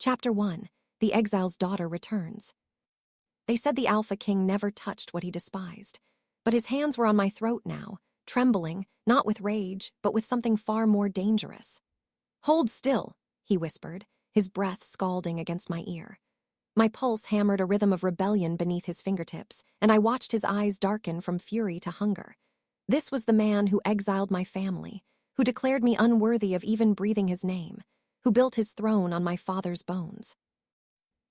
Chapter 1. The Exile's Daughter Returns. They said the Alpha King never touched what he despised, but his hands were on my throat now, trembling, not with rage, but with something far more dangerous. "Hold still," he whispered, his breath scalding against my ear. My pulse hammered a rhythm of rebellion beneath his fingertips, and I watched his eyes darken from fury to hunger. This was the man who exiled my family, who declared me unworthy of even breathing his name, who built his throne on my father's bones.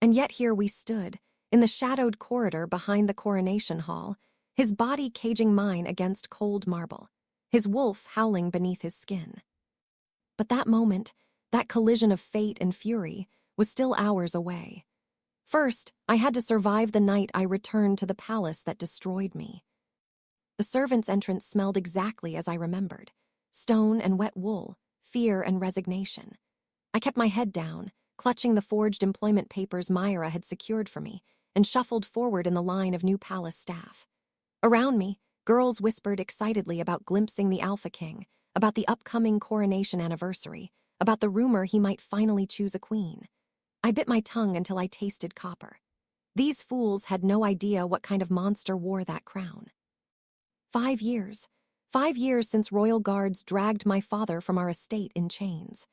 And yet here we stood, in the shadowed corridor behind the coronation hall, his body caging mine against cold marble, his wolf howling beneath his skin. But that moment, that collision of fate and fury, was still hours away. First, I had to survive the night I returned to the palace that destroyed me. The servants' entrance smelled exactly as I remembered: stone and wet wool, fear and resignation. I kept my head down, clutching the forged employment papers Myra had secured for me, and shuffled forward in the line of new palace staff. Around me, girls whispered excitedly about glimpsing the Alpha King, about the upcoming coronation anniversary, about the rumor he might finally choose a queen. I bit my tongue until I tasted copper. These fools had no idea what kind of monster wore that crown. 5 years. 5 years since royal guards dragged my father from our estate in chains.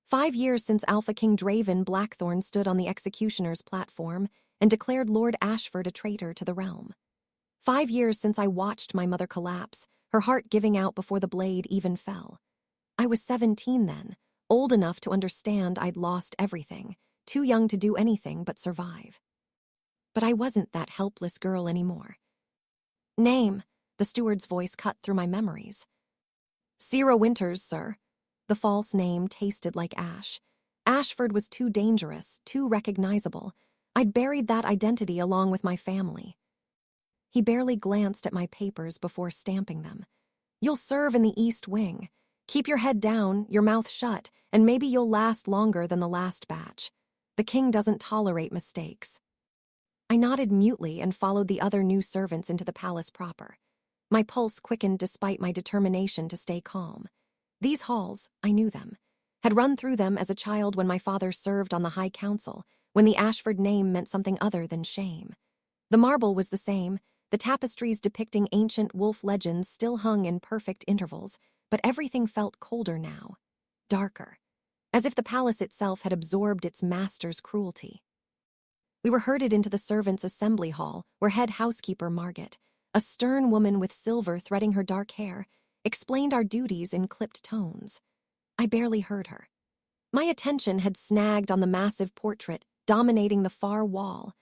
5 years since Alpha King Draven Blackthorn stood on the executioner's platform and declared Lord Ashford a traitor to the realm. 5 years since I watched my mother collapse, her heart giving out before the blade even fell. I was 17 then, old enough to understand I'd lost everything, too young to do anything but survive. But I wasn't that helpless girl anymore. "Name," the steward's voice cut through my memories. "Sera Winters, sir." The false name tasted like ash. Ashford was too dangerous, too recognizable. I'd buried that identity along with my family. He barely glanced at my papers before stamping them. "You'll serve in the East Wing. Keep your head down, your mouth shut, and maybe you'll last longer than the last batch. The king doesn't tolerate mistakes." I nodded mutely and followed the other new servants into the palace proper. My pulse quickened despite my determination to stay calm. These halls, I knew them, had run through them as a child when my father served on the High Council, when the Ashford name meant something other than shame. The marble was the same, the tapestries depicting ancient wolf legends still hung in perfect intervals, but everything felt colder now, darker, as if the palace itself had absorbed its master's cruelty. We were herded into the servants' assembly hall, where head housekeeper Margaret, a stern woman with silver threading her dark hair, explained our duties in clipped tones. I barely heard her. My attention had snagged on the massive portrait dominating the far wall,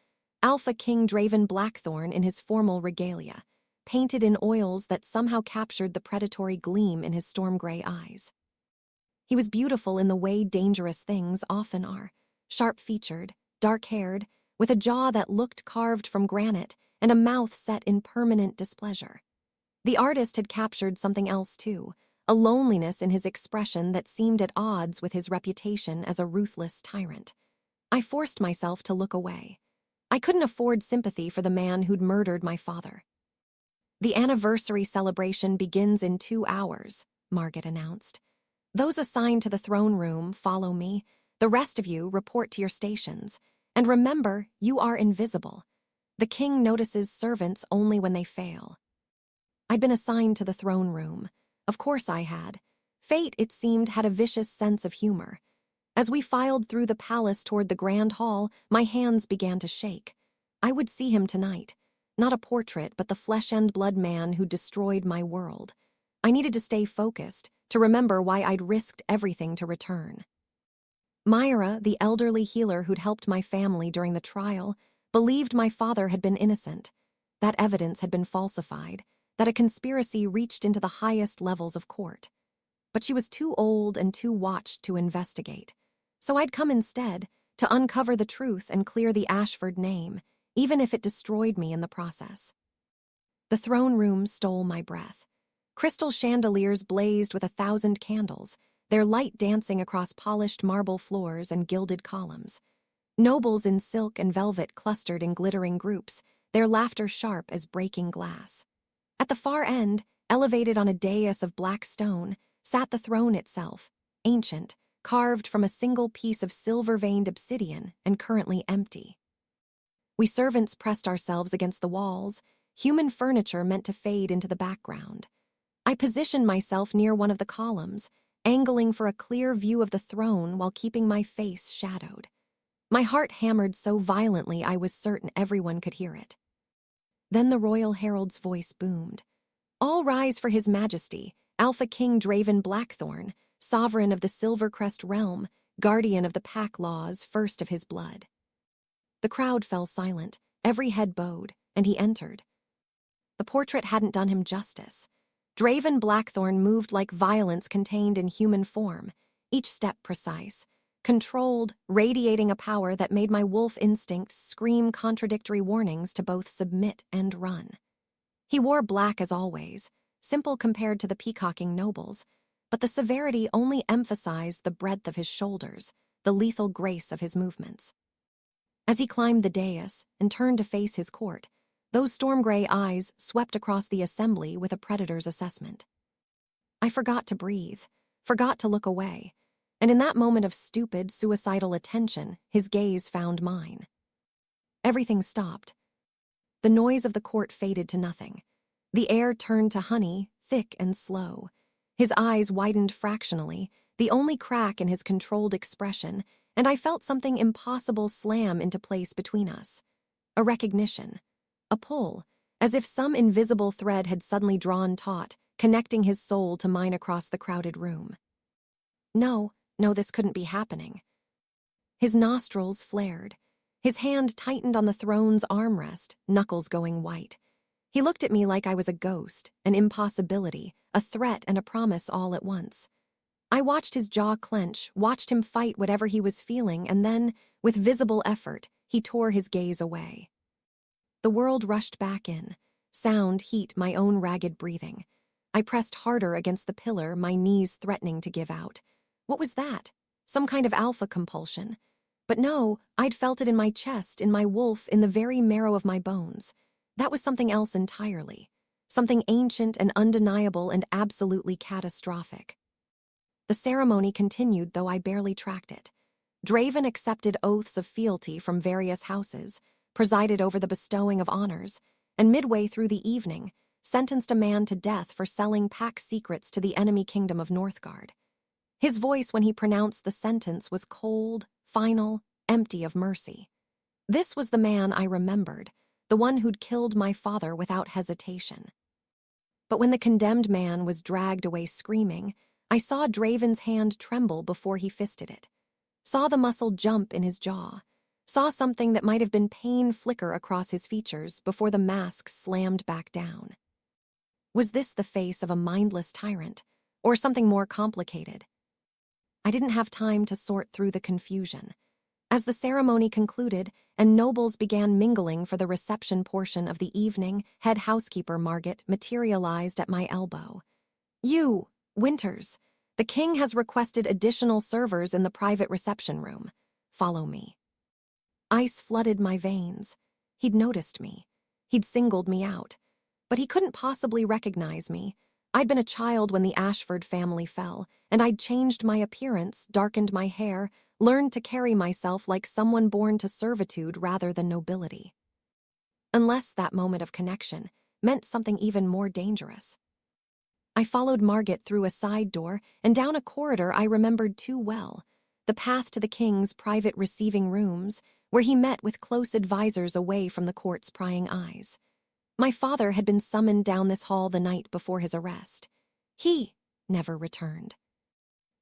Alpha King Draven Blackthorn in his formal regalia, painted in oils that somehow captured the predatory gleam in his storm-gray eyes. He was beautiful in the way dangerous things often are, sharp-featured, dark-haired, with a jaw that looked carved from granite and a mouth set in permanent displeasure. The artist had captured something else too, a loneliness in his expression that seemed at odds with his reputation as a ruthless tyrant. I forced myself to look away. I couldn't afford sympathy for the man who'd murdered my father. "The anniversary celebration begins in 2 hours, Margaret announced. "Those assigned to the throne room follow me. The rest of you report to your stations. And remember, you are invisible. The king notices servants only when they fail." I'd been assigned to the throne room. Of course I had. Fate, it seemed, had a vicious sense of humor. As we filed through the palace toward the grand hall, my hands began to shake. I would see him tonight. Not a portrait, but the flesh-and-blood man who destroyed my world. I needed to stay focused, to remember why I'd risked everything to return. Myra, the elderly healer who'd helped my family during the trial, believed my father had been innocent. That evidence had been falsified, that a conspiracy reached into the highest levels of court. But she was too old and too watched to investigate. So I'd come instead, to uncover the truth and clear the Ashford name, even if it destroyed me in the process. The throne room stole my breath. Crystal chandeliers blazed with 1,000 candles, their light dancing across polished marble floors and gilded columns. Nobles in silk and velvet clustered in glittering groups, their laughter sharp as breaking glass. At the far end, elevated on a dais of black stone, sat the throne itself, ancient, carved from a single piece of silver-veined obsidian and currently empty. We servants pressed ourselves against the walls, human furniture meant to fade into the background. I positioned myself near one of the columns, angling for a clear view of the throne while keeping my face shadowed. My heart hammered so violently I was certain everyone could hear it. Then the royal herald's voice boomed. "All rise for His Majesty, Alpha King Draven Blackthorn, sovereign of the Silvercrest realm, guardian of the pack laws, first of his blood." The crowd fell silent, every head bowed, and he entered. The portrait hadn't done him justice. Draven Blackthorn moved like violence contained in human form, each step precise, controlled, radiating a power that made my wolf instincts scream contradictory warnings to both submit and run. He wore black as always, simple compared to the peacocking nobles, but the severity only emphasized the breadth of his shoulders, the lethal grace of his movements. As he climbed the dais and turned to face his court, those storm-gray eyes swept across the assembly with a predator's assessment. I forgot to breathe, forgot to look away, and in that moment of stupid, suicidal attention, his gaze found mine. Everything stopped. The noise of the court faded to nothing. The air turned to honey, thick and slow. His eyes widened fractionally, the only crack in his controlled expression, and I felt something impossible slam into place between us. A recognition. A pull, as if some invisible thread had suddenly drawn taut, connecting his soul to mine across the crowded room. No, this couldn't be happening. His nostrils flared. His hand tightened on the throne's armrest, knuckles going white. He looked at me like I was a ghost, an impossibility, a threat and a promise all at once. I watched his jaw clench, watched him fight whatever he was feeling, and then, with visible effort, he tore his gaze away. The world rushed back in. Sound, heat, my own ragged breathing. I pressed harder against the pillar, my knees threatening to give out. What was that? Some kind of alpha compulsion. But no, I'd felt it in my chest, in my wolf, in the very marrow of my bones. That was something else entirely. Something ancient and undeniable and absolutely catastrophic. The ceremony continued, though I barely tracked it. Draven accepted oaths of fealty from various houses, presided over the bestowing of honors, and midway through the evening, sentenced a man to death for selling pack secrets to the enemy kingdom of Northgard. His voice when he pronounced the sentence was cold, final, empty of mercy. This was the man I remembered, the one who'd killed my father without hesitation. But when the condemned man was dragged away screaming, I saw Draven's hand tremble before he fisted it, saw the muscle jump in his jaw, saw something that might have been pain flicker across his features before the mask slammed back down. Was this the face of a mindless tyrant, or something more complicated? I didn't have time to sort through the confusion. As the ceremony concluded and nobles began mingling for the reception portion of the evening, head housekeeper Margit materialized at my elbow. "You, Winters, the king has requested additional servers in the private reception room. Follow me." Ice flooded my veins. He'd noticed me. He'd singled me out. But he couldn't possibly recognize me. I'd been a child when the Ashford family fell, and I'd changed my appearance, darkened my hair, learned to carry myself like someone born to servitude rather than nobility. Unless that moment of connection meant something even more dangerous. I followed Margit through a side door and down a corridor I remembered too well, the path to the king's private receiving rooms, where he met with close advisors away from the court's prying eyes. My father had been summoned down this hall the night before his arrest. He never returned.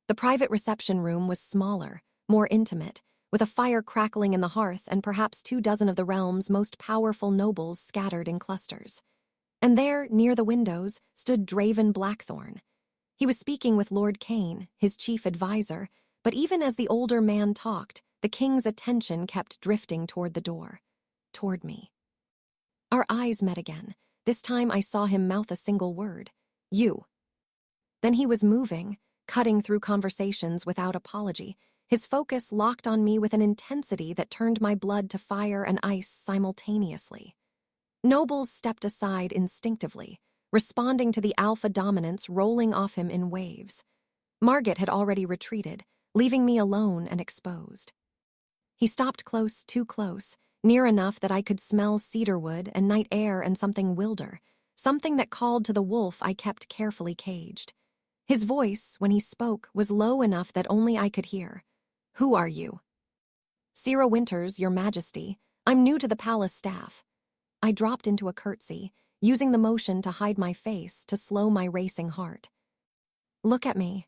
The private reception room was smaller, more intimate, with a fire crackling in the hearth and perhaps 24 of the realm's most powerful nobles scattered in clusters. And there, near the windows, stood Draven Blackthorn. He was speaking with Lord Kane, his chief advisor, but even as the older man talked, the king's attention kept drifting toward the door, toward me. Our eyes met again. This time I saw him mouth a single word. "You." Then he was moving, cutting through conversations without apology, his focus locked on me with an intensity that turned my blood to fire and ice simultaneously. Nobles stepped aside instinctively, responding to the alpha dominance rolling off him in waves. Margit had already retreated, leaving me alone and exposed. He stopped close, too close, near enough that I could smell cedarwood and night air and something wilder, something that called to the wolf I kept carefully caged. His voice, when he spoke, was low enough that only I could hear. "Who are you?" "Sera Winters, Your Majesty. I'm new to the palace staff." I dropped into a curtsy, using the motion to hide my face to slow my racing heart. "Look at me."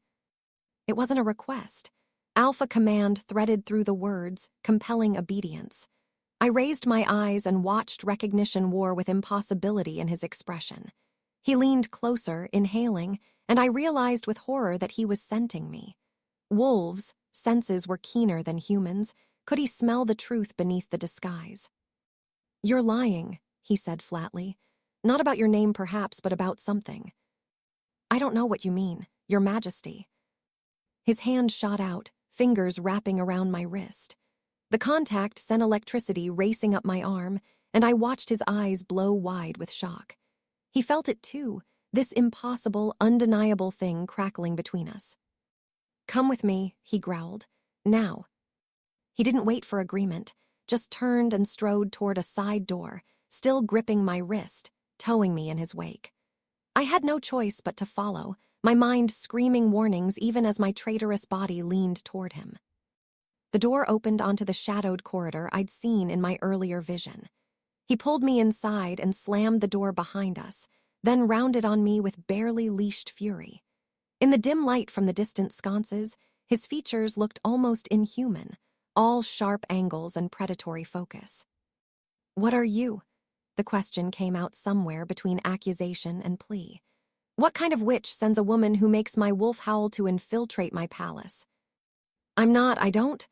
It wasn't a request. Alpha command threaded through the words, compelling obedience. I raised my eyes and watched recognition war with impossibility in his expression. He leaned closer, inhaling, and I realized with horror that he was scenting me. Wolves' senses were keener than humans. Could he smell the truth beneath the disguise? "You're lying," he said flatly. "Not about your name perhaps, but about something." "I don't know what you mean, Your Majesty." His hand shot out, fingers wrapping around my wrist. The contact sent electricity racing up my arm, and I watched his eyes blow wide with shock. He felt it too, this impossible, undeniable thing crackling between us. "Come with me," he growled. "Now." He didn't wait for agreement, just turned and strode toward a side door, still gripping my wrist, towing me in his wake. I had no choice but to follow, my mind screaming warnings even as my traitorous body leaned toward him. The door opened onto the shadowed corridor I'd seen in my earlier vision. He pulled me inside and slammed the door behind us, then rounded on me with barely leashed fury. In the dim light from the distant sconces, his features looked almost inhuman, all sharp angles and predatory focus. "What are you?" The question came out somewhere between accusation and plea. "What kind of witch sends a woman who makes my wolf howl to infiltrate my palace?" "I'm not, I don't..."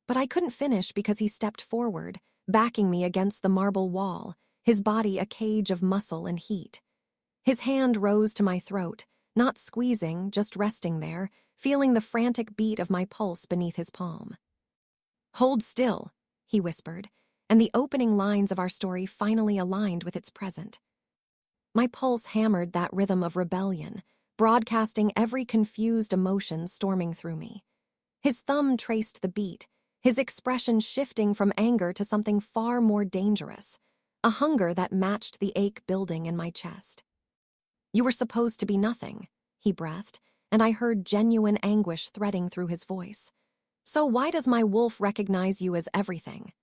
But I couldn't finish because he stepped forward, backing me against the marble wall, his body a cage of muscle and heat. His hand rose to my throat, not squeezing, just resting there, feeling the frantic beat of my pulse beneath his palm. "Hold still," he whispered, and the opening lines of our story finally aligned with its present. My pulse hammered that rhythm of rebellion, broadcasting every confused emotion storming through me. His thumb traced the beat, his expression shifting from anger to something far more dangerous, a hunger that matched the ache building in my chest. "You were supposed to be nothing," he breathed, and I heard genuine anguish threading through his voice. "So why does my wolf recognize you as everything?"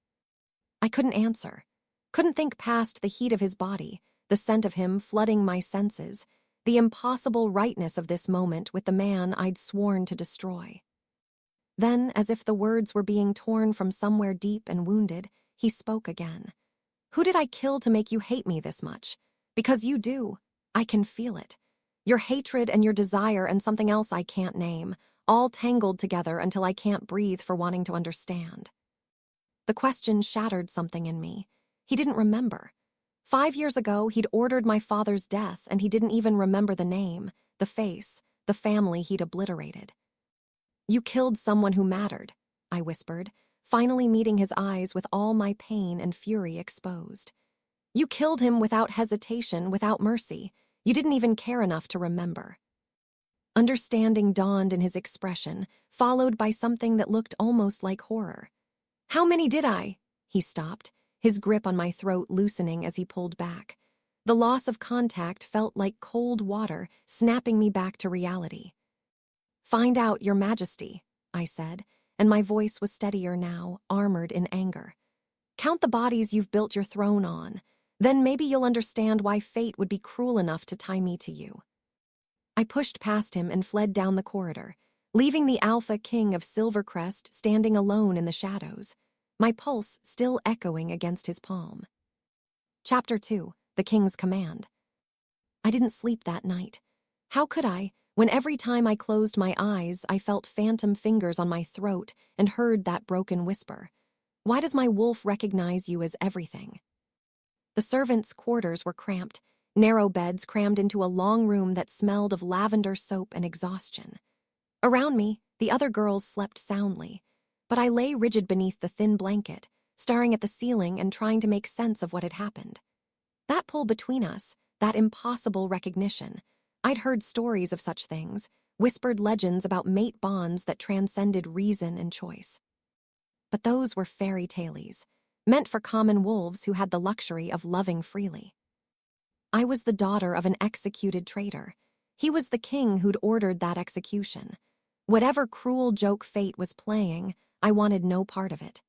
I couldn't answer, couldn't think past the heat of his body, the scent of him flooding my senses, the impossible rightness of this moment with the man I'd sworn to destroy. Then, as if the words were being torn from somewhere deep and wounded, he spoke again. "Who did I kill to make you hate me this much? Because you do. I can feel it. Your hatred and your desire and something else I can't name, all tangled together until I can't breathe for wanting to understand." The question shattered something in me. He didn't remember. 5 years ago, he'd ordered my father's death, and he didn't even remember the name, the face, the family he'd obliterated. "You killed someone who mattered," I whispered, finally meeting his eyes with all my pain and fury exposed. "You killed him without hesitation, without mercy. You didn't even care enough to remember." Understanding dawned in his expression, followed by something that looked almost like horror. "How many did I?" He stopped, his grip on my throat loosening as he pulled back. The loss of contact felt like cold water, snapping me back to reality. "Find out, Your Majesty," I said, and my voice was steadier now, armored in anger. "Count the bodies you've built your throne on. Then maybe you'll understand why fate would be cruel enough to tie me to you." I pushed past him and fled down the corridor, leaving the Alpha King of Silvercrest standing alone in the shadows, my pulse still echoing against his palm. Chapter 2, The King's Command. I didn't sleep that night. How could I, when every time I closed my eyes I felt phantom fingers on my throat and heard that broken whisper? "Why does my wolf recognize you as everything?" The servants' quarters were cramped, narrow beds crammed into a long room that smelled of lavender soap and exhaustion. Around me, the other girls slept soundly, but I lay rigid beneath the thin blanket, staring at the ceiling and trying to make sense of what had happened. That pull between us, that impossible recognition, I'd heard stories of such things, whispered legends about mate bonds that transcended reason and choice. But those were fairy tales, meant for common wolves who had the luxury of loving freely. I was the daughter of an executed traitor. He was the king who'd ordered that execution. Whatever cruel joke fate was playing, I wanted no part of it.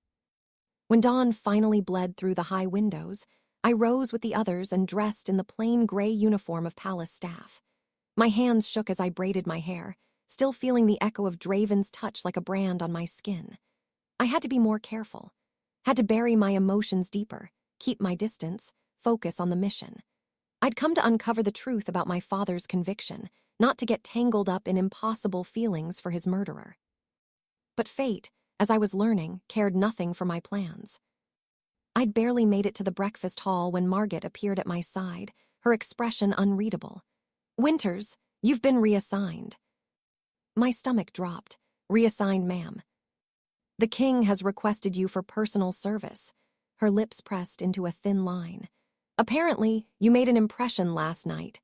When dawn finally bled through the high windows, I rose with the others and dressed in the plain gray uniform of palace staff. My hands shook as I braided my hair, still feeling the echo of Draven's touch like a brand on my skin. I had to be more careful, had to bury my emotions deeper, keep my distance, focus on the mission. I'd come to uncover the truth about my father's conviction, not to get tangled up in impossible feelings for his murderer. But fate, as I was learning, cared nothing for my plans. I'd barely made it to the breakfast hall when Margit appeared at my side, her expression unreadable. "Winters, you've been reassigned." My stomach dropped. "Reassigned, ma'am." "The king has requested you for personal service." Her lips pressed into a thin line. "Apparently, you made an impression last night."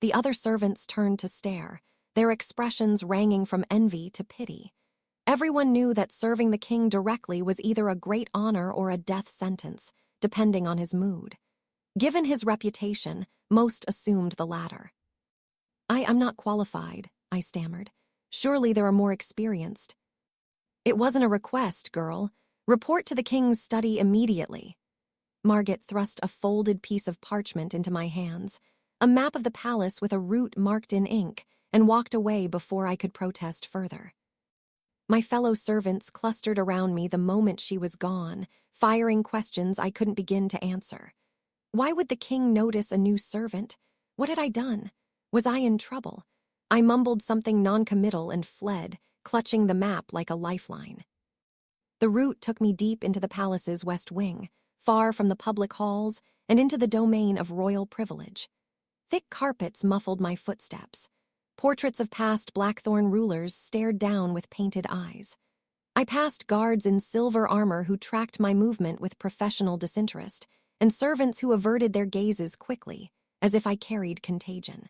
The other servants turned to stare, their expressions ranging from envy to pity. Everyone knew that serving the king directly was either a great honor or a death sentence, depending on his mood. Given his reputation, most assumed the latter. I'm not qualified," I stammered. "Surely there are more experienced." "It wasn't a request, girl. Report to the king's study immediately." Margit thrust a folded piece of parchment into my hands, a map of the palace with a route marked in ink, and walked away before I could protest further. My fellow servants clustered around me the moment she was gone, firing questions I couldn't begin to answer. Why would the king notice a new servant? What had I done? Was I in trouble? I mumbled something noncommittal and fled, clutching the map like a lifeline. The route took me deep into the palace's west wing, far from the public halls and into the domain of royal privilege. Thick carpets muffled my footsteps. Portraits of past Blackthorn rulers stared down with painted eyes. I passed guards in silver armor who tracked my movement with professional disinterest, and servants who averted their gazes quickly, as if I carried contagion.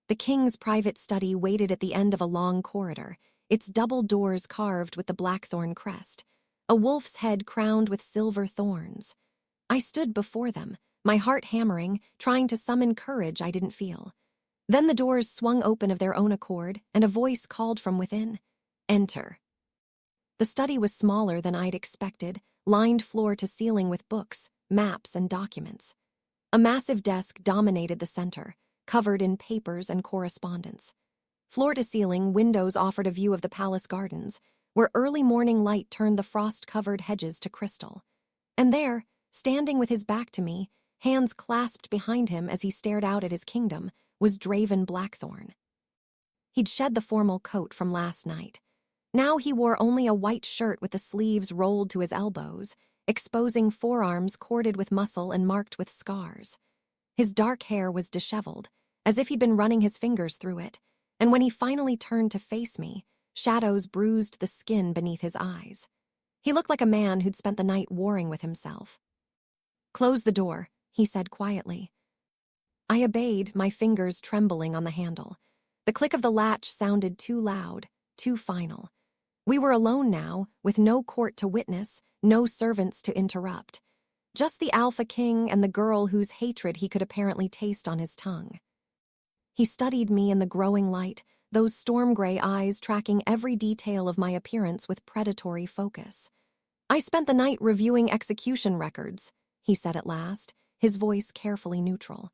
The king's private study waited at the end of a long corridor, its double doors carved with the Blackthorn crest, a wolf's head crowned with silver thorns. I stood before them, my heart hammering, trying to summon courage I didn't feel. Then the doors swung open of their own accord, and a voice called from within, "Enter." The study was smaller than I'd expected, lined floor to ceiling with books, maps, and documents. A massive desk dominated the center, covered in papers and correspondence. Floor to ceiling, windows offered a view of the palace gardens, where early morning light turned the frost-covered hedges to crystal. And there, standing with his back to me, hands clasped behind him as he stared out at his kingdom, was Draven Blackthorn. He'd shed the formal coat from last night. Now he wore only a white shirt with the sleeves rolled to his elbows, exposing forearms corded with muscle and marked with scars. His dark hair was disheveled, as if he'd been running his fingers through it, and when he finally turned to face me, shadows bruised the skin beneath his eyes. He looked like a man who'd spent the night warring with himself. "Close the door," he said quietly. I obeyed, my fingers trembling on the handle. The click of the latch sounded too loud, too final. We were alone now, with no court to witness, no servants to interrupt. Just the Alpha King and the girl whose hatred he could apparently taste on his tongue. He studied me in the growing light, those storm-gray eyes tracking every detail of my appearance with predatory focus. "I spent the night reviewing execution records," he said at last, his voice carefully neutral.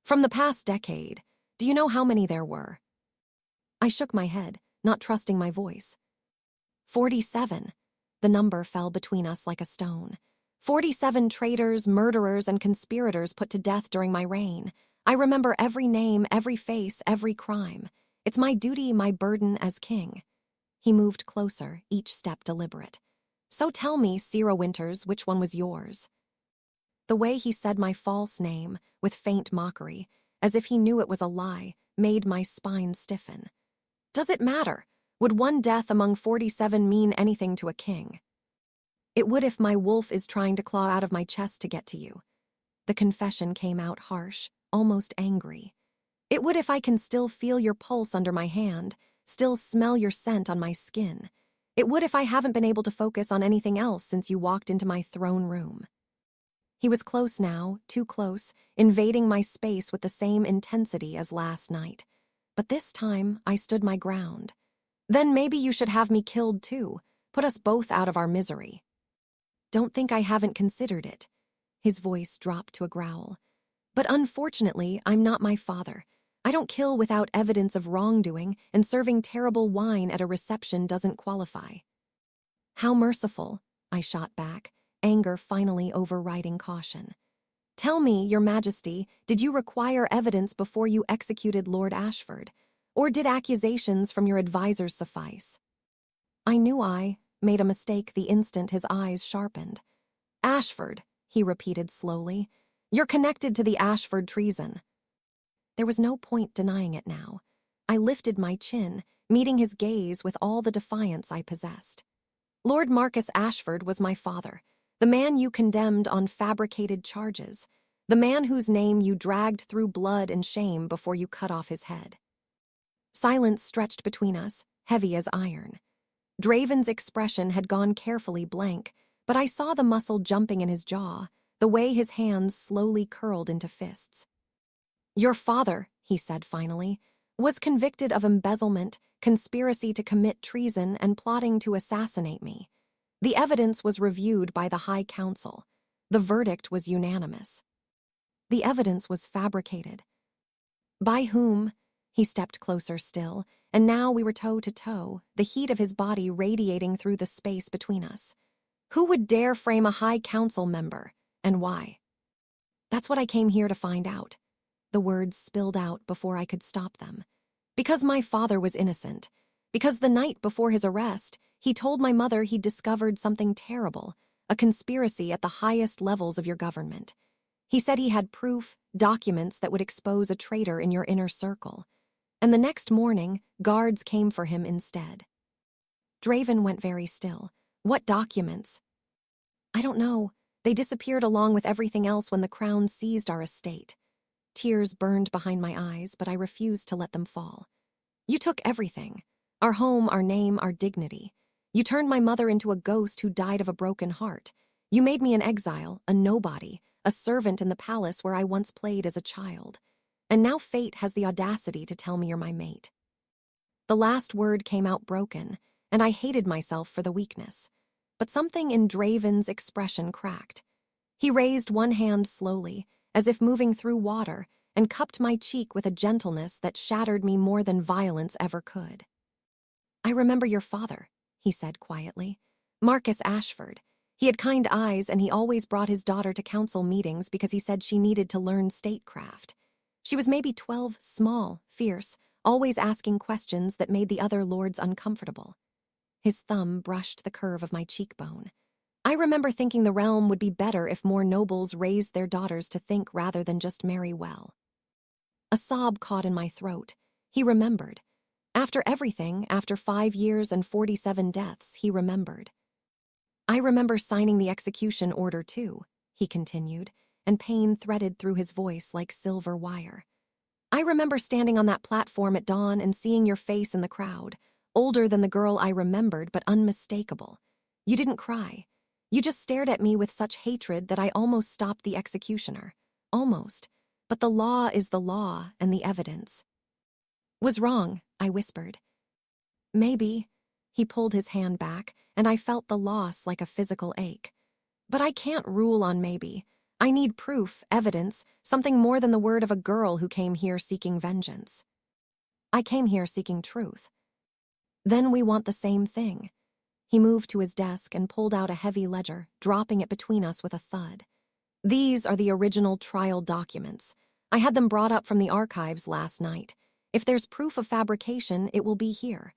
"From the past decade. Do you know how many there were?" I shook my head, not trusting my voice. 47. The number fell between us like a stone. 47 traitors, murderers, and conspirators put to death during my reign. I remember every name, every face, every crime. It's my duty, my burden as king. He moved closer, each step deliberate. "So tell me, Sera Winters, which one was yours?" The way he said my false name, with faint mockery, as if he knew it was a lie, made my spine stiffen. "Does it matter? Would one death among 47 mean anything to a king?" "It would if my wolf is trying to claw out of my chest to get to you." The confession came out harsh, almost angry. It would if I can still feel your pulse under my hand, still smell your scent on my skin. It would if I haven't been able to focus on anything else since you walked into my throne room. He was close now, too close, invading my space with the same intensity as last night. But this time, I stood my ground. Then maybe you should have me killed too, put us both out of our misery. Don't think I haven't considered it. His voice dropped to a growl. But unfortunately, I'm not my father. I don't kill without evidence of wrongdoing, and serving terrible wine at a reception doesn't qualify. How merciful, I shot back, anger finally overriding caution. Tell me, Your Majesty, did you require evidence before you executed Lord Ashford? Or did accusations from your advisors suffice? I knew I made a mistake the instant his eyes sharpened. Ashford, he repeated slowly. You're connected to the Ashford treason. There was no point denying it now. I lifted my chin, meeting his gaze with all the defiance I possessed. Lord Marcus Ashford was my father, the man you condemned on fabricated charges, the man whose name you dragged through blood and shame before you cut off his head. Silence stretched between us, heavy as iron. Draven's expression had gone carefully blank, but I saw the muscle jumping in his jaw, the way his hands slowly curled into fists. Your father, he said finally, was convicted of embezzlement, conspiracy to commit treason, and plotting to assassinate me. The evidence was reviewed by the High Council. The verdict was unanimous. The evidence was fabricated. By whom? He stepped closer still, and now we were toe to toe, the heat of his body radiating through the space between us. Who would dare frame a High Council member, and why? That's what I came here to find out. The words spilled out before I could stop them. Because my father was innocent. Because the night before his arrest, he told my mother he'd discovered something terrible, a conspiracy at the highest levels of your government. He said he had proof, documents that would expose a traitor in your inner circle. And the next morning, guards came for him instead. Draven went very still. What documents? I don't know. They disappeared along with everything else when the Crown seized our estate. Tears burned behind my eyes, but I refused to let them fall. You took everything. Our home, our name, our dignity. You turned my mother into a ghost who died of a broken heart. You made me an exile, a nobody, a servant in the palace where I once played as a child. And now fate has the audacity to tell me you're my mate. The last word came out broken, and I hated myself for the weakness. But something in Draven's expression cracked. He raised one hand slowly, as if moving through water, and cupped my cheek with a gentleness that shattered me more than violence ever could. I remember your father, he said quietly. Marcus Ashford. He had kind eyes, and he always brought his daughter to council meetings because he said she needed to learn statecraft. She was maybe 12, small, fierce, always asking questions that made the other lords uncomfortable. His thumb brushed the curve of my cheekbone. I remember thinking the realm would be better if more nobles raised their daughters to think rather than just marry well. A sob caught in my throat. He remembered. After everything, after 5 years and 47 deaths, he remembered. I remember signing the execution order too, he continued, and pain threaded through his voice like silver wire. I remember standing on that platform at dawn and seeing your face in the crowd, older than the girl I remembered but unmistakable. You didn't cry. You just stared at me with such hatred that I almost stopped the executioner. Almost. But the law is the law, and the evidence. Was wrong, I whispered. Maybe. He pulled his hand back, and I felt the loss like a physical ache. But I can't rule on maybe. I need proof, evidence, something more than the word of a girl who came here seeking vengeance. I came here seeking truth. Then we want the same thing. He moved to his desk and pulled out a heavy ledger, dropping it between us with a thud. These are the original trial documents. I had them brought up from the archives last night. If there's proof of fabrication, it will be here.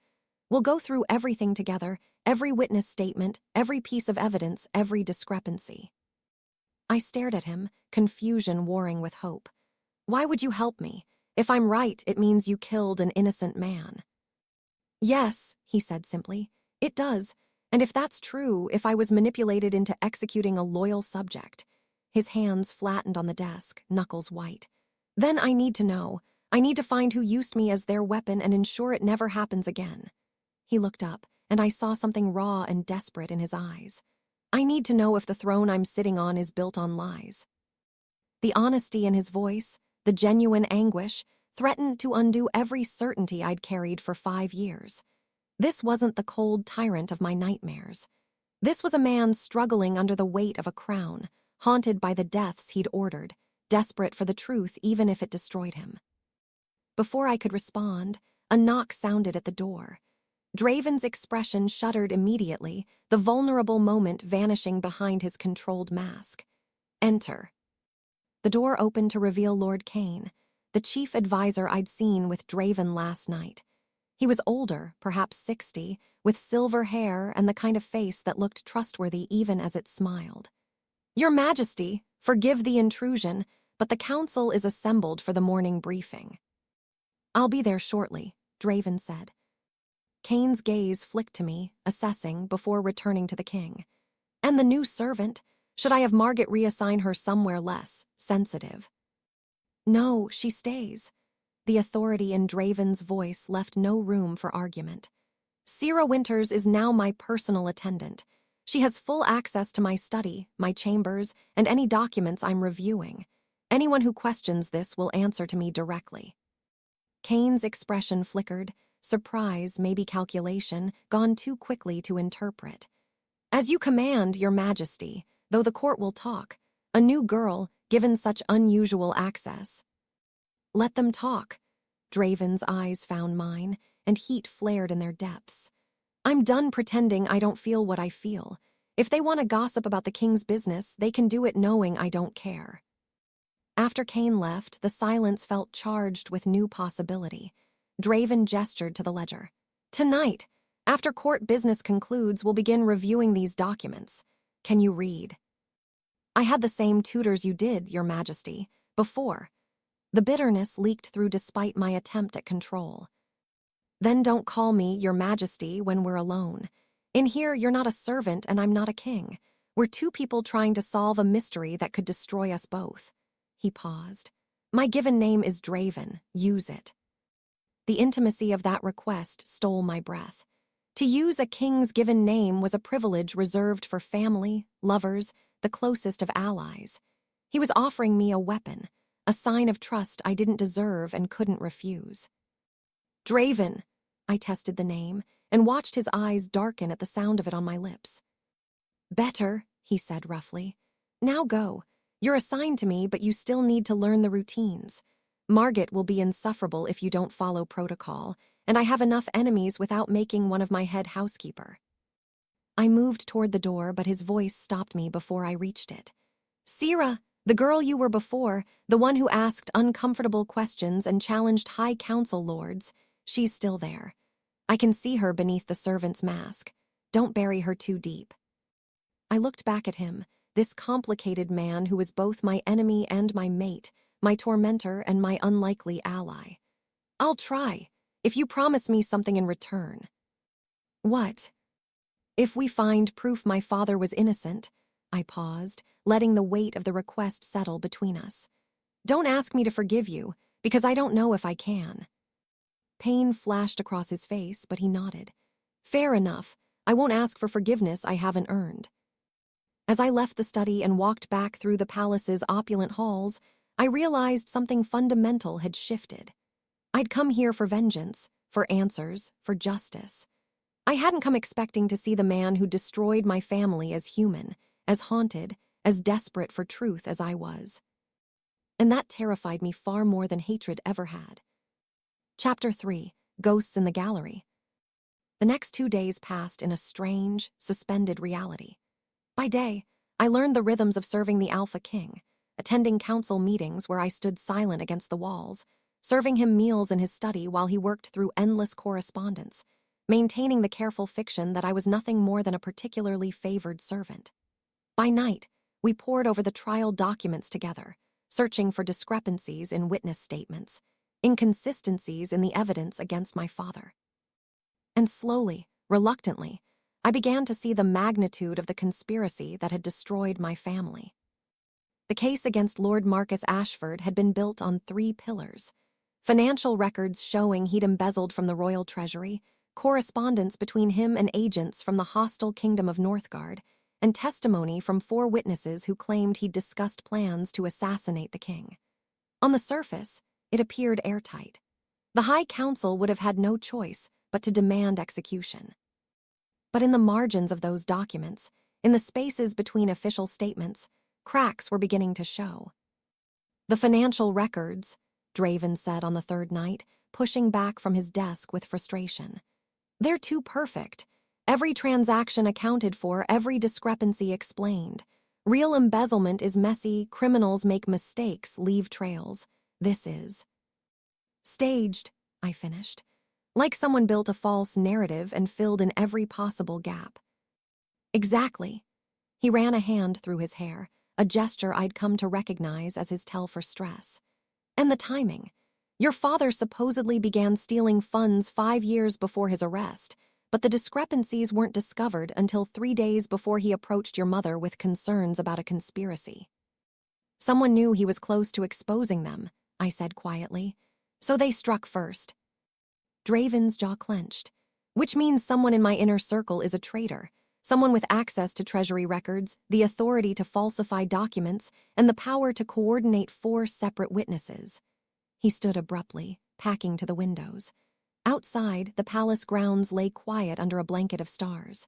We'll go through everything together, every witness statement, every piece of evidence, every discrepancy. I stared at him, confusion warring with hope. Why would you help me? If I'm right, it means you killed an innocent man. Yes, he said simply. It does. And if that's true, if I was manipulated into executing a loyal subject. His hands flattened on the desk, knuckles white. Then I need to know. I need to find who used me as their weapon and ensure it never happens again." He looked up, and I saw something raw and desperate in his eyes. I need to know if the throne I'm sitting on is built on lies. The honesty in his voice, the genuine anguish, threatened to undo every certainty I'd carried for 5 years. This wasn't the cold tyrant of my nightmares. This was a man struggling under the weight of a crown, haunted by the deaths he'd ordered, desperate for the truth even if it destroyed him. Before I could respond, a knock sounded at the door. Draven's expression shuddered immediately, the vulnerable moment vanishing behind his controlled mask. "Enter." The door opened to reveal Lord Kane, the chief advisor I'd seen with Draven last night. He was older, perhaps 60, with silver hair and the kind of face that looked trustworthy even as it smiled. "Your Majesty, forgive the intrusion, but the council is assembled for the morning briefing." "I'll be there shortly," Draven said. Kane's gaze flicked to me, assessing, before returning to the king. "And the new servant? Should I have Margaret reassign her somewhere less sensitive?" "No, she stays." The authority in Draven's voice left no room for argument. "Sera Winters is now my personal attendant. She has full access to my study, my chambers, and any documents I'm reviewing. Anyone who questions this will answer to me directly." Kane's expression flickered, surprise, maybe calculation, gone too quickly to interpret. "As you command, Your Majesty, though the court will talk. A new girl, given such unusual access." "Let them talk." Draven's eyes found mine, and heat flared in their depths. "I'm done pretending I don't feel what I feel. If they want to gossip about the king's business, they can do it knowing I don't care." After Kane left, the silence felt charged with new possibility. Draven gestured to the ledger. "Tonight, after court business concludes, we'll begin reviewing these documents. Can you read?" "I had the same tutors you did, Your Majesty, before." The bitterness leaked through despite my attempt at control. "Then don't call me Your Majesty when we're alone. In here, you're not a servant and I'm not a king. We're two people trying to solve a mystery that could destroy us both." He paused. "My given name is Draven. Use it." The intimacy of that request stole my breath. To use a king's given name was a privilege reserved for family, lovers, the closest of allies. He was offering me a weapon, a sign of trust I didn't deserve and couldn't refuse. "Draven," I tested the name, and watched his eyes darken at the sound of it on my lips. "Better," he said roughly. "Now go. You're assigned to me, but you still need to learn the routines. Margaret will be insufferable if you don't follow protocol, and I have enough enemies without making one of my head housekeeper." I moved toward the door, but his voice stopped me before I reached it. "Sera, the girl you were before, the one who asked uncomfortable questions and challenged high council lords, she's still there. I can see her beneath the servant's mask. Don't bury her too deep." I looked back at him, this complicated man who was both my enemy and my mate, my tormentor and my unlikely ally. "I'll try, if you promise me something in return." "What?" "If we find proof my father was innocent." I paused, letting the weight of the request settle between us. "Don't ask me to forgive you, because I don't know if I can." Pain flashed across his face, but he nodded. "Fair enough. I won't ask for forgiveness I haven't earned." As I left the study and walked back through the palace's opulent halls, I realized something fundamental had shifted. I'd come here for vengeance, for answers, for justice. I hadn't come expecting to see the man who destroyed my family as human, as haunted, as desperate for truth as I was. And that terrified me far more than hatred ever had. Chapter 3: Ghosts in the Gallery. The next 2 days passed in a strange, suspended reality. By day, I learned the rhythms of serving the Alpha King, attending council meetings where I stood silent against the walls, serving him meals in his study while he worked through endless correspondence, maintaining the careful fiction that I was nothing more than a particularly favored servant. By night, we pored over the trial documents together, searching for discrepancies in witness statements, inconsistencies in the evidence against my father. And slowly, reluctantly, I began to see the magnitude of the conspiracy that had destroyed my family. The case against Lord Marcus Ashford had been built on 3 pillars: financial records showing he'd embezzled from the royal treasury, correspondence between him and agents from the hostile kingdom of Northgard, and testimony from 4 witnesses who claimed he'd discussed plans to assassinate the king. On the surface, it appeared airtight. The High Council would have had no choice but to demand execution. But in the margins of those documents, in the spaces between official statements, cracks were beginning to show. "The financial records," Draven said on the 3rd night, pushing back from his desk with frustration. "They're too perfect. Every transaction accounted for, every discrepancy explained. Real embezzlement is messy, criminals make mistakes, leave trails. This is staged," I finished. "Like someone built a false narrative and filled in every possible gap." "Exactly." He ran a hand through his hair, a gesture I'd come to recognize as his tell for stress. "And the timing. Your father supposedly began stealing funds 5 years before his arrest, but the discrepancies weren't discovered until 3 days before he approached your mother with concerns about a conspiracy. Someone knew he was close to exposing them," I said quietly. "So they struck first." Draven's jaw clenched. "Which means someone in my inner circle is a traitor. Someone with access to treasury records, the authority to falsify documents, and the power to coordinate 4 separate witnesses." He stood abruptly, packing to the windows. Outside, the palace grounds lay quiet under a blanket of stars.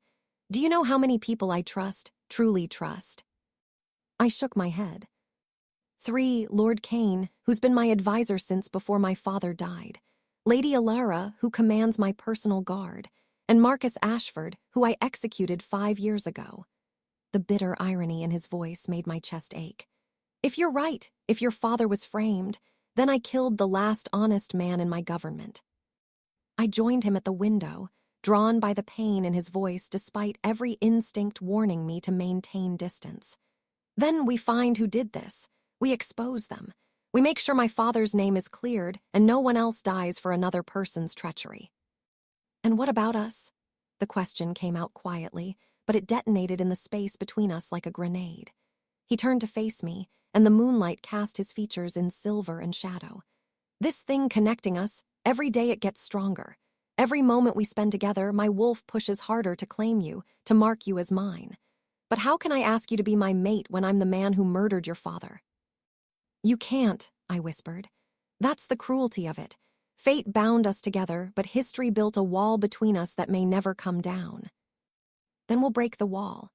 "Do you know how many people I trust, truly trust?" I shook my head. 3, Lord Kane, who's been my advisor since before my father died. Lady Alara, who commands my personal guard. And Marcus Ashford, who I executed 5 years ago. The bitter irony in his voice made my chest ache. "If you're right, if your father was framed, then I killed the last honest man in my government." I joined him at the window, drawn by the pain in his voice despite every instinct warning me to maintain distance. "Then we find who did this. We expose them. We make sure my father's name is cleared and no one else dies for another person's treachery." "And what about us?" The question came out quietly, but it detonated in the space between us like a grenade. He turned to face me, and the moonlight cast his features in silver and shadow. "This thing connecting us, every day it gets stronger. Every moment we spend together, my wolf pushes harder to claim you, to mark you as mine. But how can I ask you to be my mate when I'm the man who murdered your father?" "You can't," I whispered. "That's the cruelty of it. Fate bound us together, but history built a wall between us that may never come down." "Then we'll break the wall."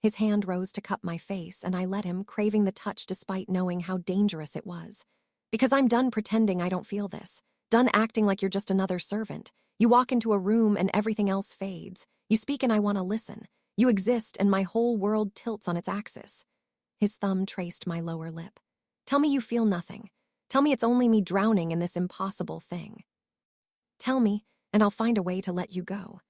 His hand rose to cup my face, and I let him, craving the touch despite knowing how dangerous it was. "Because I'm done pretending I don't feel this. Done acting like you're just another servant. You walk into a room and everything else fades. You speak and I want to listen. You exist and my whole world tilts on its axis." His thumb traced my lower lip. "Tell me you feel nothing. Tell me it's only me drowning in this impossible thing. Tell me, and I'll find a way to let you go."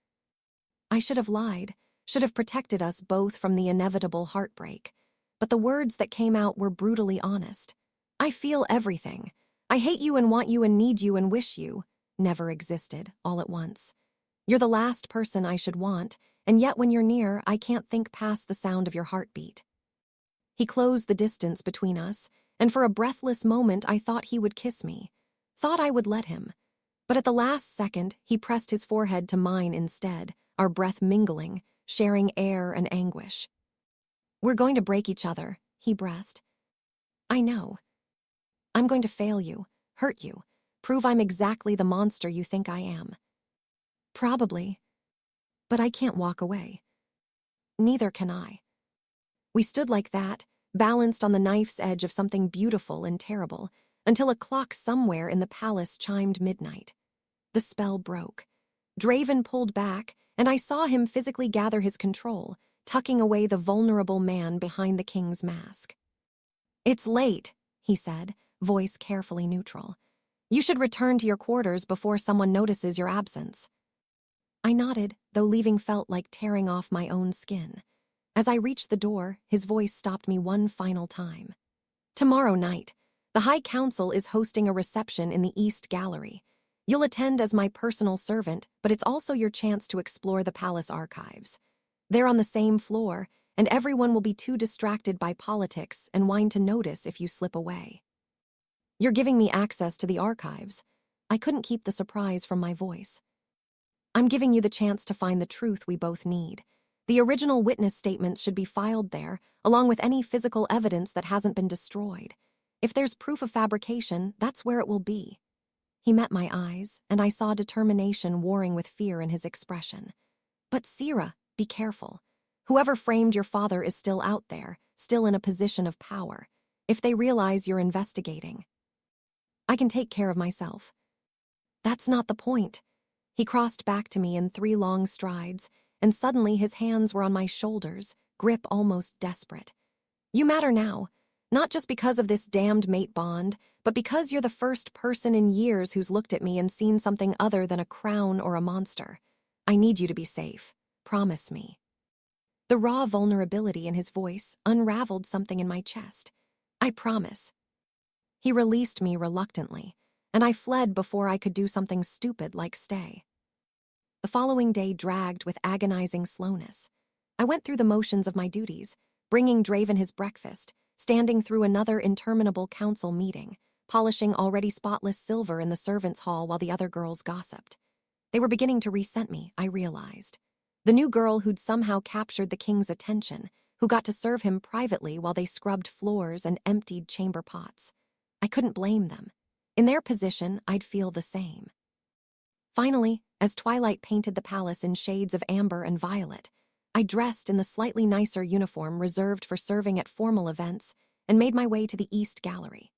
I should have lied, should have protected us both from the inevitable heartbreak. But the words that came out were brutally honest. "I feel everything. I hate you and want you and need you and wish you," never existed, all at once. "You're the last person I should want, and yet when you're near, I can't think past the sound of your heartbeat." He closed the distance between us, and for a breathless moment I thought he would kiss me. Thought I would let him. But at the last second, he pressed his forehead to mine instead, our breath mingling, sharing air and anguish. "We're going to break each other," he breathed. "I know. I'm going to fail you, hurt you, prove I'm exactly the monster you think I am." "Probably. But I can't walk away." "Neither can I." We stood like that, balanced on the knife's edge of something beautiful and terrible, until a clock somewhere in the palace chimed midnight. The spell broke. Draven pulled back, and I saw him physically gather his control, tucking away the vulnerable man behind the king's mask. "It's late," he said, voice carefully neutral. "You should return to your quarters before someone notices your absence." I nodded, though leaving felt like tearing off my own skin. As I reached the door, his voice stopped me one final time. "Tomorrow night, the High Council is hosting a reception in the East Gallery. You'll attend as my personal servant, but it's also your chance to explore the palace archives. They're on the same floor, and everyone will be too distracted by politics and whine to notice if you slip away." "You're giving me access to the archives. I couldn't keep the surprise from my voice. I'm giving you the chance to find the truth we both need. The original witness statements should be filed there, along with any physical evidence that hasn't been destroyed. If there's proof of fabrication, that's where it will be. He met my eyes, and I saw determination warring with fear in his expression. But Sera, be careful. Whoever framed your father is still out there, still in a position of power. If they realize you're investigating, I can take care of myself. That's not the point. He crossed back to me in 3 long strides, and suddenly his hands were on my shoulders, grip almost desperate. You matter now, not just because of this damned mate bond, but because you're the first person in years who's looked at me and seen something other than a crown or a monster. I need you to be safe. Promise me. The raw vulnerability in his voice unraveled something in my chest. I promise. He released me reluctantly, and I fled before I could do something stupid like stay. The following day dragged with agonizing slowness. I went through the motions of my duties, bringing Draven his breakfast, standing through another interminable council meeting, polishing already spotless silver in the servants' hall while the other girls gossiped. They were beginning to resent me, I realized. The new girl who'd somehow captured the king's attention, who got to serve him privately while they scrubbed floors and emptied chamber pots. I couldn't blame them. In their position, I'd feel the same. Finally, as twilight painted the palace in shades of amber and violet, I dressed in the slightly nicer uniform reserved for serving at formal events and made my way to the East Gallery.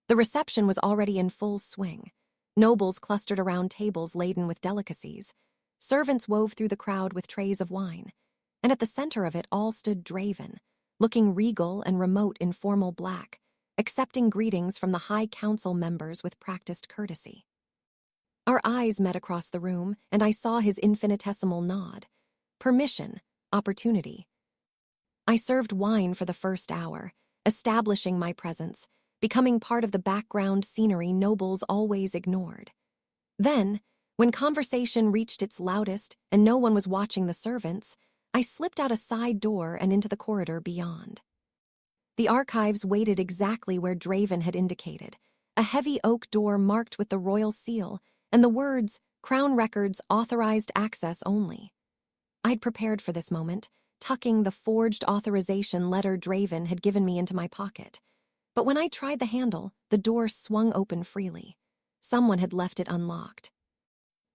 The reception was already in full swing. Nobles clustered around tables laden with delicacies. Servants wove through the crowd with trays of wine. And at the center of it all stood Draven, looking regal and remote in formal black, accepting greetings from the high council members with practiced courtesy. Our eyes met across the room, and I saw his infinitesimal nod. Permission, opportunity. I served wine for the first hour, establishing my presence, becoming part of the background scenery nobles always ignored. Then, when conversation reached its loudest and no one was watching the servants, I slipped out a side door and into the corridor beyond. The archives waited exactly where Draven had indicated, a heavy oak door marked with the royal seal and the words, Crown Records Authorized Access Only. I'd prepared for this moment, tucking the forged authorization letter Draven had given me into my pocket. But when I tried the handle, the door swung open freely. Someone had left it unlocked.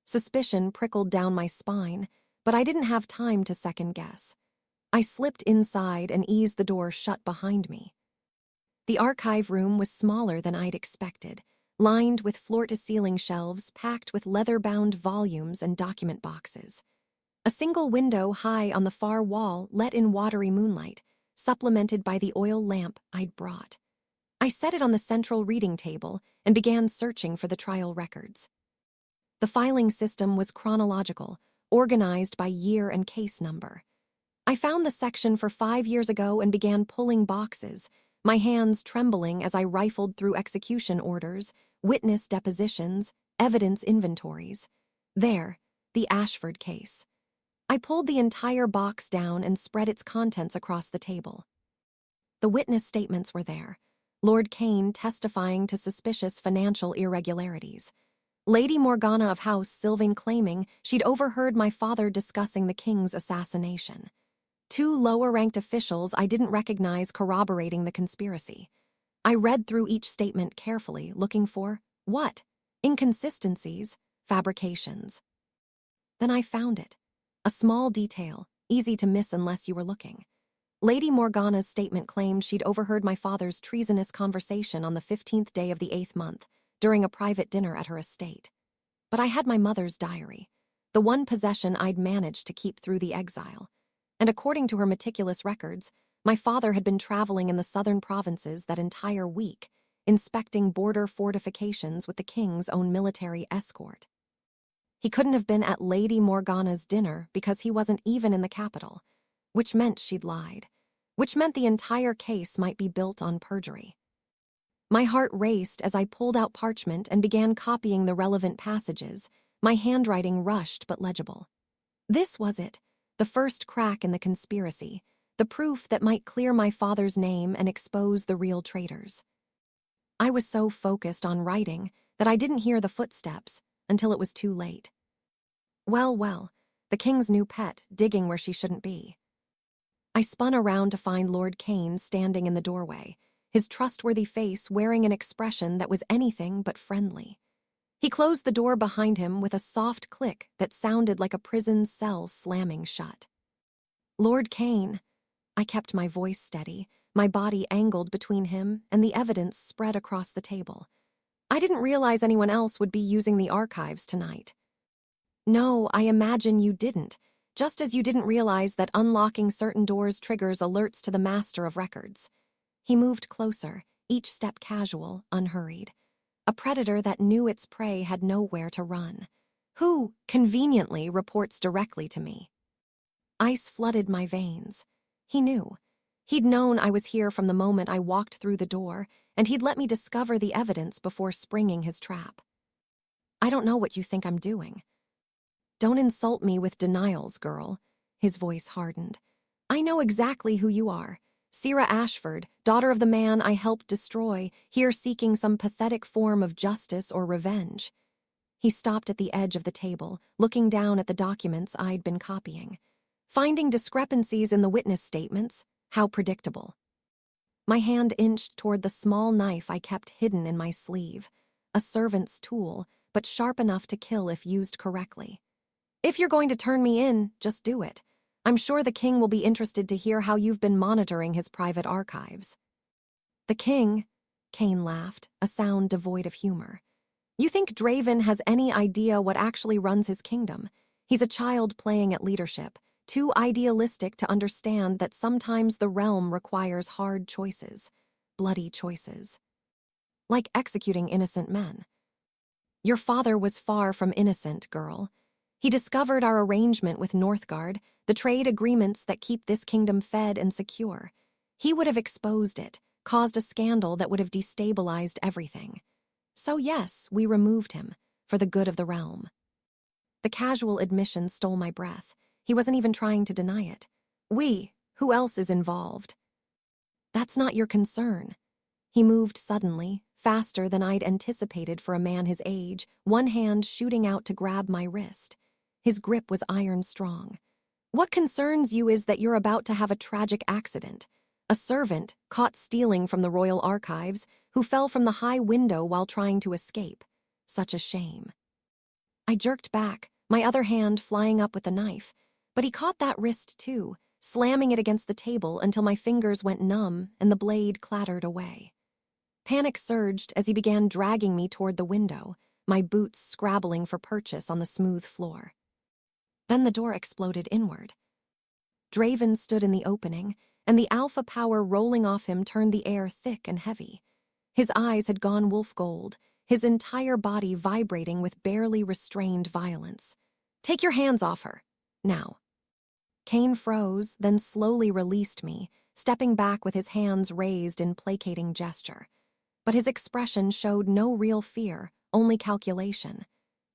Suspicion prickled down my spine, but I didn't have time to second guess. I slipped inside and eased the door shut behind me. The archive room was smaller than I'd expected, lined with floor-to-ceiling shelves packed with leather-bound volumes and document boxes. A single window high on the far wall let in watery moonlight, supplemented by the oil lamp I'd brought. I set it on the central reading table and began searching for the trial records. The filing system was chronological, organized by year and case number. I found the section for 5 years ago and began pulling boxes, my hands trembling as I rifled through execution orders, witness depositions, evidence inventories. There, the Ashford case. I pulled the entire box down and spread its contents across the table. The witness statements were there. Lord Kane testifying to suspicious financial irregularities. Lady Morgana of House Sylvain claiming she'd overheard my father discussing the king's assassination. 2 lower-ranked officials I didn't recognize corroborating the conspiracy. I read through each statement carefully, looking for, what? Inconsistencies, fabrications. Then I found it. A small detail, easy to miss unless you were looking. Lady Morgana's statement claimed she'd overheard my father's treasonous conversation on the 15th day of the 8th month, during a private dinner at her estate. But I had my mother's diary, the one possession I'd managed to keep through the exile. And according to her meticulous records, my father had been traveling in the southern provinces that entire week, inspecting border fortifications with the king's own military escort. He couldn't have been at Lady Morgana's dinner because he wasn't even in the capital, which meant she'd lied, which meant the entire case might be built on perjury. My heart raced as I pulled out parchment and began copying the relevant passages, my handwriting rushed but legible. This was it, the first crack in the conspiracy, the proof that might clear my father's name and expose the real traitors. I was so focused on writing that I didn't hear the footsteps until it was too late. Well, well, the king's new pet digging where she shouldn't be. I spun around to find Lord Kane standing in the doorway, his trustworthy face wearing an expression that was anything but friendly. He closed the door behind him with a soft click that sounded like a prison cell slamming shut. Lord Kane. I kept my voice steady, my body angled between him and the evidence spread across the table. I didn't realize anyone else would be using the archives tonight. No, I imagine you didn't, just as you didn't realize that unlocking certain doors triggers alerts to the master of records. He moved closer, each step casual, unhurried. A predator that knew its prey had nowhere to run. Who, conveniently, reports directly to me. Ice flooded my veins. He knew. He'd known I was here from the moment I walked through the door, and he'd let me discover the evidence before springing his trap. I don't know what you think I'm doing. Don't insult me with denials, girl. His voice hardened. I know exactly who you are. Sera Ashford, daughter of the man I helped destroy, here seeking some pathetic form of justice or revenge. He stopped at the edge of the table, looking down at the documents I'd been copying. Finding discrepancies in the witness statements, how predictable. My hand inched toward the small knife I kept hidden in my sleeve. A servant's tool, but sharp enough to kill if used correctly. If you're going to turn me in, just do it. I'm sure the king will be interested to hear how you've been monitoring his private archives. The king? Kane laughed, a sound devoid of humor. You think Draven has any idea what actually runs his kingdom? He's a child playing at leadership, too idealistic to understand that sometimes the realm requires hard choices, bloody choices. Like executing innocent men. Your father was far from innocent, girl. He discovered our arrangement with Northgard, the trade agreements that keep this kingdom fed and secure. He would have exposed it, caused a scandal that would have destabilized everything. So yes, we removed him, for the good of the realm. The casual admission stole my breath. He wasn't even trying to deny it. We, who else is involved? That's not your concern. He moved suddenly, faster than I'd anticipated for a man his age, one hand shooting out to grab my wrist. His grip was iron strong. What concerns you is that you're about to have a tragic accident. A servant, caught stealing from the royal archives, who fell from the high window while trying to escape. Such a shame. I jerked back, my other hand flying up with the knife, but he caught that wrist too, slamming it against the table until my fingers went numb and the blade clattered away. Panic surged as he began dragging me toward the window, my boots scrabbling for purchase on the smooth floor. Then the door exploded inward. Draven stood in the opening, and the alpha power rolling off him turned the air thick and heavy. His eyes had gone wolf gold, his entire body vibrating with barely restrained violence. Take your hands off her, now. Kane froze, then slowly released me, stepping back with his hands raised in placating gesture. But his expression showed no real fear, only calculation.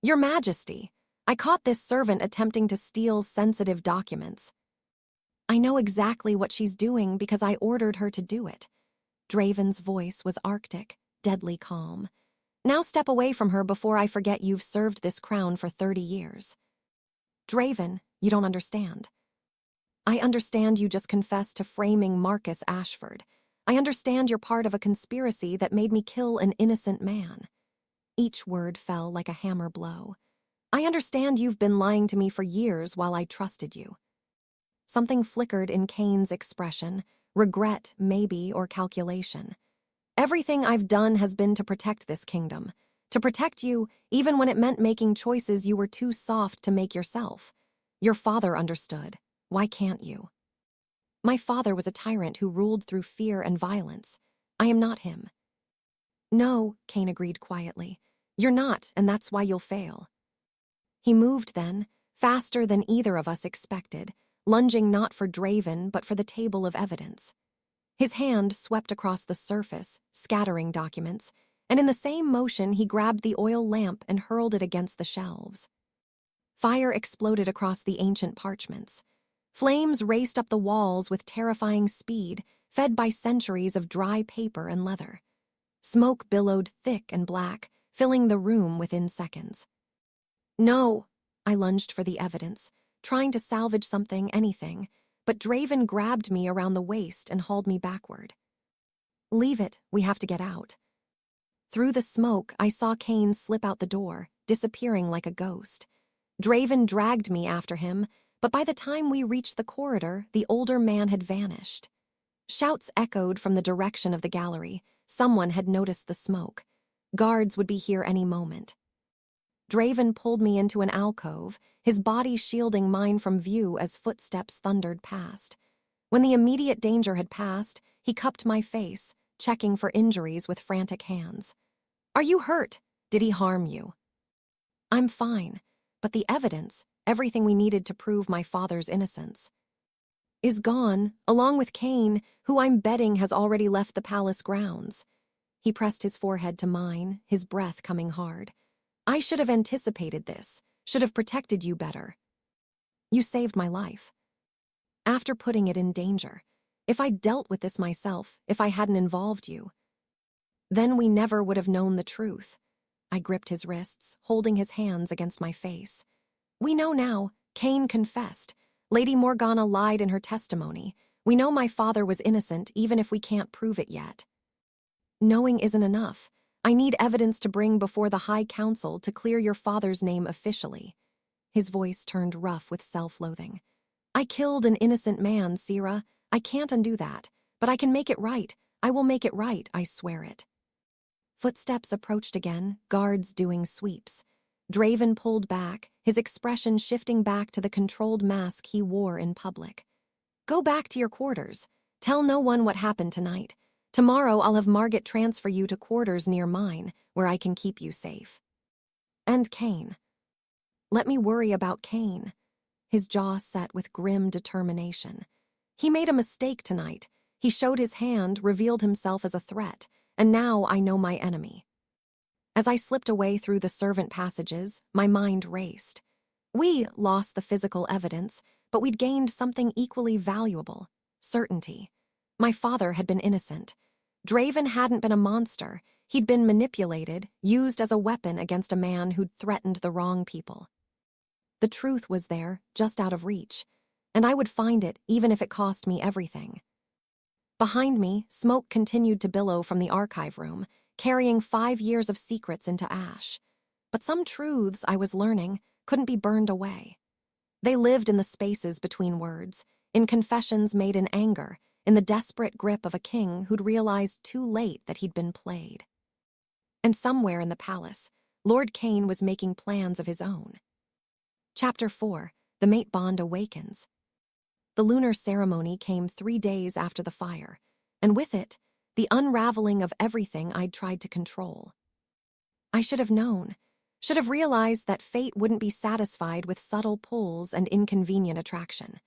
Your Majesty, I caught this servant attempting to steal sensitive documents. I know exactly what she's doing because I ordered her to do it. Draven's voice was arctic, deadly calm. Now step away from her before I forget you've served this crown for 30 years. Draven, you don't understand. I understand you just confessed to framing Marcus Ashford. I understand you're part of a conspiracy that made me kill an innocent man. Each word fell like a hammer blow. I understand you've been lying to me for years while I trusted you. Something flickered in Kane's expression, regret, maybe, or calculation. Everything I've done has been to protect this kingdom. To protect you, even when it meant making choices you were too soft to make yourself. Your father understood. Why can't you? My father was a tyrant who ruled through fear and violence. I am not him. No, Kane agreed quietly. You're not, and that's why you'll fail. He moved then, faster than either of us expected, lunging not for Draven but for the table of evidence. His hand swept across the surface, scattering documents, and in the same motion he grabbed the oil lamp and hurled it against the shelves. Fire exploded across the ancient parchments. Flames raced up the walls with terrifying speed, fed by centuries of dry paper and leather. Smoke billowed thick and black, filling the room within seconds. No! I lunged for the evidence, trying to salvage something, anything, but Draven grabbed me around the waist and hauled me backward. Leave it, we have to get out. Through the smoke, I saw Cain slip out the door, disappearing like a ghost. Draven dragged me after him, but by the time we reached the corridor, the older man had vanished. Shouts echoed from the direction of the gallery. Someone had noticed the smoke. Guards would be here any moment. Draven pulled me into an alcove, his body shielding mine from view as footsteps thundered past. When the immediate danger had passed, he cupped my face, checking for injuries with frantic hands. Are you hurt? Did he harm you? I'm fine, but the evidence, everything we needed to prove my father's innocence, is gone, along with Cain, who I'm betting has already left the palace grounds. He pressed his forehead to mine, his breath coming hard. I should have anticipated this, should have protected you better. You saved my life. After putting it in danger, if I'd dealt with this myself, if I hadn't involved you, then we never would have known the truth. I gripped his wrists, holding his hands against my face. We know now, Cain confessed. Lady Morgana lied in her testimony. We know my father was innocent, even if we can't prove it yet. Knowing isn't enough. I need evidence to bring before the High Council to clear your father's name officially. His voice turned rough with self-loathing. I killed an innocent man, Sera. I can't undo that, but I can make it right. I will make it right, I swear it. Footsteps approached again, guards doing sweeps. Draven pulled back, his expression shifting back to the controlled mask he wore in public. Go back to your quarters. Tell no one what happened tonight. Tomorrow I'll have Margit transfer you to quarters near mine, where I can keep you safe. And Cain. Let me worry about Cain. His jaw set with grim determination. He made a mistake tonight. He showed his hand, revealed himself as a threat, and now I know my enemy. As I slipped away through the servant passages, my mind raced. We lost the physical evidence, but we'd gained something equally valuable: certainty. My father had been innocent. Draven hadn't been a monster. He'd been manipulated, used as a weapon against a man who'd threatened the wrong people. The truth was there, just out of reach, and I would find it even if it cost me everything. Behind me, smoke continued to billow from the archive room, carrying 5 years of secrets into ash. But some truths I was learning couldn't be burned away. They lived in the spaces between words, in confessions made in anger, in the desperate grip of a king who'd realized too late that he'd been played. And somewhere in the palace, Lord Cain was making plans of his own. Chapter 4, The Mate Bond Awakens. The lunar ceremony came 3 days after the fire, and with it, the unraveling of everything I'd tried to control. I should have known, should have realized that fate wouldn't be satisfied with subtle pulls and inconvenient attraction.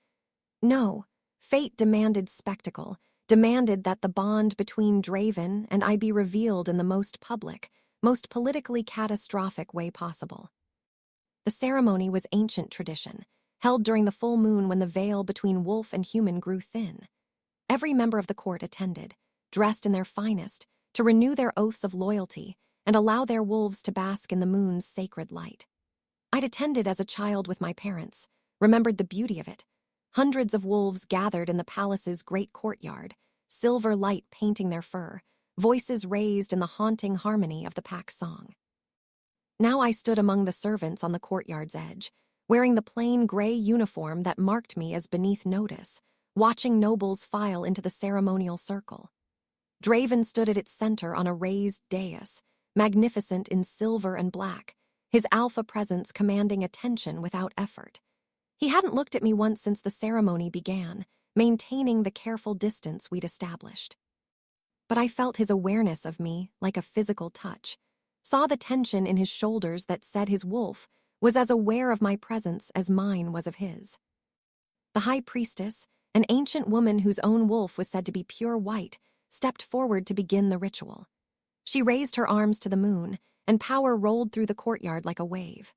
No, fate demanded spectacle, demanded that the bond between Draven and I be revealed in the most public, most politically catastrophic way possible. The ceremony was ancient tradition, held during the full moon when the veil between wolf and human grew thin. Every member of the court attended, dressed in their finest, to renew their oaths of loyalty and allow their wolves to bask in the moon's sacred light. I'd attended as a child with my parents, remembered the beauty of it. Hundreds of wolves gathered in the palace's great courtyard, silver light painting their fur, voices raised in the haunting harmony of the pack song. Now I stood among the servants on the courtyard's edge, wearing the plain gray uniform that marked me as beneath notice, watching nobles file into the ceremonial circle. Draven stood at its center on a raised dais, magnificent in silver and black, his alpha presence commanding attention without effort. He hadn't looked at me once since the ceremony began, maintaining the careful distance we'd established. But I felt his awareness of me like a physical touch, saw the tension in his shoulders that said his wolf was as aware of my presence as mine was of his. The high priestess, an ancient woman whose own wolf was said to be pure white, stepped forward to begin the ritual. She raised her arms to the moon, and power rolled through the courtyard like a wave.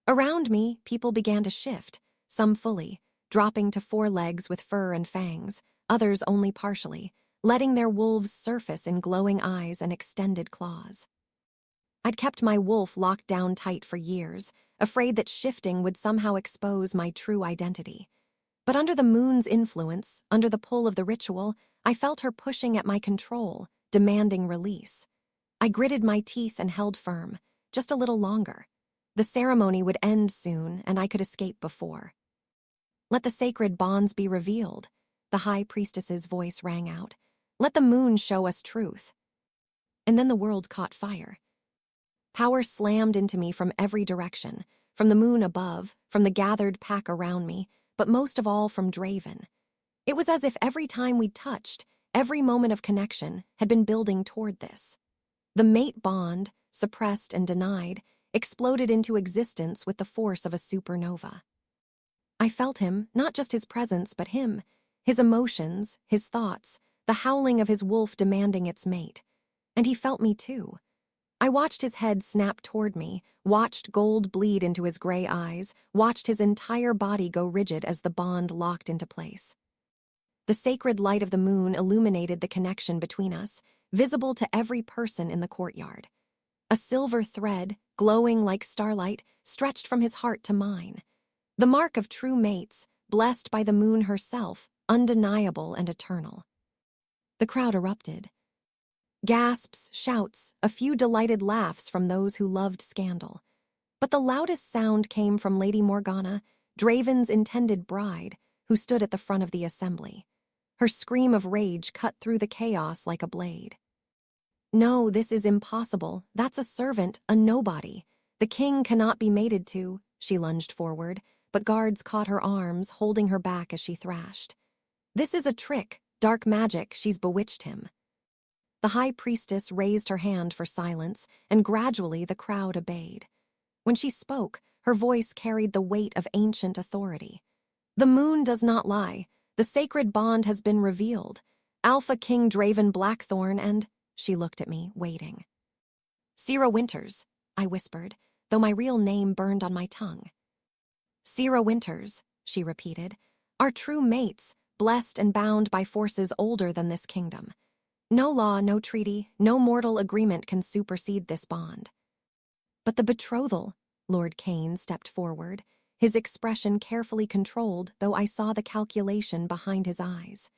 Around me, people began to shift, some fully, dropping to 4 legs with fur and fangs, others only partially, letting their wolves surface in glowing eyes and extended claws. I'd kept my wolf locked down tight for years, afraid that shifting would somehow expose my true identity. But under the moon's influence, under the pull of the ritual, I felt her pushing at my control, demanding release. I gritted my teeth and held firm, just a little longer. The ceremony would end soon, and I could escape before. Let the sacred bonds be revealed, the high priestess's voice rang out. Let the moon show us truth. And then the world caught fire. Power slammed into me from every direction, from the moon above, from the gathered pack around me, but most of all from Draven. It was as if every time we touched, every moment of connection, had been building toward this. The mate bond, suppressed and denied, exploded into existence with the force of a supernova. I felt him, not just his presence, but him, his emotions, his thoughts, the howling of his wolf demanding its mate. And he felt me too. I watched his head snap toward me, watched gold bleed into his gray eyes, watched his entire body go rigid as the bond locked into place. The sacred light of the moon illuminated the connection between us, visible to every person in the courtyard. A silver thread, glowing like starlight, stretched from his heart to mine. The mark of true mates, blessed by the moon herself, undeniable and eternal. The crowd erupted. Gasps, shouts, a few delighted laughs from those who loved scandal. But the loudest sound came from Lady Morgana, Draven's intended bride, who stood at the front of the assembly. Her scream of rage cut through the chaos like a blade. No, this is impossible. That's a servant, a nobody. The king cannot be mated to, she lunged forward, but guards caught her arms, holding her back as she thrashed. This is a trick, dark magic, she's bewitched him. The high priestess raised her hand for silence, and gradually the crowd obeyed. When she spoke, her voice carried the weight of ancient authority. The moon does not lie. The sacred bond has been revealed. Alpha King Draven Blackthorn and... She looked at me, waiting. Sera Winters, I whispered, though my real name burned on my tongue. Sera Winters, she repeated, are true mates, blessed and bound by forces older than this kingdom. No law, no treaty, no mortal agreement can supersede this bond. But the betrothal, Lord Kane stepped forward, his expression carefully controlled, though I saw the calculation behind his eyes.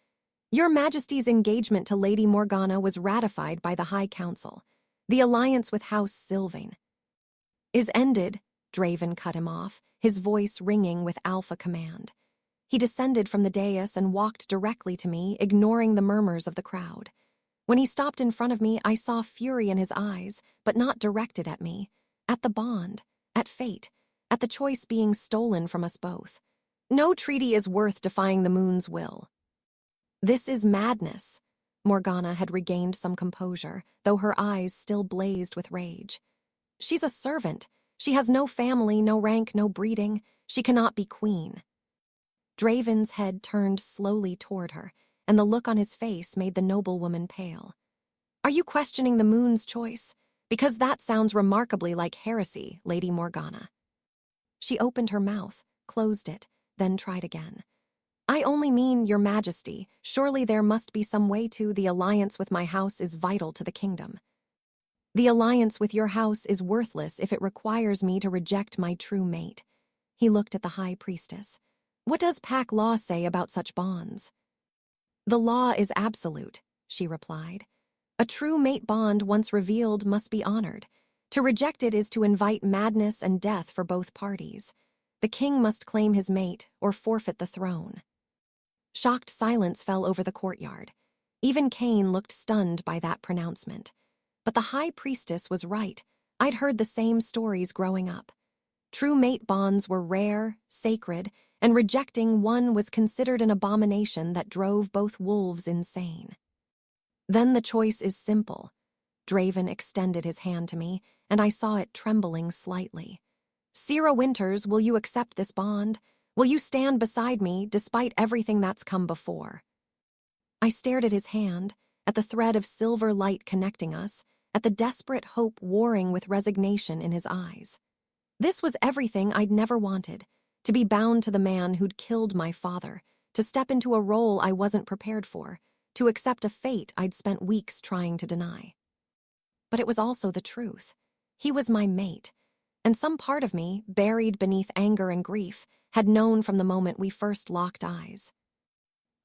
Your Majesty's engagement to Lady Morgana was ratified by the High Council. The alliance with House Sylvain is ended, Draven cut him off, his voice ringing with alpha command. He descended from the dais and walked directly to me, ignoring the murmurs of the crowd. When he stopped in front of me, I saw fury in his eyes, but not directed at me. At the bond, at fate, at the choice being stolen from us both. No treaty is worth defying the moon's will. This is madness. Morgana had regained some composure, though her eyes still blazed with rage. She's a servant. She has no family, no rank, no breeding. She cannot be queen. Draven's head turned slowly toward her, and the look on his face made the noblewoman pale. Are you questioning the moon's choice? Because that sounds remarkably like heresy, Lady Morgana. She opened her mouth, closed it, then tried again. I only mean, Your Majesty, surely there must be some way to. The alliance with my house is vital to the kingdom. The alliance with your house is worthless if it requires me to reject my true mate. He looked at the high priestess. What does pack law say about such bonds? The law is absolute, she replied. A true mate bond once revealed must be honored. To reject it is to invite madness and death for both parties. The king must claim his mate or forfeit the throne. Shocked silence fell over the courtyard. Even Kane looked stunned by that pronouncement. But the high priestess was right. I'd heard the same stories growing up. True mate bonds were rare, sacred, and rejecting one was considered an abomination that drove both wolves insane. Then the choice is simple. Draven extended his hand to me, and I saw it trembling slightly. Sera Winters, will you accept this bond? Will you stand beside me, despite everything that's come before? I stared at his hand, at the thread of silver light connecting us, at the desperate hope warring with resignation in his eyes. This was everything I'd never wanted, to be bound to the man who'd killed my father, to step into a role I wasn't prepared for, to accept a fate I'd spent weeks trying to deny. But it was also the truth. He was my mate, and some part of me, buried beneath anger and grief, had known from the moment we first locked eyes.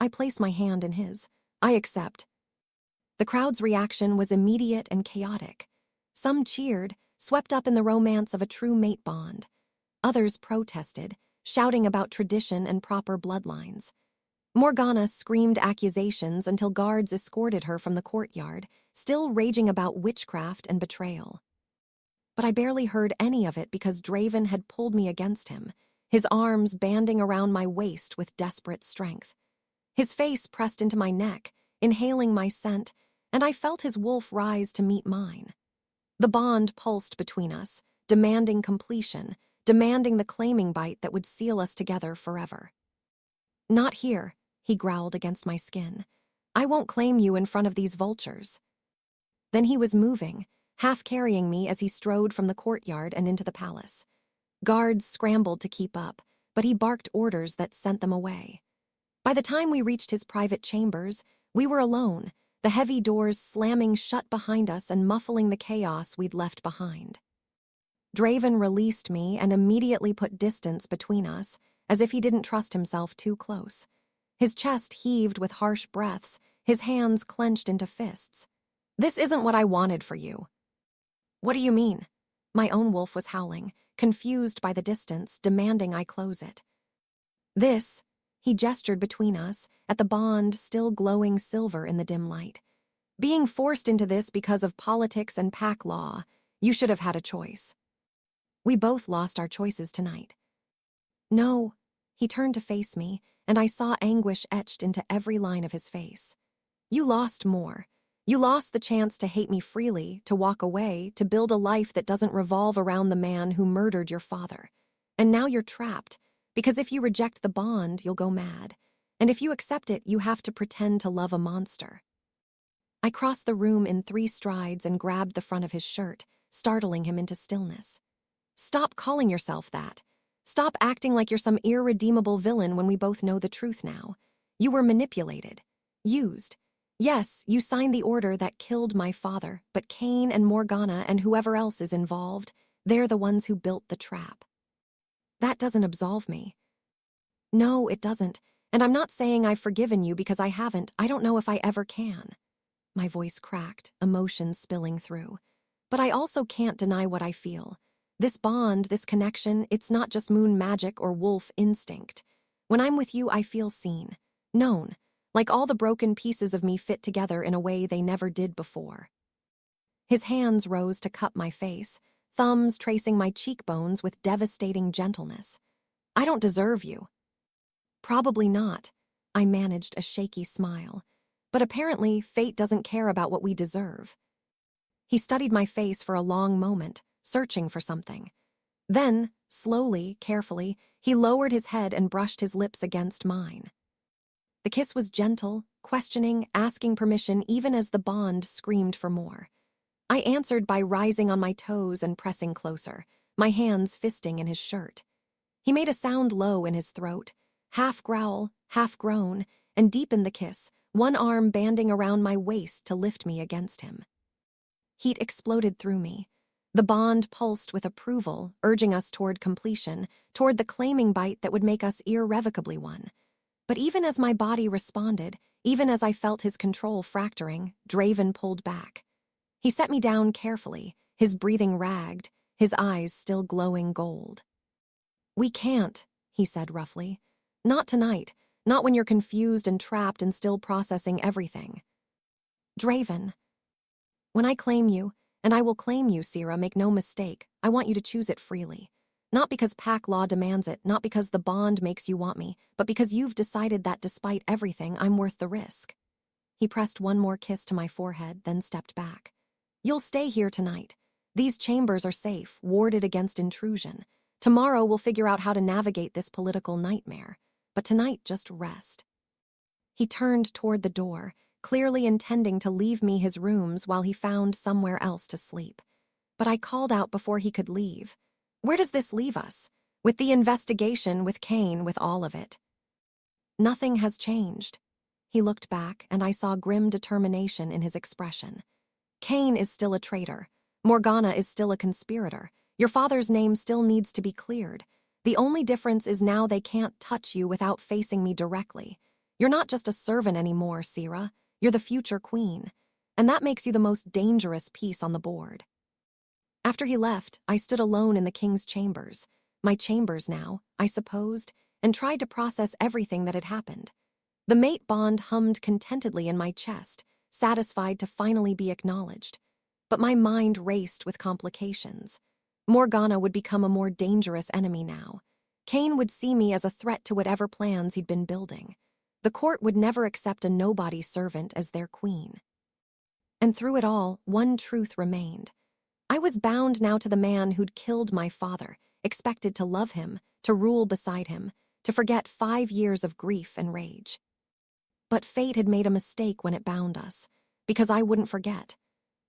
I placed my hand in his. I accept. The crowd's reaction was immediate and chaotic. Some cheered, swept up in the romance of a true mate bond. Others protested, shouting about tradition and proper bloodlines. Morgana screamed accusations until guards escorted her from the courtyard, still raging about witchcraft and betrayal. But I barely heard any of it because Draven had pulled me against him, his arms banding around my waist with desperate strength. His face pressed into my neck, inhaling my scent, and I felt his wolf rise to meet mine. The bond pulsed between us, demanding completion, demanding the claiming bite that would seal us together forever. "Not here," he growled against my skin. "I won't claim you in front of these vultures." Then he was moving, half carrying me as he strode from the courtyard and into the palace. Guards scrambled to keep up, but he barked orders that sent them away. By the time we reached his private chambers, we were alone, the heavy doors slamming shut behind us and muffling the chaos we'd left behind. Draven released me and immediately put distance between us, as if he didn't trust himself too close. His chest heaved with harsh breaths, his hands clenched into fists. "This isn't what I wanted for you." "What do you mean?" My own wolf was howling, confused by the distance, demanding I close it. "This," he gestured between us, at the bond still glowing silver in the dim light. "Being forced into this because of politics and pack law, you should have had a choice." We both lost our choices tonight. "No." He turned to face me, and I saw anguish etched into every line of his face. "You lost more. You lost the chance to hate me freely, to walk away, to build a life that doesn't revolve around the man who murdered your father. And now you're trapped, because if you reject the bond, you'll go mad. And if you accept it, you have to pretend to love a monster." I crossed the room in 3 strides and grabbed the front of his shirt, startling him into stillness. "Stop calling yourself that. Stop acting like you're some irredeemable villain when we both know the truth now. You were manipulated. Used. Yes, you signed the order that killed my father, but Kane and Morgana and whoever else is involved, they're the ones who built the trap." "That doesn't absolve me." "No, it doesn't. And I'm not saying I've forgiven you because I haven't. I don't know if I ever can." My voice cracked, emotions spilling through. "But I also can't deny what I feel. This bond, this connection, it's not just moon magic or wolf instinct. When I'm with you, I feel seen, known, like all the broken pieces of me fit together in a way they never did before." His hands rose to cup my face, thumbs tracing my cheekbones with devastating gentleness. "I don't deserve you." "Probably not." I managed a shaky smile. "But apparently, fate doesn't care about what we deserve." He studied my face for a long moment, searching for something. Then, slowly, carefully, he lowered his head and brushed his lips against mine. The kiss was gentle, questioning, asking permission even as the bond screamed for more. I answered by rising on my toes and pressing closer, my hands fisting in his shirt. He made a sound low in his throat, half growl, half groan, and deepened the kiss, one arm banding around my waist to lift me against him. Heat exploded through me. The bond pulsed with approval, urging us toward completion, toward the claiming bite that would make us irrevocably one. But even as my body responded, even as I felt his control fracturing, Draven pulled back. He set me down carefully, his breathing ragged, his eyes still glowing gold. "We can't," he said roughly. "Not tonight, not when you're confused and trapped and still processing everything." "Draven." "When I claim you, and I will claim you, Sera, make no mistake, I want you to choose it freely. Not because pack law demands it, not because the bond makes you want me, but because you've decided that despite everything, I'm worth the risk." He pressed one more kiss to my forehead, then stepped back. "You'll stay here tonight. These chambers are safe, warded against intrusion. Tomorrow we'll figure out how to navigate this political nightmare. But tonight, just rest." He turned toward the door, clearly intending to leave me his rooms while he found somewhere else to sleep. But I called out before he could leave. "Where does this leave us? With the investigation, with Kane, with all of it?" "Nothing has changed." He looked back, and I saw grim determination in his expression. "Kane is still a traitor. Morgana is still a conspirator. Your father's name still needs to be cleared. The only difference is now they can't touch you without facing me directly. You're not just a servant anymore, Sera. You're the future queen. And that makes you the most dangerous piece on the board. After he left, I stood alone in the king's chambers. My chambers now, I supposed, and tried to process everything that had happened. The mate bond hummed contentedly in my chest, satisfied to finally be acknowledged. But my mind raced with complications. Morgana would become a more dangerous enemy now. Cain would see me as a threat to whatever plans he'd been building. The court would never accept a nobody servant as their queen. And through it all, one truth remained. I was bound now to the man who'd killed my father, expected to love him, to rule beside him, to forget 5 years of grief and rage. But fate had made a mistake when it bound us, because I wouldn't forget.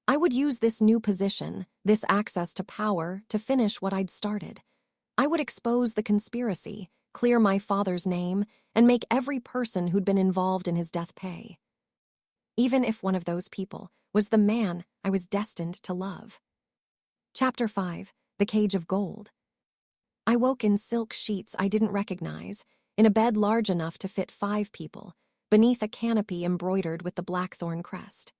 I would use this new position, this access to power, to finish what I'd started. I would expose the conspiracy, clear my father's name, and make every person who'd been involved in his death pay. Even if one of those people was the man I was destined to love. Chapter 5, The Cage of Gold. I woke in silk sheets I didn't recognize, in a bed large enough to fit 5 people, beneath a canopy embroidered with the Blackthorn crest.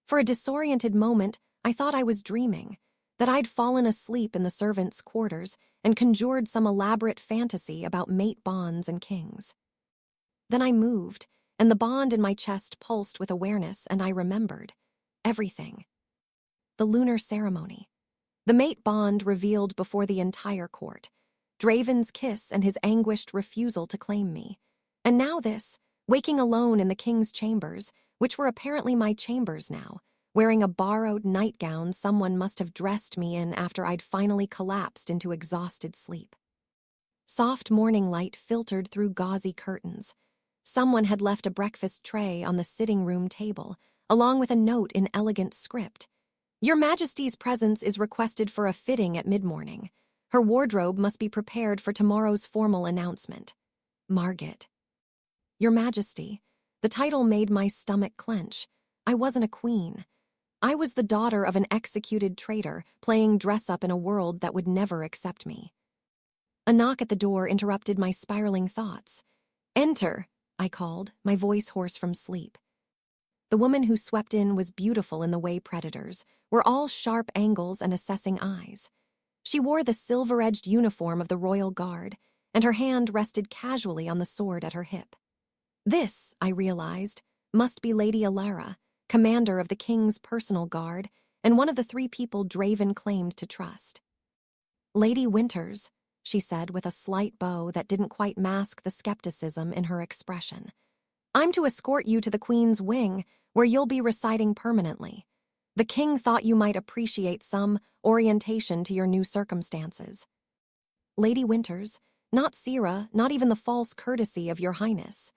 For a disoriented moment, I thought I was dreaming, that I'd fallen asleep in the servants' quarters and conjured some elaborate fantasy about mate bonds and kings. Then I moved, and the bond in my chest pulsed with awareness, and I remembered everything. The lunar ceremony. The mate bond revealed before the entire court. Draven's kiss and his anguished refusal to claim me. And now this, waking alone in the king's chambers, which were apparently my chambers now, wearing a borrowed nightgown someone must have dressed me in after I'd finally collapsed into exhausted sleep. Soft morning light filtered through gauzy curtains. Someone had left a breakfast tray on the sitting room table, along with a note in elegant script. Your Majesty's presence is requested for a fitting at mid-morning. Her wardrobe must be prepared for tomorrow's formal announcement. Margit. Your Majesty. The title made my stomach clench. I wasn't a queen. I was the daughter of an executed traitor, playing dress-up in a world that would never accept me. A knock at the door interrupted my spiraling thoughts. Enter, I called, my voice hoarse from sleep. The woman who swept in was beautiful in the way predators were all sharp angles and assessing eyes. She wore the silver-edged uniform of the Royal Guard, and her hand rested casually on the sword at her hip. This, I realized, must be Lady Alara, commander of the king's personal guard, and one of the 3 people Draven claimed to trust. Lady Winters, she said with a slight bow that didn't quite mask the skepticism in her expression. I'm to escort you to the Queen's wing, where you'll be residing permanently. The king thought you might appreciate some orientation to your new circumstances. Lady Winters, not Sera, not even the false courtesy of your highness.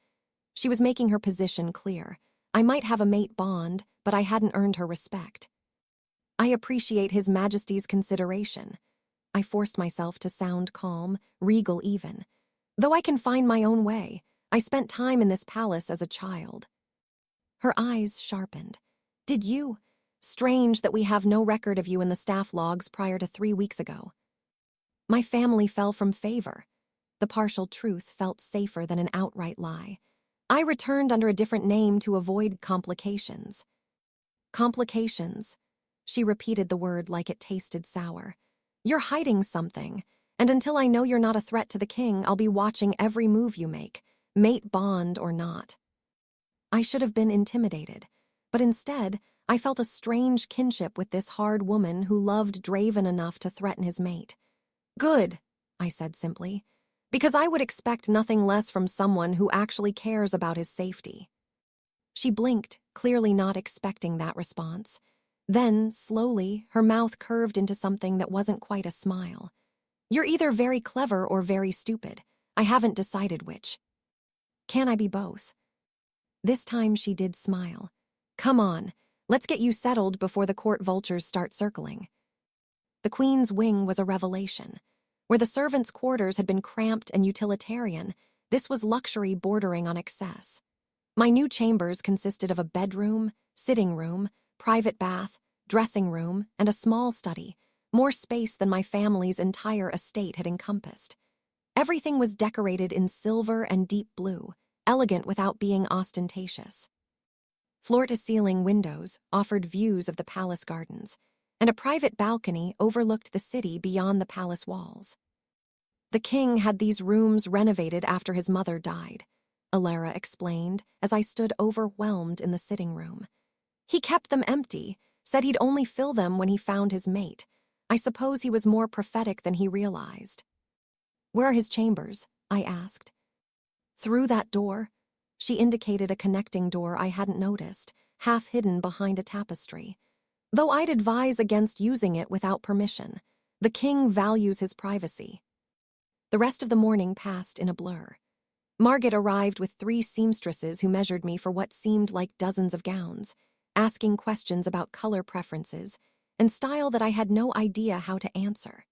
She was making her position clear. I might have a mate bond, but I hadn't earned her respect. I appreciate His Majesty's consideration. I forced myself to sound calm, regal even. Though I can find my own way, I spent time in this palace as a child. Her eyes sharpened. Did you? Strange that we have no record of you in the staff logs prior to 3 weeks ago. My family fell from favor. The partial truth felt safer than an outright lie. I returned under a different name to avoid complications. Complications. She repeated the word like it tasted sour. You're hiding something, and until I know you're not a threat to the king, I'll be watching every move you make, mate bond or not. I should have been intimidated, but instead, I felt a strange kinship with this hard woman who loved Draven enough to threaten his mate. Good, I said simply, because I would expect nothing less from someone who actually cares about his safety. She blinked, clearly not expecting that response. Then, slowly, her mouth curved into something that wasn't quite a smile. You're either very clever or very stupid. I haven't decided which. Can I be both? This time she did smile. Come on, let's get you settled before the court vultures start circling. The Queen's wing was a revelation. Where the servants' quarters had been cramped and utilitarian, this was luxury bordering on excess. My new chambers consisted of a bedroom, sitting room, private bath, dressing room, and a small study, more space than my family's entire estate had encompassed. Everything was decorated in silver and deep blue, elegant without being ostentatious. Floor-to-ceiling windows offered views of the palace gardens, and a private balcony overlooked the city beyond the palace walls. The king had these rooms renovated after his mother died, Alara explained as I stood overwhelmed in the sitting room. He kept them empty, said he'd only fill them when he found his mate. I suppose he was more prophetic than he realized. Where are his chambers? I asked. Through that door. She indicated a connecting door I hadn't noticed, half hidden behind a tapestry. Though I'd advise against using it without permission. The king values his privacy. The rest of the morning passed in a blur. Margaret arrived with 3 seamstresses who measured me for what seemed like dozens of gowns, asking questions about color preferences and style that I had no idea how to answer.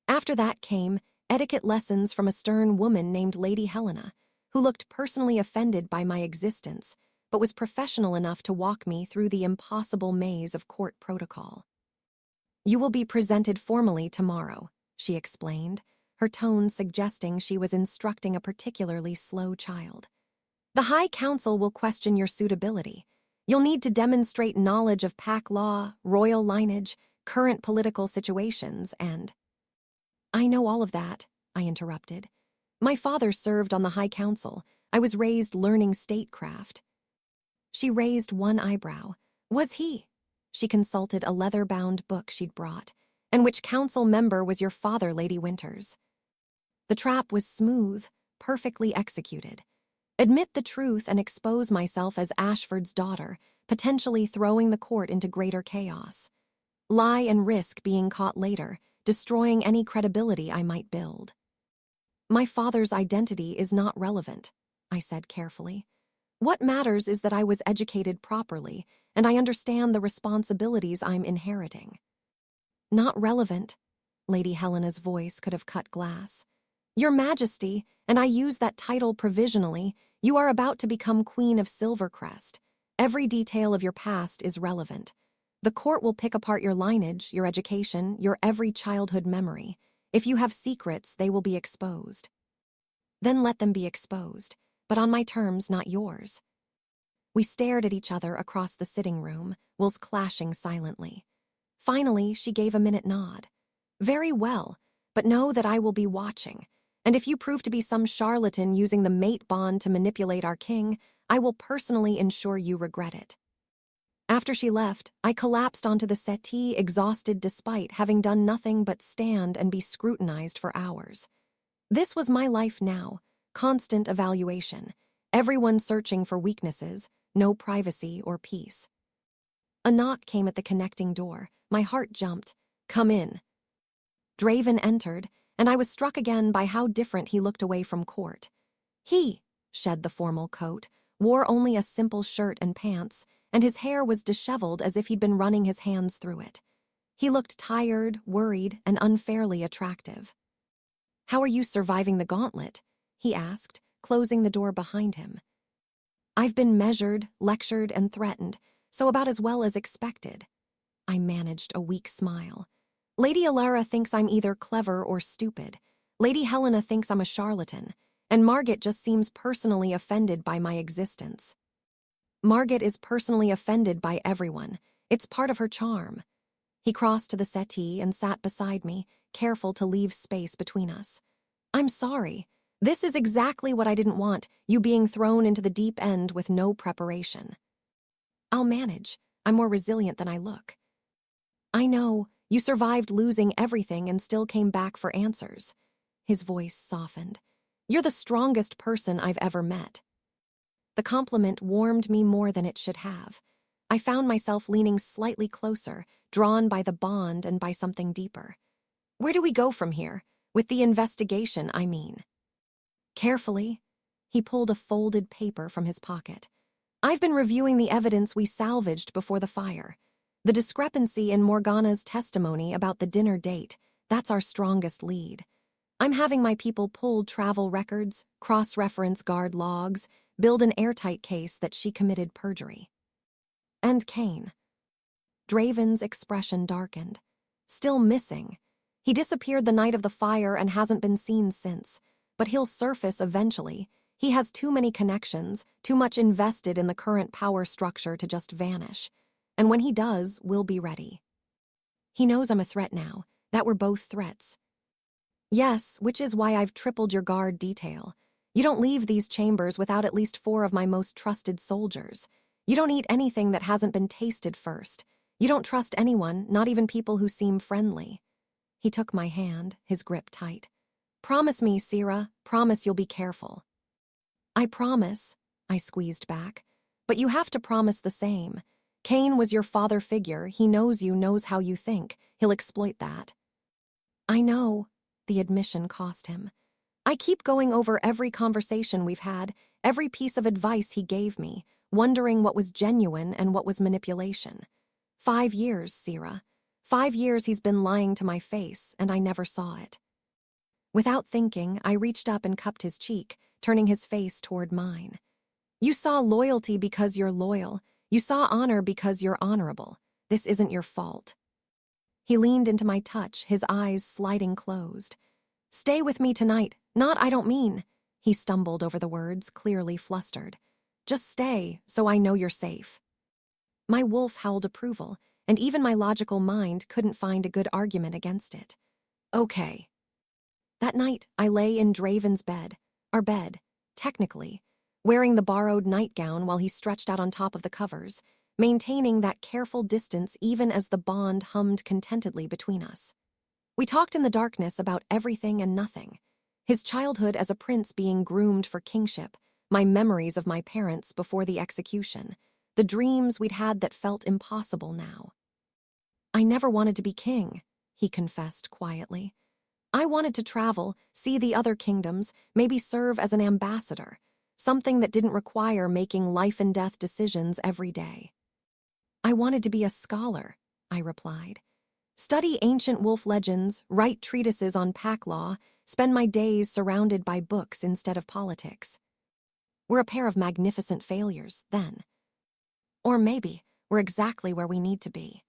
After that came etiquette lessons from a stern woman named Lady Helena, who looked personally offended by my existence, but was professional enough to walk me through the impossible maze of court protocol. "You will be presented formally tomorrow," she explained, her tone suggesting she was instructing a particularly slow child. "The High Council will question your suitability. You'll need to demonstrate knowledge of pack law, royal lineage, current political situations, and—" "I know all of that," I interrupted. "My father served on the High Council. I was raised learning statecraft." She raised one eyebrow. "Was he?" She consulted a leather-bound book she'd brought. "And which council member was your father, Lady Winters?" The trap was smooth, perfectly executed. Admit the truth and expose myself as Ashford's daughter, potentially throwing the court into greater chaos. Lie and risk being caught later, destroying any credibility I might build. "My father's identity is not relevant," I said carefully. "What matters is that I was educated properly, and I understand the responsibilities I'm inheriting." "Not relevant," Lady Helena's voice could have cut glass. "Your Majesty, and I use that title provisionally, you are about to become Queen of Silvercrest. Every detail of your past is relevant. The court will pick apart your lineage, your education, your every childhood memory. If you have secrets, they will be exposed." "Then let them be exposed, but on my terms, not yours." We stared at each other across the sitting room, wills clashing silently. Finally, she gave a minute nod. "Very well, but know that I will be watching. And if you prove to be some charlatan using the mate bond to manipulate our king, I will personally ensure you regret it." After she left, I collapsed onto the settee, exhausted despite having done nothing but stand and be scrutinized for hours. This was my life now, constant evaluation, everyone searching for weaknesses, no privacy or peace. A knock came at the connecting door. My heart jumped. "Come in." Draven entered, and I was struck again by how different he looked away from court. He shed the formal coat, wore only a simple shirt and pants, and his hair was disheveled as if he'd been running his hands through it. He looked tired, worried, and unfairly attractive. "How are you surviving the gauntlet?" he asked, closing the door behind him. "I've been measured, lectured, and threatened, so about as well as expected." I managed a weak smile. "Lady Alara thinks I'm either clever or stupid. Lady Helena thinks I'm a charlatan, and Margaret just seems personally offended by my existence." "Margaret is personally offended by everyone. It's part of her charm." He crossed to the settee and sat beside me, careful to leave space between us. "I'm sorry. This is exactly what I didn't want, you being thrown into the deep end with no preparation." "I'll manage. I'm more resilient than I look." "I know. You survived losing everything and still came back for answers." His voice softened. "You're the strongest person I've ever met." The compliment warmed me more than it should have. I found myself leaning slightly closer, drawn by the bond and by something deeper. "Where do we go from here? With the investigation, I mean." Carefully, he pulled a folded paper from his pocket. "I've been reviewing the evidence we salvaged before the fire. The discrepancy in Morgana's testimony about the dinner date, that's our strongest lead. I'm having my people pull travel records, cross-reference guard logs, build an airtight case that she committed perjury." "And Kane?" Draven's expression darkened. Still missing. He disappeared the night of the fire and hasn't been seen since. But he'll surface eventually. He has too many connections, too much invested in the current power structure to just vanish. And when he does, we'll be ready. He knows I'm a threat now, that we're both threats. Yes, which is why I've tripled your guard detail. You don't leave these chambers without at least 4 of my most trusted soldiers. You don't eat anything that hasn't been tasted first. You don't trust anyone, not even people who seem friendly. He took my hand, his grip tight. Promise me, Sera, promise you'll be careful. I promise, I squeezed back. But you have to promise the same. Cain was your father figure. He knows you, knows how you think. He'll exploit that. I know, the admission cost him. I keep going over every conversation we've had, every piece of advice he gave me, wondering what was genuine and what was manipulation. 5 years, Sera. 5 years he's been lying to my face, and I never saw it. Without thinking, I reached up and cupped his cheek, turning his face toward mine. You saw loyalty because you're loyal. You saw honor because you're honorable. This isn't your fault. He leaned into my touch, his eyes sliding closed. Stay with me tonight. Not I don't mean. He stumbled over the words, clearly flustered. Just stay, so I know you're safe. My wolf howled approval, and even my logical mind couldn't find a good argument against it. Okay. That night, I lay in Draven's bed, our bed, technically, wearing the borrowed nightgown while he stretched out on top of the covers, maintaining that careful distance even as the bond hummed contentedly between us. We talked in the darkness about everything and nothing. His childhood as a prince being groomed for kingship, my memories of my parents before the execution, the dreams we'd had that felt impossible now. I never wanted to be king, he confessed quietly. I wanted to travel, see the other kingdoms, maybe serve as an ambassador, something that didn't require making life-and-death decisions every day. I wanted to be a scholar, I replied. Study ancient wolf legends, write treatises on pack law, spend my days surrounded by books instead of politics. We're a pair of magnificent failures, then. Or maybe we're exactly where we need to be.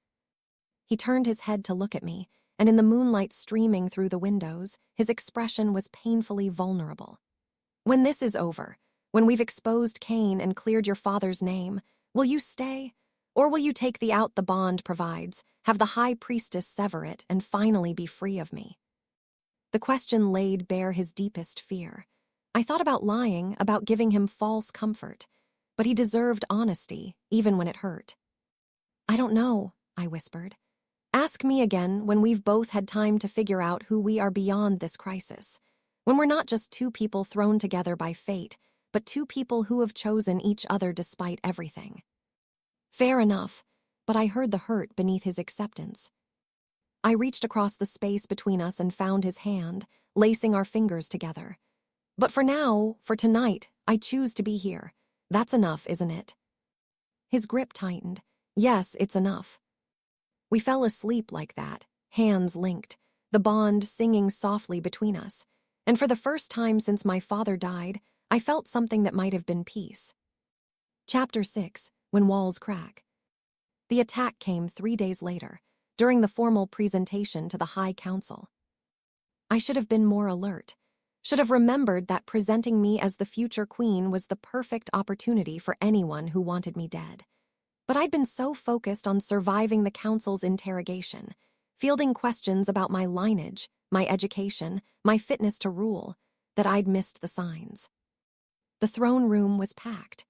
He turned his head to look at me, and in the moonlight streaming through the windows, his expression was painfully vulnerable. When this is over, when we've exposed Cain and cleared your father's name, will you stay? Or will you take the out the bond provides, have the high priestess sever it, and finally be free of me? The question laid bare his deepest fear. I thought about lying, about giving him false comfort, but he deserved honesty, even when it hurt. I don't know, I whispered. Ask me again when we've both had time to figure out who we are beyond this crisis, when we're not just 2 people thrown together by fate, but 2 people who have chosen each other despite everything. Fair enough, but I heard the hurt beneath his acceptance. I reached across the space between us and found his hand, lacing our fingers together. But for now, for tonight, I choose to be here. That's enough, isn't it? His grip tightened. Yes, it's enough. We fell asleep like that, hands linked, the bond singing softly between us. And for the first time since my father died, I felt something that might have been peace. Chapter 6, When Walls Crack. The attack came 3 days later, during the formal presentation to the High Council. I should have been more alert, should have remembered that presenting me as the future queen was the perfect opportunity for anyone who wanted me dead. But I'd been so focused on surviving the council's interrogation, fielding questions about my lineage, my education, my fitness to rule, that I'd missed the signs. The throne room was packed.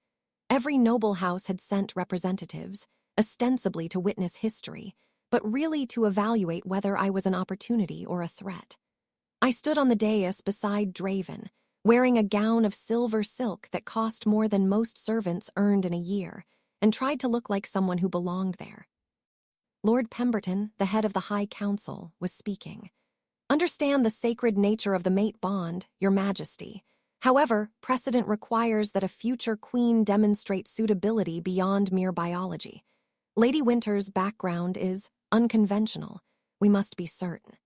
Every noble house had sent representatives, ostensibly to witness history, but really to evaluate whether I was an opportunity or a threat. I stood on the dais beside Draven, wearing a gown of silver silk that cost more than most servants earned in a year, and tried to look like someone who belonged there. Lord Pemberton, the head of the High Council, was speaking. Understand the sacred nature of the mate bond, Your Majesty. However, precedent requires that a future queen demonstrate suitability beyond mere biology. Lady Winter's background is unconventional. We must be certain.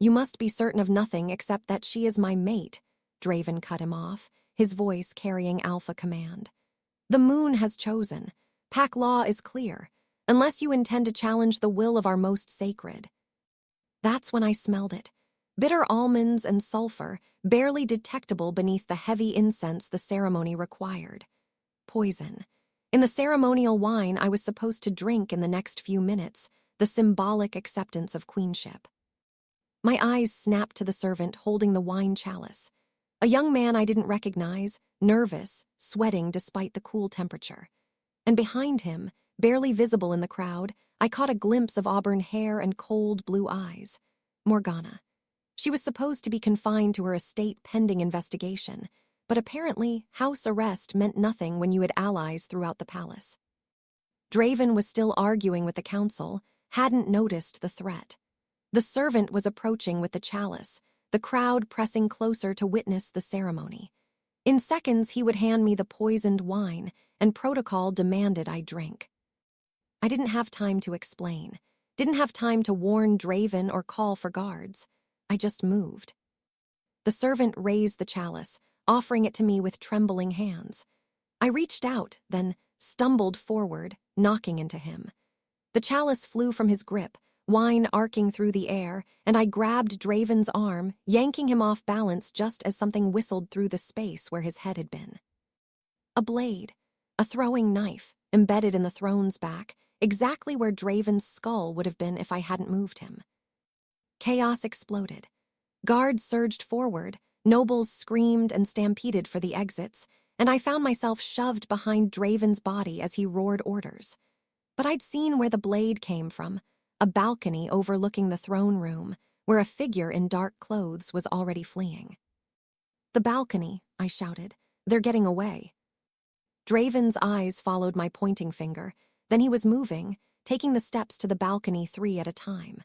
You must be certain of nothing except that she is my mate, Draven cut him off, his voice carrying alpha command. The moon has chosen. Pack law is clear. unless you intend to challenge the will of our most sacred. That's when I smelled it. Bitter almonds and sulfur, barely detectable beneath the heavy incense the ceremony required. Poison. In the ceremonial wine I was supposed to drink in the next few minutes, the symbolic acceptance of queenship. My eyes snapped to the servant holding the wine chalice. A young man I didn't recognize, nervous, sweating despite the cool temperature. And behind him, barely visible in the crowd, I caught a glimpse of auburn hair and cold blue eyes. Morgana. She was supposed to be confined to her estate pending investigation, but apparently house arrest meant nothing when you had allies throughout the palace. Draven was still arguing with the council, hadn't noticed the threat. The servant was approaching with the chalice, the crowd pressing closer to witness the ceremony. In seconds, he would hand me the poisoned wine, and protocol demanded I drink. I didn't have time to explain, didn't have time to warn Draven or call for guards. I just moved. The servant raised the chalice, offering it to me with trembling hands. I reached out, then stumbled forward, knocking into him. The chalice flew from his grip, wine arcing through the air, and I grabbed Draven's arm, yanking him off balance just as something whistled through the space where his head had been. A blade, a throwing knife, embedded in the throne's back, exactly where Draven's skull would have been if I hadn't moved him. Chaos exploded. Guards surged forward, nobles screamed and stampeded for the exits, and I found myself shoved behind Draven's body as he roared orders. But I'd seen where the blade came from, a balcony overlooking the throne room, where a figure in dark clothes was already fleeing. "The balcony," I shouted. "They're getting away." Draven's eyes followed my pointing finger, then he was moving, taking the steps to the balcony 3 at a time.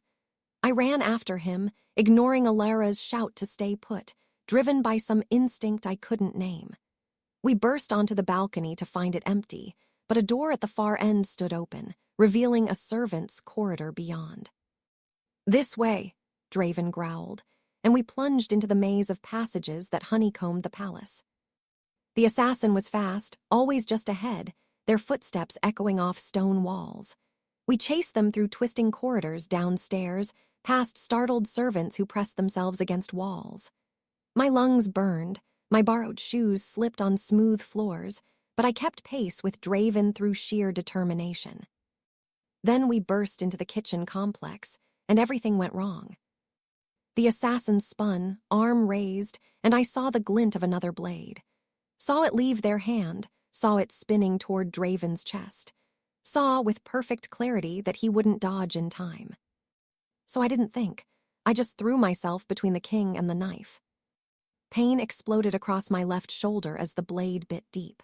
I ran after him, ignoring Alara's shout to stay put, driven by some instinct I couldn't name. We burst onto the balcony to find it empty, but a door at the far end stood open, revealing a servant's corridor beyond. "This way," Draven growled, and we plunged into the maze of passages that honeycombed the palace. The assassin was fast, always just ahead, their footsteps echoing off stone walls. We chased them through twisting corridors, downstairs, past startled servants who pressed themselves against walls. My lungs burned, my borrowed shoes slipped on smooth floors, but I kept pace with Draven through sheer determination. Then we burst into the kitchen complex, and everything went wrong. The assassin spun, arm raised, and I saw the glint of another blade. Saw it leave their hand, saw it spinning toward Draven's chest. Saw with perfect clarity that he wouldn't dodge in time. So I didn't think. I just threw myself between the king and the knife. Pain exploded across my left shoulder as the blade bit deep.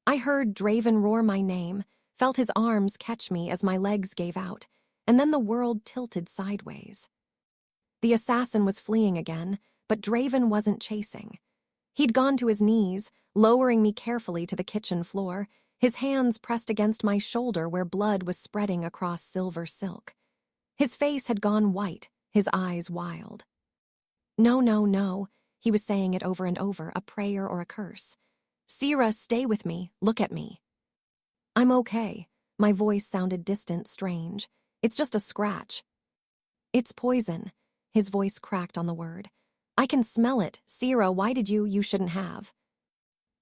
I heard Draven roar my name, felt his arms catch me as my legs gave out, and then the world tilted sideways. The assassin was fleeing again, but Draven wasn't chasing. He'd gone to his knees, lowering me carefully to the kitchen floor, his hands pressed against my shoulder where blood was spreading across silver silk. His face had gone white, his eyes wild. "No, no, no," he was saying it over and over, a prayer or a curse. "Sera, stay with me, look at me." "I'm okay." My voice sounded distant, strange. "It's just a scratch." "It's poison." His voice cracked on the word. "I can smell it. Sera, why did you shouldn't have."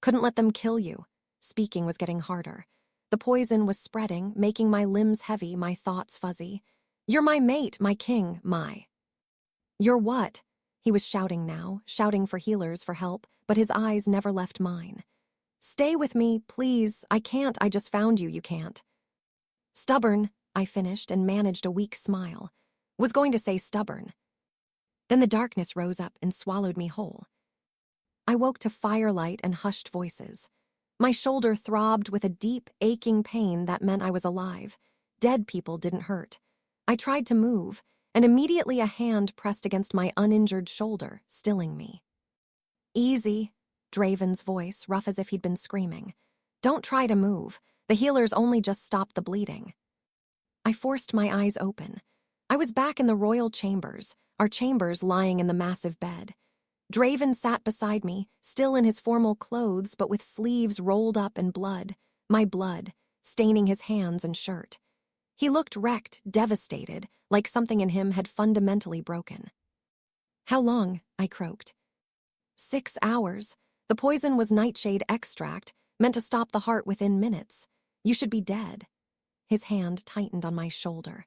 "Couldn't let them kill you." Speaking was getting harder. The poison was spreading, making my limbs heavy, my thoughts fuzzy. "You're my mate, my king, my—" "You're what?" He was shouting now, shouting for healers for help, but his eyes never left mine. "Stay with me, please. I can't, I just found you, you can't." "Stubborn," I finished and managed a weak smile. Was going to say stubborn. Then the darkness rose up and swallowed me whole. I woke to firelight and hushed voices. My shoulder throbbed with a deep, aching pain that meant I was alive. Dead people didn't hurt. I tried to move, and immediately a hand pressed against my uninjured shoulder, stilling me. "Easy," Draven's voice, rough as if he'd been screaming. "Don't try to move. The healers only just stopped the bleeding." I forced my eyes open. I was back in the royal chambers, our chambers lying in the massive bed. Draven sat beside me, still in his formal clothes but with sleeves rolled up and blood, my blood, staining his hands and shirt. He looked wrecked, devastated, like something in him had fundamentally broken. "How long?" I croaked. 6 hours. The poison was nightshade extract, meant to stop the heart within minutes. You should be dead." His hand tightened on my shoulder.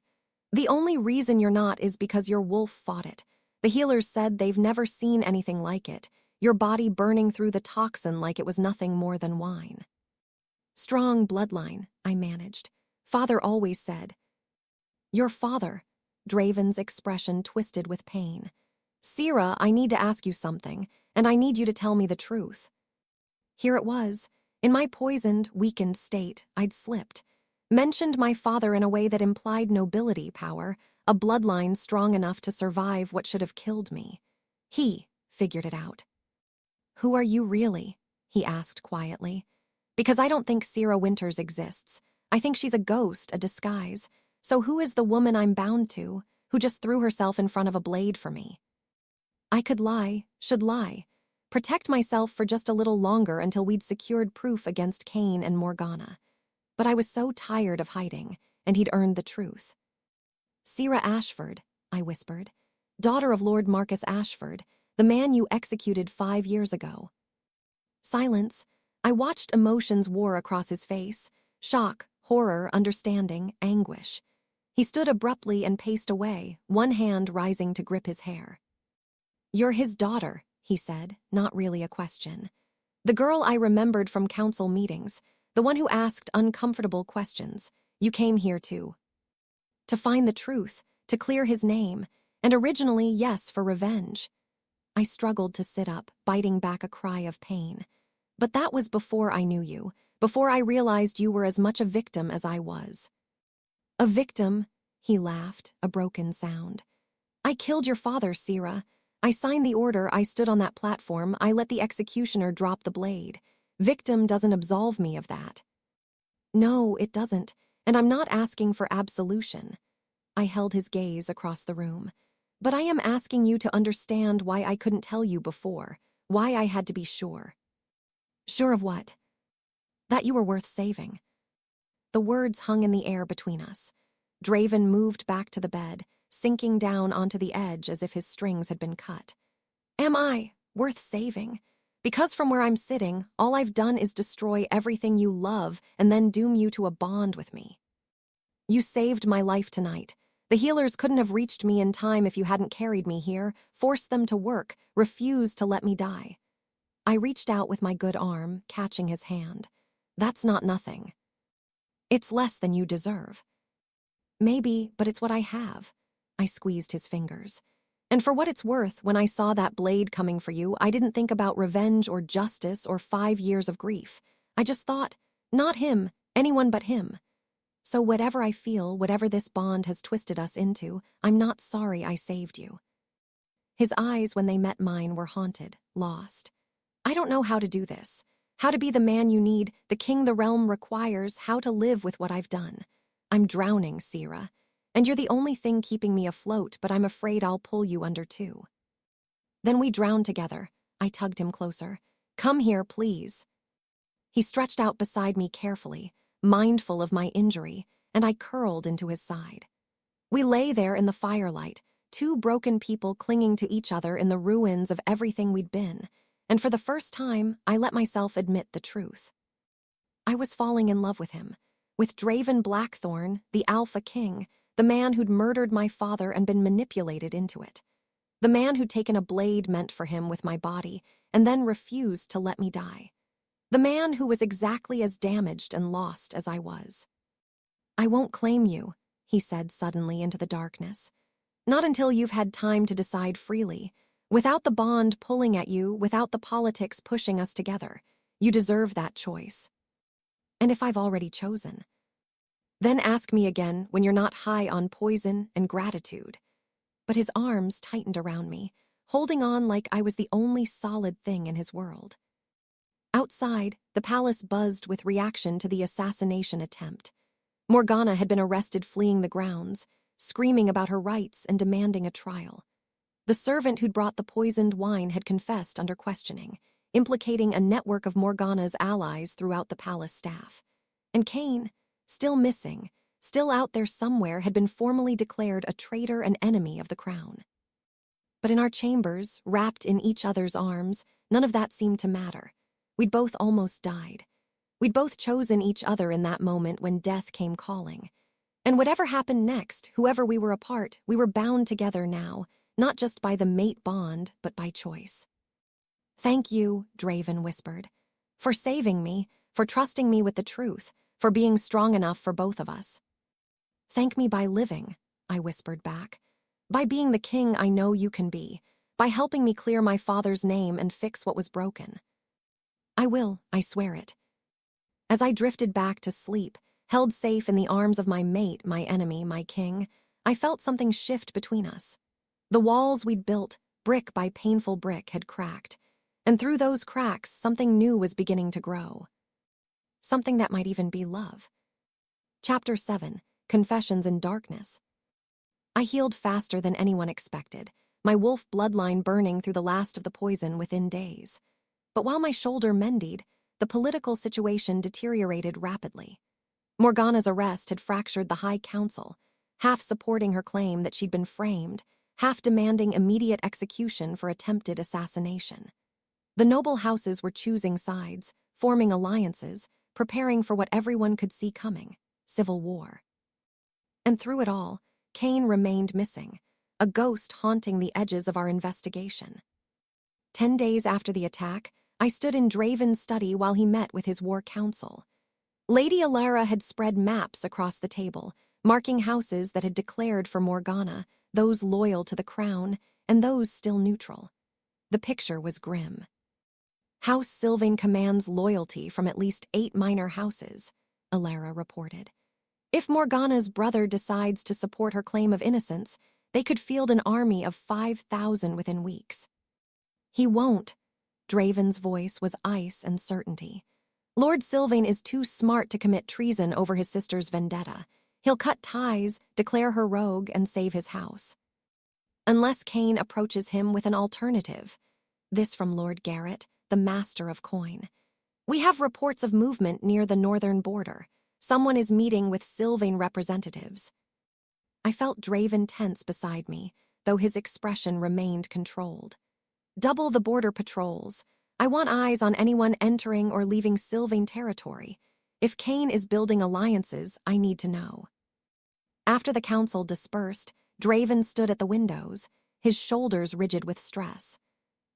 "The only reason you're not is because your wolf fought it. The healers said they've never seen anything like it, your body burning through the toxin like it was nothing more than wine." "Strong bloodline," I managed. "Father always said." "Your father." Draven's expression twisted with pain. "Sera, I need to ask you something, and I need you to tell me the truth." Here it was. In my poisoned, weakened state, I'd slipped. Mentioned my father in a way that implied nobility power, a bloodline strong enough to survive what should have killed me. He figured it out. "Who are you really?" he asked quietly. "Because I don't think Sera Winters exists. I think she's a ghost, a disguise. So who is the woman I'm bound to, who just threw herself in front of a blade for me?" I could lie, should lie. Protect myself for just a little longer until we'd secured proof against Cain and Morgana. But I was so tired of hiding, and he'd earned the truth. "Sera Ashford," I whispered. "Daughter of Lord Marcus Ashford, the man you executed 5 years ago." Silence. I watched emotions war across his face. Shock, horror, understanding, anguish. He stood abruptly and paced away, one hand rising to grip his hair. "You're his daughter," he said, not really a question. "The girl I remembered from council meetings, the one who asked uncomfortable questions. You came here to find the truth, to clear his name, and originally, yes, for revenge." I struggled to sit up, biting back a cry of pain. "But that was before I knew you, before I realized you were as much a victim as I was." "A victim?" He laughed, a broken sound. "I killed your father, Sera. I signed the order, I stood on that platform, I let the executioner drop the blade. Victim doesn't absolve me of that." "No, it doesn't, and I'm not asking for absolution." I held his gaze across the room. "But I am asking you to understand why I couldn't tell you before, why I had to be sure." "Sure of what?" "That you were worth saving." The words hung in the air between us. Draven moved back to the bed, sinking down onto the edge as if his strings had been cut. "Am I worth saving? Because from where I'm sitting, all I've done is destroy everything you love and then doom you to a bond with me. You saved my life tonight. The healers couldn't have reached me in time if you hadn't carried me here, forced them to work, refused to let me die." I reached out with my good arm, catching his hand. "That's not nothing." "It's less than you deserve." "Maybe, but it's what I have." I squeezed his fingers. "And for what it's worth, when I saw that blade coming for you, I didn't think about revenge or justice or 5 years of grief. I just thought, not him, anyone but him. So whatever I feel, whatever this bond has twisted us into, I'm not sorry I saved you." His eyes, when they met mine, were haunted, lost. "I don't know how to do this. How to be the man you need, the king the realm requires, how to live with what I've done. I'm drowning, Sera. And you're the only thing keeping me afloat, but I'm afraid I'll pull you under too." "Then we drown together." I tugged him closer. "Come here, please." He stretched out beside me carefully, mindful of my injury, and I curled into his side. We lay there in the firelight, two broken people clinging to each other in the ruins of everything we'd been, and for the first time, I let myself admit the truth. I was falling in love with him, with Draven Blackthorn, the Alpha King, the man who'd murdered my father and been manipulated into it. The man who'd taken a blade meant for him with my body and then refused to let me die. The man who was exactly as damaged and lost as I was. "I won't claim you," he said suddenly into the darkness. "Not until you've had time to decide freely. Without the bond pulling at you, without the politics pushing us together. You deserve that choice." "And if I've already chosen?" "Then ask me again when you're not high on poison and gratitude." But his arms tightened around me, holding on like I was the only solid thing in his world. Outside, the palace buzzed with reaction to the assassination attempt. Morgana had been arrested fleeing the grounds, screaming about her rights and demanding a trial. The servant who'd brought the poisoned wine had confessed under questioning, implicating a network of Morgana's allies throughout the palace staff. And Cain, still missing, still out there somewhere, had been formally declared a traitor and enemy of the crown. But in our chambers, wrapped in each other's arms, none of that seemed to matter. We'd both almost died. We'd both chosen each other in that moment when death came calling. And whatever happened next, whoever we were apart, we were bound together now, not just by the mate bond, but by choice. "Thank you," Draven whispered, "for saving me, for trusting me with the truth, for being strong enough for both of us." "Thank me by living," I whispered back, "by being the king I know you can be, by helping me clear my father's name and fix what was broken." "I will, I swear it." As I drifted back to sleep, held safe in the arms of my mate, my enemy, my king, I felt something shift between us. The walls we'd built, brick by painful brick, had cracked, and through those cracks, something new was beginning to grow. Something that might even be love. Chapter 7, Confessions in Darkness. I healed faster than anyone expected, my wolf bloodline burning through the last of the poison within days. But while my shoulder mended, the political situation deteriorated rapidly. Morgana's arrest had fractured the High Council, half supporting her claim that she'd been framed, half demanding immediate execution for attempted assassination. The noble houses were choosing sides, forming alliances, preparing for what everyone could see coming: civil war. And through it all, Cain remained missing, a ghost haunting the edges of our investigation. 10 days after the attack, I stood in Draven's study while he met with his war council. Lady Alara had spread maps across the table, marking houses that had declared for Morgana, those loyal to the crown, and those still neutral. The picture was grim. "House Sylvain commands loyalty from at least 8 minor houses," Alara reported. "If Morgana's brother decides to support her claim of innocence, they could field an army of 5,000 within weeks." "He won't." Draven's voice was ice and certainty. "Lord Sylvain is too smart to commit treason over his sister's vendetta. He'll cut ties, declare her rogue, and save his house. Unless Cain approaches him with an alternative." This from Lord Garrett, the master of coin. "We have reports of movement near the northern border. Someone is meeting with Sylvain representatives." I felt Draven tense beside me, though his expression remained controlled. "Double the border patrols. I want eyes on anyone entering or leaving Sylvain territory. If Cain is building alliances, I need to know." After the council dispersed, Draven stood at the windows, his shoulders rigid with stress.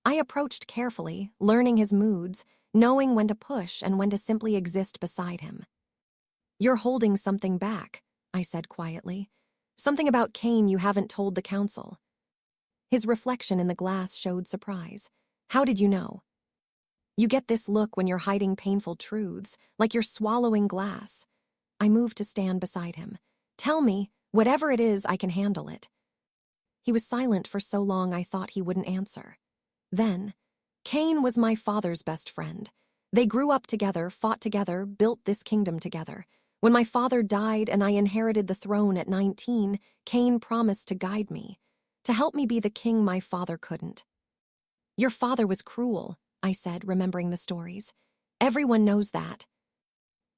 I approached carefully, learning his moods, knowing when to push and when to simply exist beside him. "You're holding something back," I said quietly. "Something about Cain you haven't told the council." His reflection in the glass showed surprise. "How did you know?" "You get this look when you're hiding painful truths, like you're swallowing glass." I moved to stand beside him. "Tell me, whatever it is, I can handle it." He was silent for so long I thought he wouldn't answer. Then, "Cain was my father's best friend. They grew up together, fought together, built this kingdom together. When my father died and I inherited the throne at 19, Cain promised to guide me, to help me be the king my father couldn't." "Your father was cruel," I said, remembering the stories. "Everyone knows that."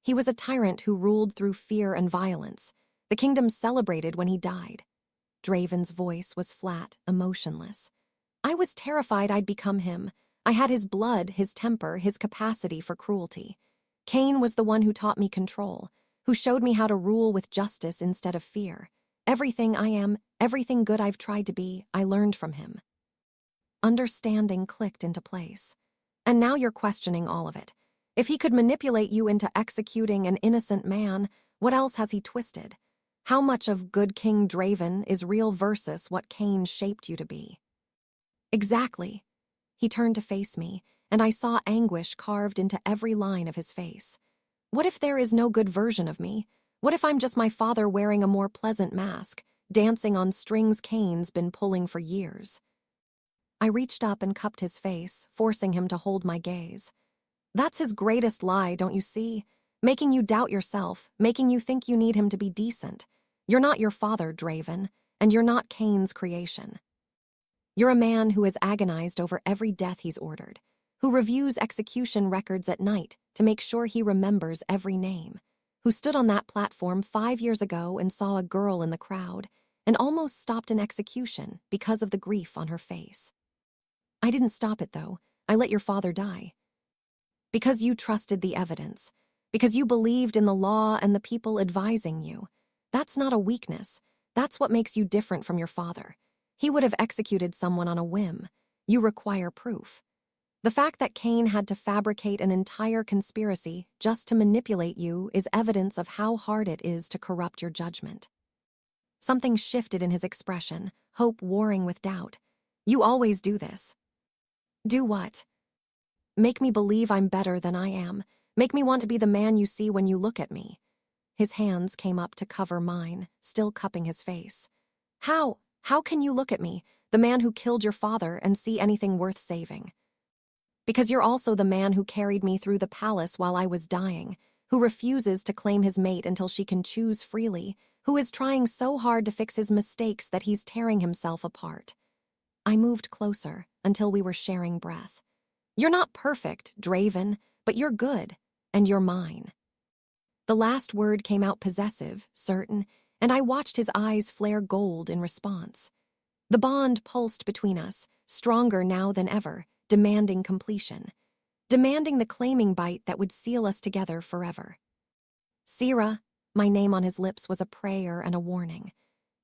"He was a tyrant who ruled through fear and violence. The kingdom celebrated when he died." Draven's voice was flat, emotionless. "I was terrified I'd become him. I had his blood, his temper, his capacity for cruelty. Cain was the one who taught me control, who showed me how to rule with justice instead of fear. Everything I am, everything good I've tried to be, I learned from him." Understanding clicked into place. "And now you're questioning all of it. If he could manipulate you into executing an innocent man, what else has he twisted? How much of good King Draven is real versus what Cain shaped you to be?" "Exactly." He turned to face me, and I saw anguish carved into every line of his face. "What if there is no good version of me? What if I'm just my father wearing a more pleasant mask, dancing on strings Cain's been pulling for years?" I reached up and cupped his face, forcing him to hold my gaze. "That's his greatest lie, don't you see? Making you doubt yourself, making you think you need him to be decent. You're not your father, Draven, and you're not Cain's creation. You're a man who has agonized over every death he's ordered, who reviews execution records at night to make sure he remembers every name, who stood on that platform 5 years ago and saw a girl in the crowd and almost stopped an execution because of the grief on her face. I didn't stop it, though. I let your father die. Because you trusted the evidence. Because you believed in the law and the people advising you. That's not a weakness. That's what makes you different from your father. He would have executed someone on a whim. You require proof. The fact that Cain had to fabricate an entire conspiracy just to manipulate you is evidence of how hard it is to corrupt your judgment. Something shifted in his expression, hope warring with doubt. You always do this. Do what? Make me believe I'm better than I am. Make me want to be the man you see when you look at me. His hands came up to cover mine, still cupping his face. How? How can you look at me, the man who killed your father, and see anything worth saving? Because you're also the man who carried me through the palace while I was dying, who refuses to claim his mate until she can choose freely, who is trying so hard to fix his mistakes that he's tearing himself apart. I moved closer until we were sharing breath. You're not perfect, Draven, but you're good, and you're mine. The last word came out possessive, certain, and I watched his eyes flare gold in response. The bond pulsed between us, stronger now than ever, demanding completion. Demanding the claiming bite that would seal us together forever. Sera, my name on his lips was a prayer and a warning.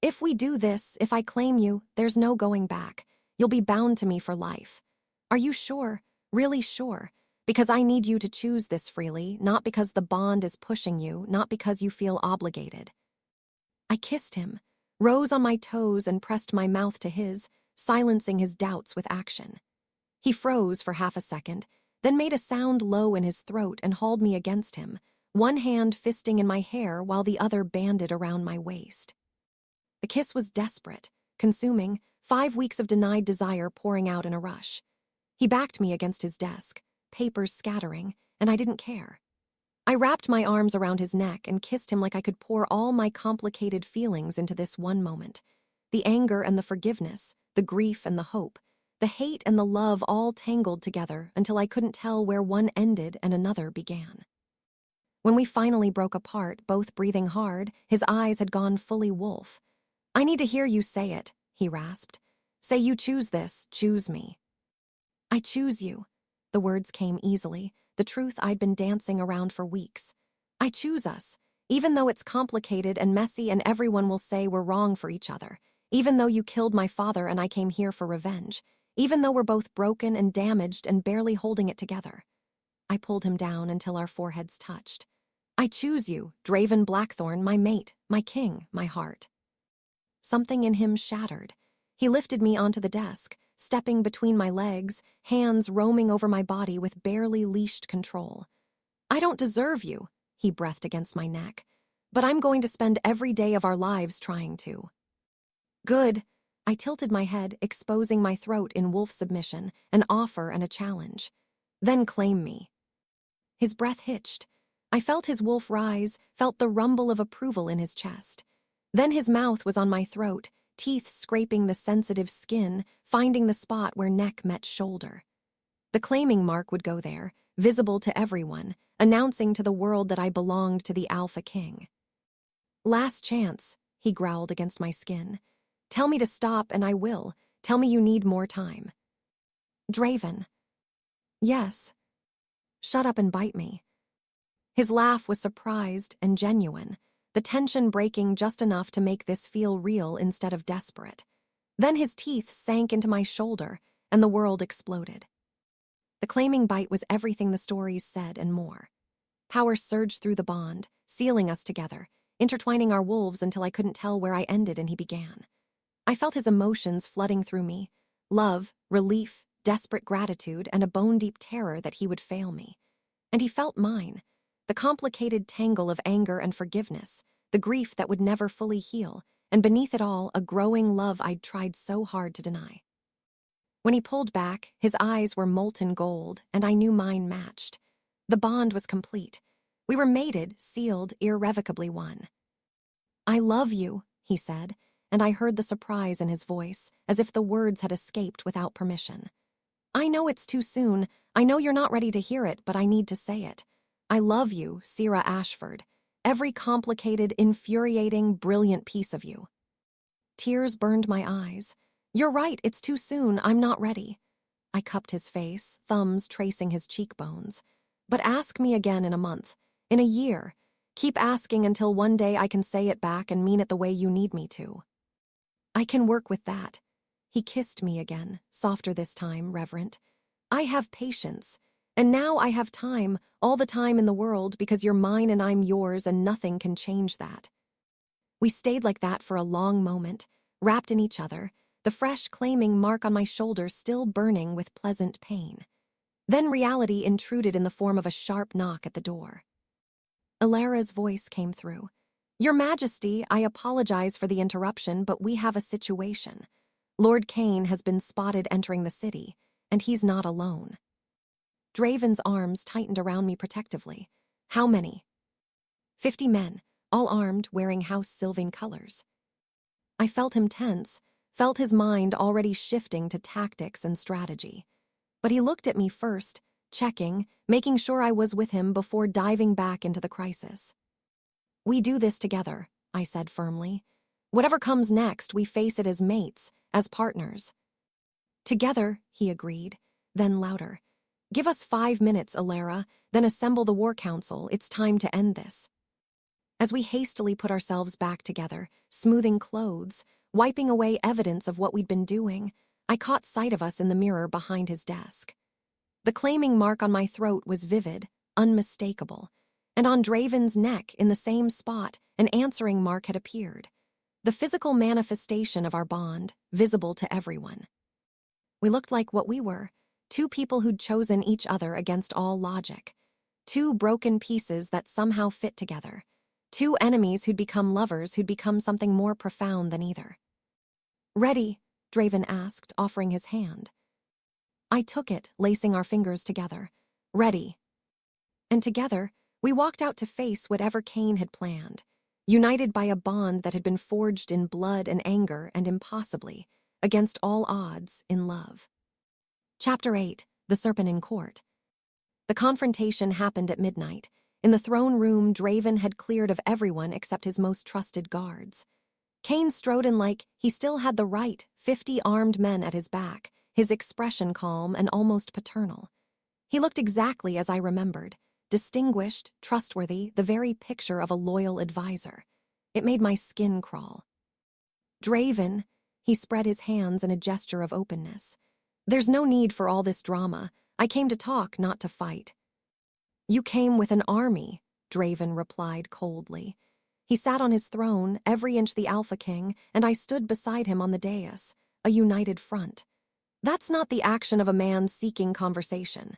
If we do this, if I claim you, there's no going back. You'll be bound to me for life. Are you sure? Really sure? Because I need you to choose this freely, not because the bond is pushing you, not because you feel obligated. I kissed him, rose on my toes and pressed my mouth to his, silencing his doubts with action. He froze for half a second, then made a sound low in his throat and hauled me against him, one hand fisting in my hair while the other banded around my waist. The kiss was desperate, consuming, 5 weeks of denied desire pouring out in a rush. He backed me against his desk, papers scattering, and I didn't care. I wrapped my arms around his neck and kissed him like I could pour all my complicated feelings into this one moment. The anger and the forgiveness, the grief and the hope, the hate and the love all tangled together until I couldn't tell where one ended and another began. When we finally broke apart, both breathing hard, his eyes had gone fully wolf. I need to hear you say it, he rasped. Say you choose this, choose me. I choose you. The words came easily, the truth I'd been dancing around for weeks. I choose us, even though it's complicated and messy and everyone will say we're wrong for each other, even though you killed my father and I came here for revenge, even though we're both broken and damaged and barely holding it together. I pulled him down until our foreheads touched. I choose you, Draven Blackthorn, my mate, my king, my heart. Something in him shattered. He lifted me onto the desk, stepping between my legs, hands roaming over my body with barely leashed control. I don't deserve you, he breathed against my neck, but I'm going to spend every day of our lives trying to. Good. I tilted my head, exposing my throat in wolf submission, an offer and a challenge. Then claim me. His breath hitched. I felt his wolf rise, felt the rumble of approval in his chest. Then his mouth was on my throat, teeth scraping the sensitive skin, finding the spot where neck met shoulder. The claiming mark would go there, visible to everyone, announcing to the world that I belonged to the Alpha King. Last chance, he growled against my skin. Tell me to stop and I will. Tell me you need more time. Draven. Yes. Shut up and bite me. His laugh was surprised and genuine, the tension breaking just enough to make this feel real instead of desperate. Then his teeth sank into my shoulder, and the world exploded. The claiming bite was everything the stories said and more. Power surged through the bond, sealing us together, intertwining our wolves until I couldn't tell where I ended and he began. I felt his emotions flooding through me, love, relief, desperate gratitude, and a bone-deep terror that he would fail me. And he felt mine, the complicated tangle of anger and forgiveness, the grief that would never fully heal, and beneath it all, a growing love I'd tried so hard to deny. When he pulled back, his eyes were molten gold, and I knew mine matched. The bond was complete. We were mated, sealed, irrevocably one. I love you, he said, and I heard the surprise in his voice, as if the words had escaped without permission. I know it's too soon. I know you're not ready to hear it, but I need to say it. I love you, Sera Ashford. Every complicated, infuriating, brilliant piece of you. Tears burned my eyes. You're right, it's too soon, I'm not ready. I cupped his face, thumbs tracing his cheekbones. But ask me again in a month, in a year. Keep asking until one day I can say it back and mean it the way you need me to. I can work with that. He kissed me again, softer this time, reverent. I have patience. And now I have time, all the time in the world, because you're mine and I'm yours and nothing can change that. We stayed like that for a long moment, wrapped in each other, the fresh claiming mark on my shoulder still burning with pleasant pain. Then reality intruded in the form of a sharp knock at the door. Alara's voice came through. Your Majesty, I apologize for the interruption, but we have a situation. Lord Cain has been spotted entering the city, and he's not alone. Draven's arms tightened around me protectively. How many? 50 men, all armed, wearing house sylvan colors. I felt him tense, felt his mind already shifting to tactics and strategy. But he looked at me first, checking, making sure I was with him before diving back into the crisis. We do this together, I said firmly. Whatever comes next, we face it as mates, as partners. Together, he agreed, then louder. Give us 5 minutes, Alara, then assemble the War Council. It's time to end this. As we hastily put ourselves back together, smoothing clothes, wiping away evidence of what we'd been doing, I caught sight of us in the mirror behind his desk. The claiming mark on my throat was vivid, unmistakable, and on Draven's neck, in the same spot, an answering mark had appeared. The physical manifestation of our bond, visible to everyone. We looked like what we were, two people who'd chosen each other against all logic. Two broken pieces that somehow fit together. Two enemies who'd become lovers who'd become something more profound than either. Ready? Draven asked, offering his hand. I took it, lacing our fingers together. Ready. And together, we walked out to face whatever Cain had planned, united by a bond that had been forged in blood and anger and impossibly, against all odds, in love. Chapter 8, The Serpent in Court. The confrontation happened at midnight. In the throne room, Draven had cleared of everyone except his most trusted guards. Cain strode in like he still had the right, 50 armed men at his back, his expression calm and almost paternal. He looked exactly as I remembered, distinguished, trustworthy, the very picture of a loyal advisor. It made my skin crawl. Draven, he spread his hands in a gesture of openness. There's no need for all this drama. I came to talk, not to fight. You came with an army, Draven replied coldly. He sat on his throne, every inch the Alpha King, and I stood beside him on the dais, a united front. That's not the action of a man seeking conversation.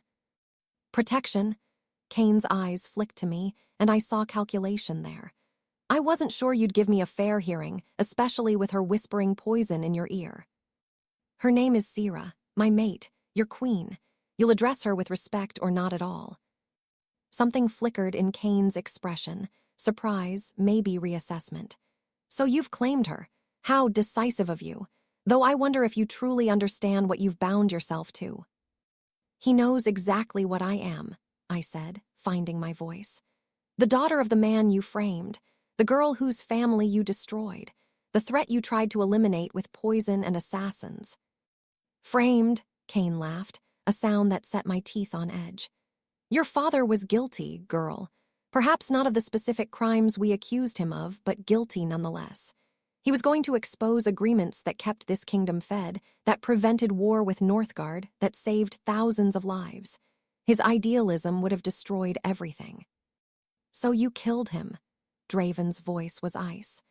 Protection? Cain's eyes flicked to me, and I saw calculation there. I wasn't sure you'd give me a fair hearing, especially with her whispering poison in your ear. Her name is Sera, my mate, your queen. You'll address her with respect or not at all. Something flickered in Cain's expression, surprise, maybe reassessment. So you've claimed her. How decisive of you, though I wonder if you truly understand what you've bound yourself to. He knows exactly what I am, I said, finding my voice. The daughter of the man you framed, the girl whose family you destroyed, the threat you tried to eliminate with poison and assassins. Framed, Cain laughed, a sound that set my teeth on edge. Your father was guilty, girl. Perhaps not of the specific crimes we accused him of, but guilty nonetheless. He was going to expose agreements that kept this kingdom fed, that prevented war with Northgard, that saved thousands of lives. His idealism would have destroyed everything. So you killed him. Draven's voice was ice.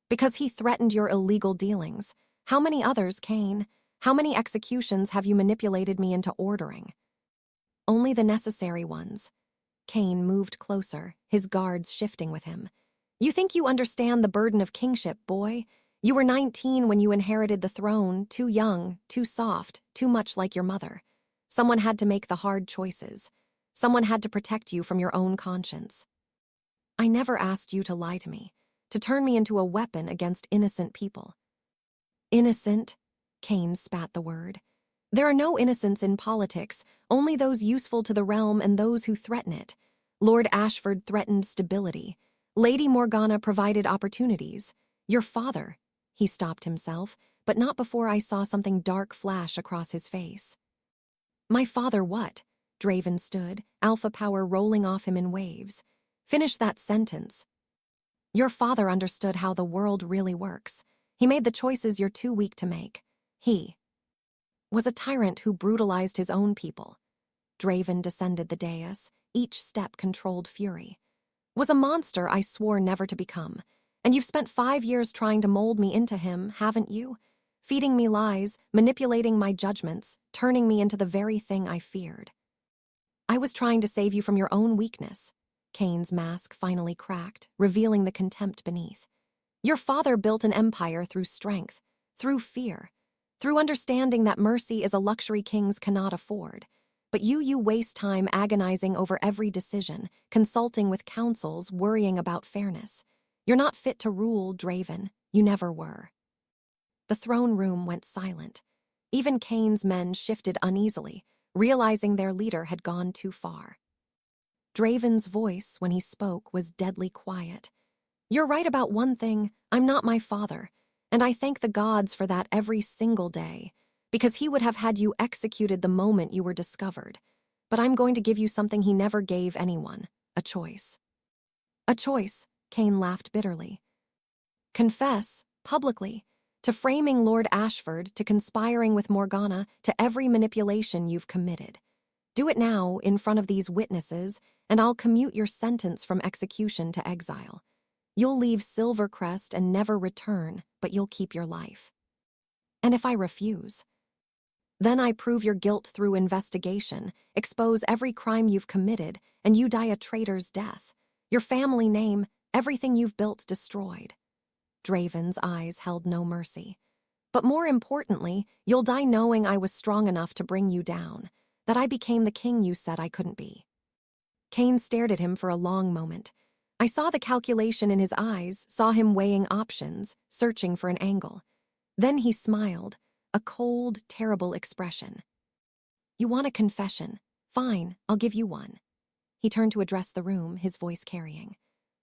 Because he threatened your illegal dealings. How many others, Cain? How many executions have you manipulated me into ordering? Only the necessary ones. Cain moved closer, his guards shifting with him. You think you understand the burden of kingship, boy? You were 19 when you inherited the throne, too young, too soft, too much like your mother. Someone had to make the hard choices. Someone had to protect you from your own conscience. I never asked you to lie to me, to turn me into a weapon against innocent people. Innocent? Cain spat the word. There are no innocents in politics, only those useful to the realm and those who threaten it. Lord Ashford threatened stability. Lady Morgana provided opportunities. Your father. He stopped himself, but not before I saw something dark flash across his face. My father what? Draven stood, alpha power rolling off him in waves. Finish that sentence. Your father understood how the world really works. He made the choices you're too weak to make. He was a tyrant who brutalized his own people. Draven descended the dais, each step controlled fury. Was a monster I swore never to become. And you've spent 5 years trying to mold me into him, haven't you? Feeding me lies, manipulating my judgments, turning me into the very thing I feared. I was trying to save you from your own weakness. Kane's mask finally cracked, revealing the contempt beneath. Your father built an empire through strength, through fear, through understanding that mercy is a luxury kings cannot afford. But you waste time agonizing over every decision, consulting with councils, worrying about fairness. You're not fit to rule, Draven. You never were. The throne room went silent. Even Kane's men shifted uneasily, realizing their leader had gone too far. Draven's voice, when he spoke, was deadly quiet. You're right about one thing, I'm not my father, and I thank the gods for that every single day, because he would have had you executed the moment you were discovered. But I'm going to give you something he never gave anyone, a choice. A choice, Kane laughed bitterly. Confess, publicly, to framing Lord Ashford, to conspiring with Morgana, to every manipulation you've committed. Do it now, in front of these witnesses, and I'll commute your sentence from execution to exile. You'll leave Silvercrest and never return, but you'll keep your life. And if I refuse? Then I prove your guilt through investigation, expose every crime you've committed, and you die a traitor's death. Your family name, everything you've built destroyed. Draven's eyes held no mercy. But more importantly, you'll die knowing I was strong enough to bring you down, that I became the king you said I couldn't be. Kane stared at him for a long moment. I saw the calculation in his eyes, saw him weighing options, searching for an angle. Then he smiled, a cold, terrible expression. You want a confession? Fine, I'll give you one. He turned to address the room, his voice carrying.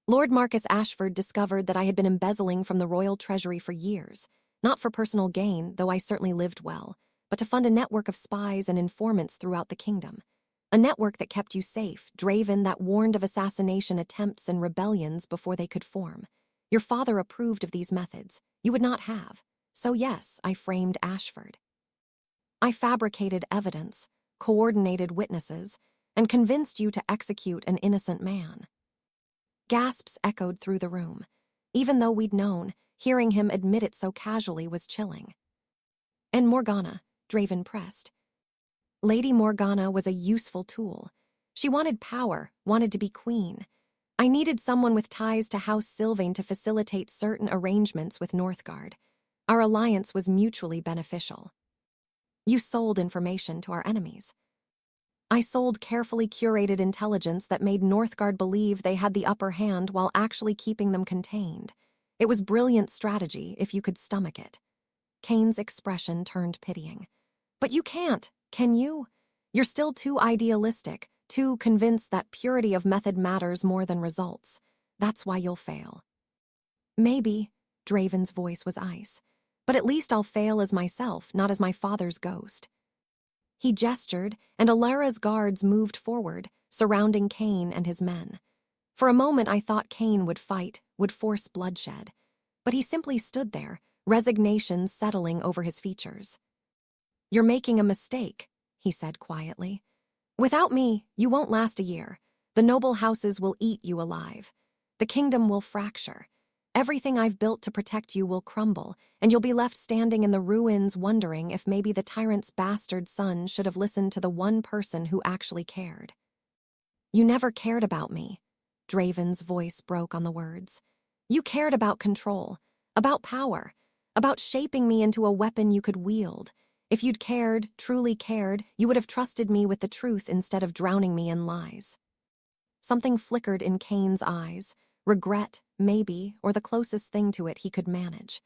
Lord Marcus Ashford discovered that I had been embezzling from the royal treasury for years, not for personal gain, though I certainly lived well, but to fund a network of spies and informants throughout the kingdom. A network that kept you safe, Draven, that warned of assassination attempts and rebellions before they could form. Your father approved of these methods. You would not have. So yes, I framed Ashford. I fabricated evidence, coordinated witnesses, and convinced you to execute an innocent man. Gasps echoed through the room. Even though we'd known, hearing him admit it so casually was chilling. And Morgana, Draven pressed. Lady Morgana was a useful tool. She wanted power, wanted to be queen. I needed someone with ties to House Sylvain to facilitate certain arrangements with Northgard. Our alliance was mutually beneficial. You sold information to our enemies. I sold carefully curated intelligence that made Northgard believe they had the upper hand while actually keeping them contained. It was brilliant strategy if you could stomach it. Kane's expression turned pitying. But you can't, can you? You're still too idealistic, too convinced that purity of method matters more than results. That's why you'll fail. Maybe, Draven's voice was ice, but at least I'll fail as myself, not as my father's ghost. He gestured, and Alara's guards moved forward, surrounding Kane and his men. For a moment I thought Kane would fight, would force bloodshed. But he simply stood there, resignation settling over his features. You're making a mistake, he said quietly. Without me, you won't last a year. The noble houses will eat you alive. The kingdom will fracture. Everything I've built to protect you will crumble, and you'll be left standing in the ruins wondering if maybe the tyrant's bastard son should have listened to the one person who actually cared. You never cared about me. Draven's voice broke on the words. You cared about control, about power, about shaping me into a weapon you could wield. If you'd cared, truly cared, you would have trusted me with the truth instead of drowning me in lies. Something flickered in Kane's eyes. Regret, maybe, or the closest thing to it he could manage.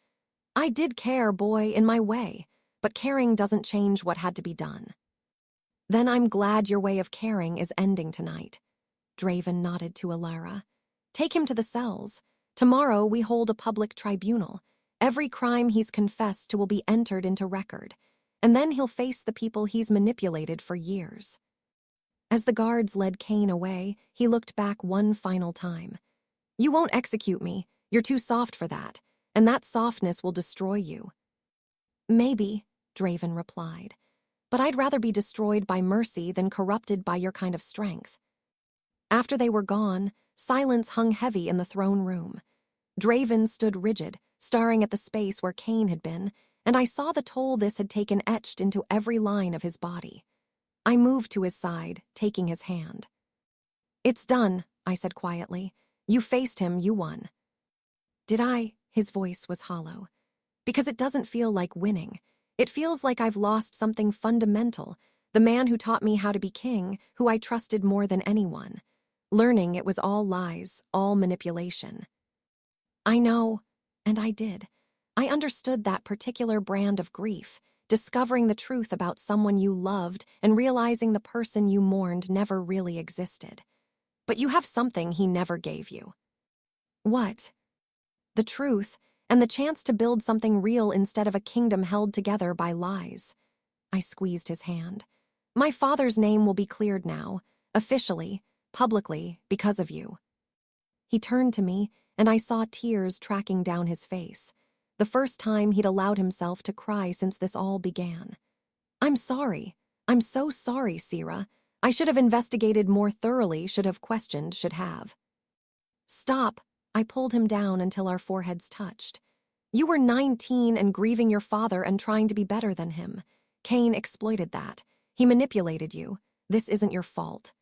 I did care, boy, in my way, but caring doesn't change what had to be done. Then I'm glad your way of caring is ending tonight. Draven nodded to Alara. Take him to the cells. Tomorrow we hold a public tribunal. Every crime he's confessed to will be entered into record, and then he'll face the people he's manipulated for years." As the guards led Cain away, he looked back one final time. "You won't execute me. You're too soft for that, and that softness will destroy you." "Maybe," Draven replied, "but I'd rather be destroyed by mercy than corrupted by your kind of strength." After they were gone, silence hung heavy in the throne room. Draven stood rigid, staring at the space where Cain had been, and I saw the toll this had taken etched into every line of his body. I moved to his side, taking his hand. "It's done," I said quietly. "You faced him, you won." "Did I?" His voice was hollow. "Because it doesn't feel like winning. It feels like I've lost something fundamental, the man who taught me how to be king, who I trusted more than anyone. Learning it was all lies, all manipulation." "I know," and I did. I understood that particular brand of grief, discovering the truth about someone you loved and realizing the person you mourned never really existed. But you have something he never gave you. "What?" "The truth, and the chance to build something real instead of a kingdom held together by lies." I squeezed his hand. "My father's name will be cleared now, officially, publicly, because of you." He turned to me, and I saw tears tracking down his face. The first time he'd allowed himself to cry since this all began. "I'm sorry. I'm so sorry, Sera. I should have investigated more thoroughly, should have questioned, should have." "Stop." I pulled him down until our foreheads touched. "You were 19 and grieving your father and trying to be better than him. Cain exploited that. He manipulated you. This isn't your fault."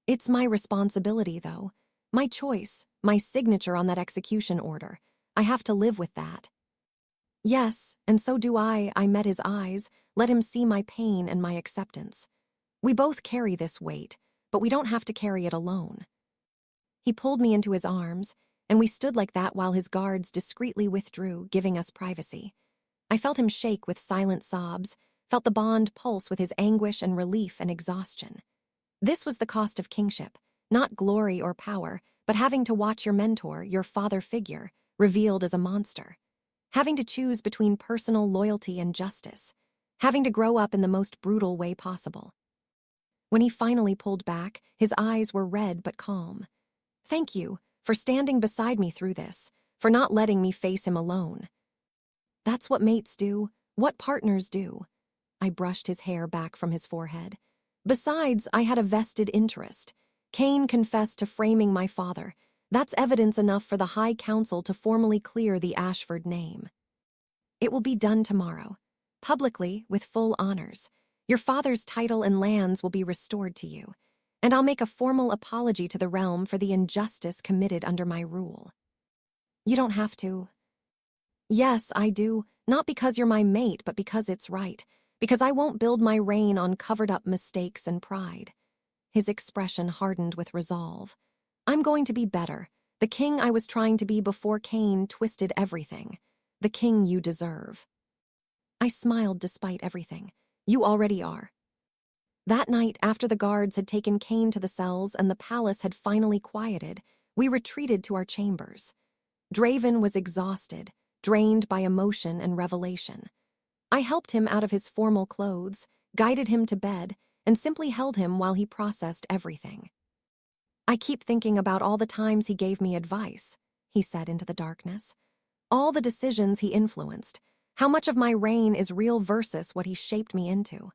"It's my responsibility, though. My choice, my signature on that execution order. I have to live with that." "Yes, and so do I." I met his eyes, let him see my pain and my acceptance. "We both carry this weight, but we don't have to carry it alone." He pulled me into his arms, and we stood like that while his guards discreetly withdrew, giving us privacy. I felt him shake with silent sobs, felt the bond pulse with his anguish and relief and exhaustion. This was the cost of kingship, not glory or power, but having to watch your mentor, your father figure, revealed as a monster. Having to choose between personal loyalty and justice. Having to grow up in the most brutal way possible. When he finally pulled back, his eyes were red but calm. "Thank you for standing beside me through this, for not letting me face him alone." "That's what mates do, what partners do." I brushed his hair back from his forehead. "Besides, I had a vested interest. Cain confessed to framing my father. That's evidence enough for the High Council to formally clear the Ashford name. It will be done tomorrow, publicly, with full honors. Your father's title and lands will be restored to you, and I'll make a formal apology to the realm for the injustice committed under my rule." "You don't have to." "Yes, I do, not because you're my mate, but because it's right, because I won't build my reign on covered-up mistakes and pride." His expression hardened with resolve. "I'm going to be better, the king I was trying to be before Cain twisted everything, the king you deserve." I smiled despite everything. "You already are." That night, after the guards had taken Cain to the cells and the palace had finally quieted, we retreated to our chambers. Draven was exhausted, drained by emotion and revelation. I helped him out of his formal clothes, guided him to bed, and simply held him while he processed everything. "I keep thinking about all the times he gave me advice," he said into the darkness. "All the decisions he influenced, how much of my reign is real versus what he shaped me into."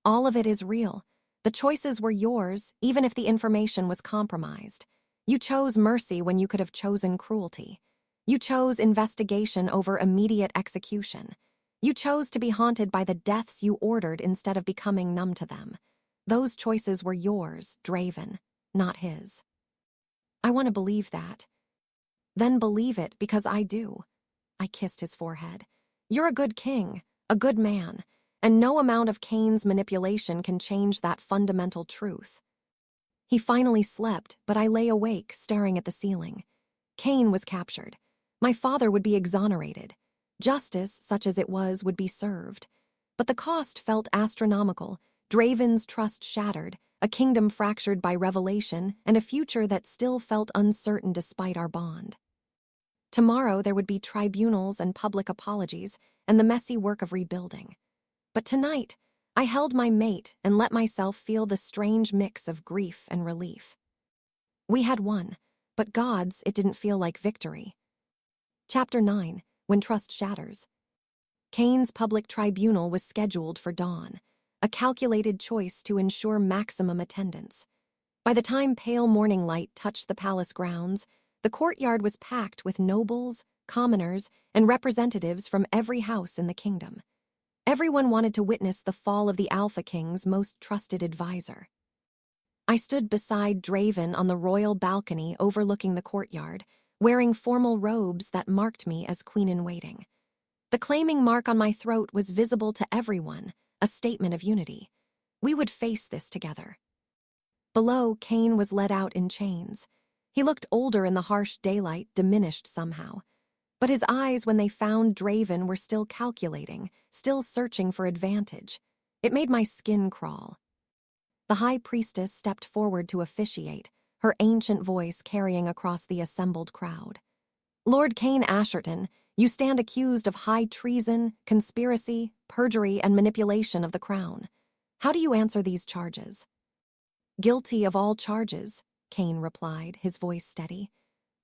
"All of it is real. The choices were yours, even if the information was compromised. You chose mercy when you could have chosen cruelty. You chose investigation over immediate execution. You chose to be haunted by the deaths you ordered instead of becoming numb to them. Those choices were yours, Draven, not his." "I want to believe that." "Then believe it, because I do." I kissed his forehead. "You're a good king, a good man, and no amount of Cain's manipulation can change that fundamental truth." He finally slept, but I lay awake, staring at the ceiling. Cain was captured. My father would be exonerated. Justice, such as it was, would be served. But the cost felt astronomical, Draven's trust shattered, a kingdom fractured by revelation, and a future that still felt uncertain despite our bond. Tomorrow there would be tribunals and public apologies, and the messy work of rebuilding. But tonight, I held my mate and let myself feel the strange mix of grief and relief. We had won, but gods, it didn't feel like victory. Chapter 9, When Trust Shatters. Cain's public tribunal was scheduled for dawn, a calculated choice to ensure maximum attendance. By the time pale morning light touched the palace grounds, the courtyard was packed with nobles, commoners, and representatives from every house in the kingdom. Everyone wanted to witness the fall of the Alpha King's most trusted advisor. I stood beside Draven on the royal balcony overlooking the courtyard, wearing formal robes that marked me as queen-in-waiting. The claiming mark on my throat was visible to everyone, a statement of unity. We would face this together. Below, Cain was led out in chains. He looked older in the harsh daylight, diminished somehow. But his eyes, when they found Draven, were still calculating, still searching for advantage. It made my skin crawl. The high priestess stepped forward to officiate, her ancient voice carrying across the assembled crowd. Lord Cain Asherton, you stand accused of high treason, conspiracy, perjury, and manipulation of the crown. How do you answer these charges? Guilty of all charges, Cain replied, his voice steady.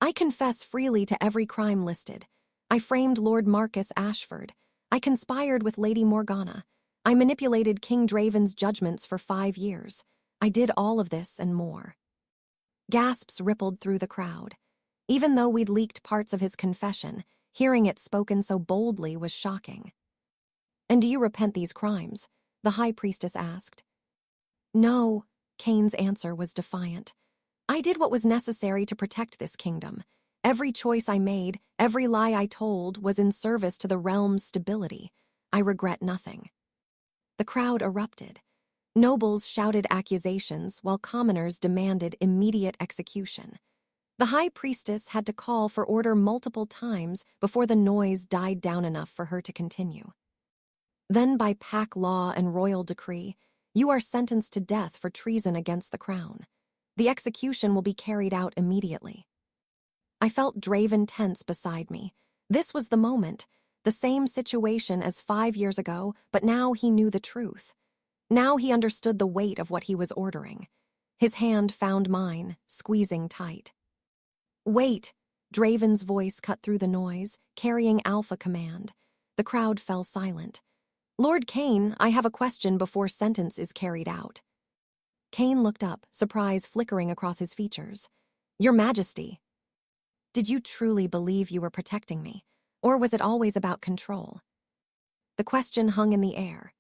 I confess freely to every crime listed. I framed Lord Marcus Ashford. I conspired with Lady Morgana. I manipulated King Draven's judgments for 5 years. I did all of this and more. Gasps rippled through the crowd. Even though we'd leaked parts of his confession, hearing it spoken so boldly was shocking. And do you repent these crimes? The high priestess asked. No, Cain's answer was defiant. I did what was necessary to protect this kingdom. Every choice I made, every lie I told, was in service to the realm's stability. I regret nothing. The crowd erupted. Nobles shouted accusations, while commoners demanded immediate execution. The high priestess had to call for order multiple times before the noise died down enough for her to continue. Then, by pack law and royal decree, you are sentenced to death for treason against the crown. The execution will be carried out immediately. I felt Draven tense beside me. This was the moment, the same situation as 5 years ago, but now he knew the truth. Now he understood the weight of what he was ordering. His hand found mine, squeezing tight. Wait, Draven's voice cut through the noise, carrying Alpha command. The crowd fell silent. Lord Cain, I have a question before sentence is carried out. Cain looked up, surprise flickering across his features. Your Majesty. Did you truly believe you were protecting me, or was it always about control? The question hung in the air.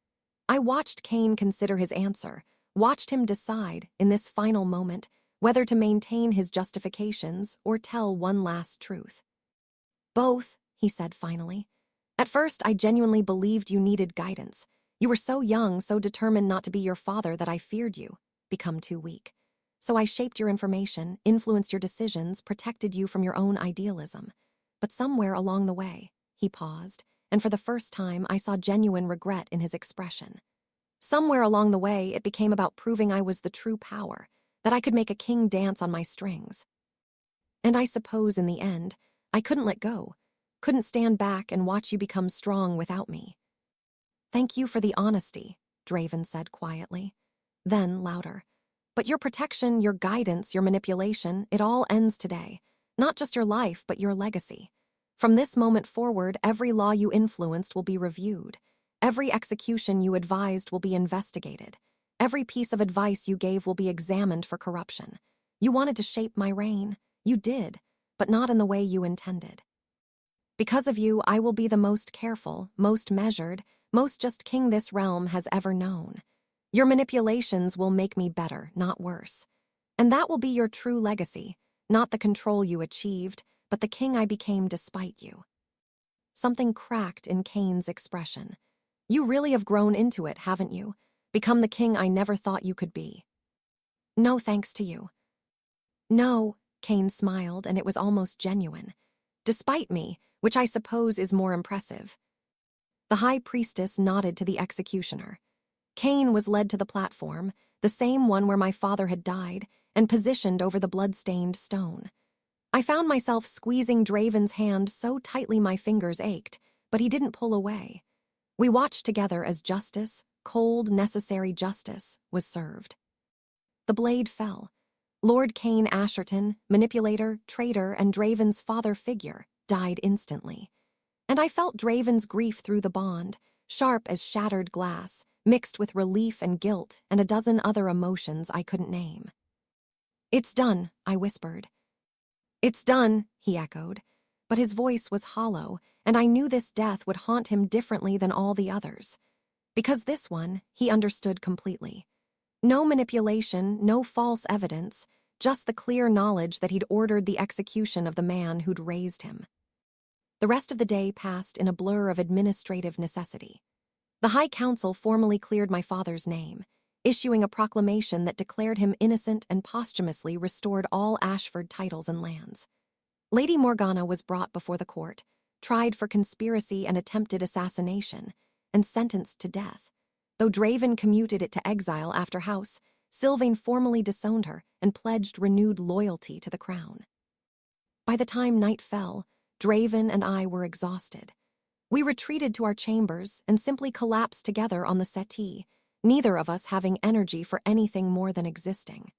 I watched Cain consider his answer, watched him decide, in this final moment, whether to maintain his justifications or tell one last truth. Both, he said finally. At first, I genuinely believed you needed guidance. You were so young, so determined not to be your father that I feared you, become too weak. So I shaped your information, influenced your decisions, protected you from your own idealism. But somewhere along the way, he paused, and for the first time I saw genuine regret in his expression. Somewhere along the way, it became about proving I was the true power, that I could make a king dance on my strings. And I suppose in the end, I couldn't let go, couldn't stand back and watch you become strong without me. Thank you for the honesty, Draven said quietly. Then, louder. But your protection, your guidance, your manipulation, it all ends today. Not just your life, but your legacy. From this moment forward, every law you influenced will be reviewed. Every execution you advised will be investigated. Every piece of advice you gave will be examined for corruption. You wanted to shape my reign. You did, but not in the way you intended. Because of you, I will be the most careful, most measured, most just king this realm has ever known. Your manipulations will make me better, not worse. And that will be your true legacy, not the control you achieved, but the king I became despite you. Something cracked in Cain's expression. You really have grown into it, haven't you? Become the king I never thought you could be. No thanks to you. No, Cain smiled, and it was almost genuine. Despite me, which I suppose is more impressive. The high priestess nodded to the executioner. Cain was led to the platform, the same one where my father had died, and positioned over the blood-stained stone. I found myself squeezing Draven's hand so tightly my fingers ached, but he didn't pull away. We watched together as justice, cold, necessary justice, was served. The blade fell. Lord Cain Asherton, manipulator, traitor, and Draven's father figure, died instantly. And I felt Draven's grief through the bond, sharp as shattered glass, mixed with relief and guilt and a dozen other emotions I couldn't name. "It's done," I whispered. "It's done," he echoed, but his voice was hollow, and I knew this death would haunt him differently than all the others. Because this one, he understood completely. No manipulation, no false evidence, just the clear knowledge that he'd ordered the execution of the man who'd raised him. The rest of the day passed in a blur of administrative necessity. The High Council formally cleared my father's name, issuing a proclamation that declared him innocent and posthumously restored all Ashford titles and lands. Lady Morgana was brought before the court, tried for conspiracy and attempted assassination, and sentenced to death. Though Draven commuted it to exile after House, Sylvain formally disowned her and pledged renewed loyalty to the crown. By the time night fell, Draven and I were exhausted. We retreated to our chambers and simply collapsed together on the settee, neither of us having energy for anything more than existing.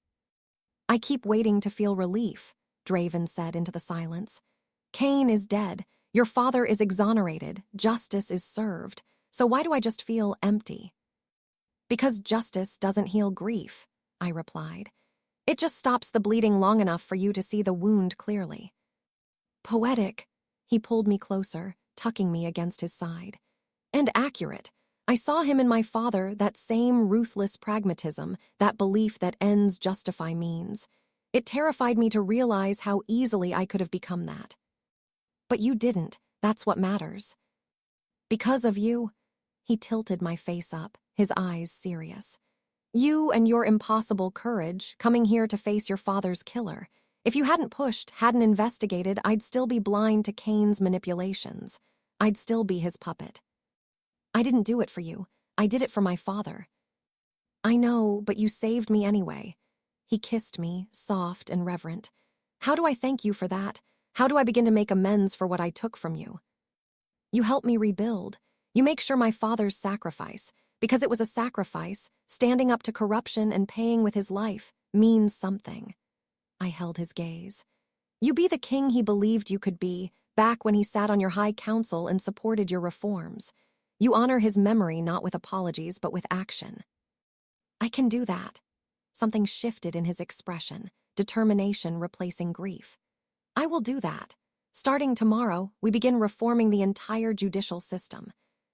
"I keep waiting to feel relief," Draven said into the silence. "Cain is dead, your father is exonerated, justice is served, so why do I just feel empty?" "Because justice doesn't heal grief," I replied. "It just stops the bleeding long enough for you to see the wound clearly." "Poetic," he pulled me closer, tucking me against his side. "And accurate. I saw him in my father, that same ruthless pragmatism, that belief that ends justify means. It terrified me to realize how easily I could have become that. But you didn't, that's what matters. Because of you," he tilted my face up, his eyes serious. "You and your impossible courage, coming here to face your father's killer. If you hadn't pushed, hadn't investigated, I'd still be blind to Cain's manipulations. I'd still be his puppet. I didn't do it for you. I did it for my father." "I know, but you saved me anyway." He kissed me, soft and reverent. "How do I thank you for that? How do I begin to make amends for what I took from you?" "You help me rebuild. You make sure my father's sacrifice, because it was a sacrifice, standing up to corruption and paying with his life, means something." I held his gaze. "You be the king he believed you could be, back when he sat on your high council and supported your reforms. You honor his memory not with apologies but with action." "I can do that." Something shifted in his expression, determination replacing grief. "I will do that. Starting tomorrow, we begin reforming the entire judicial system.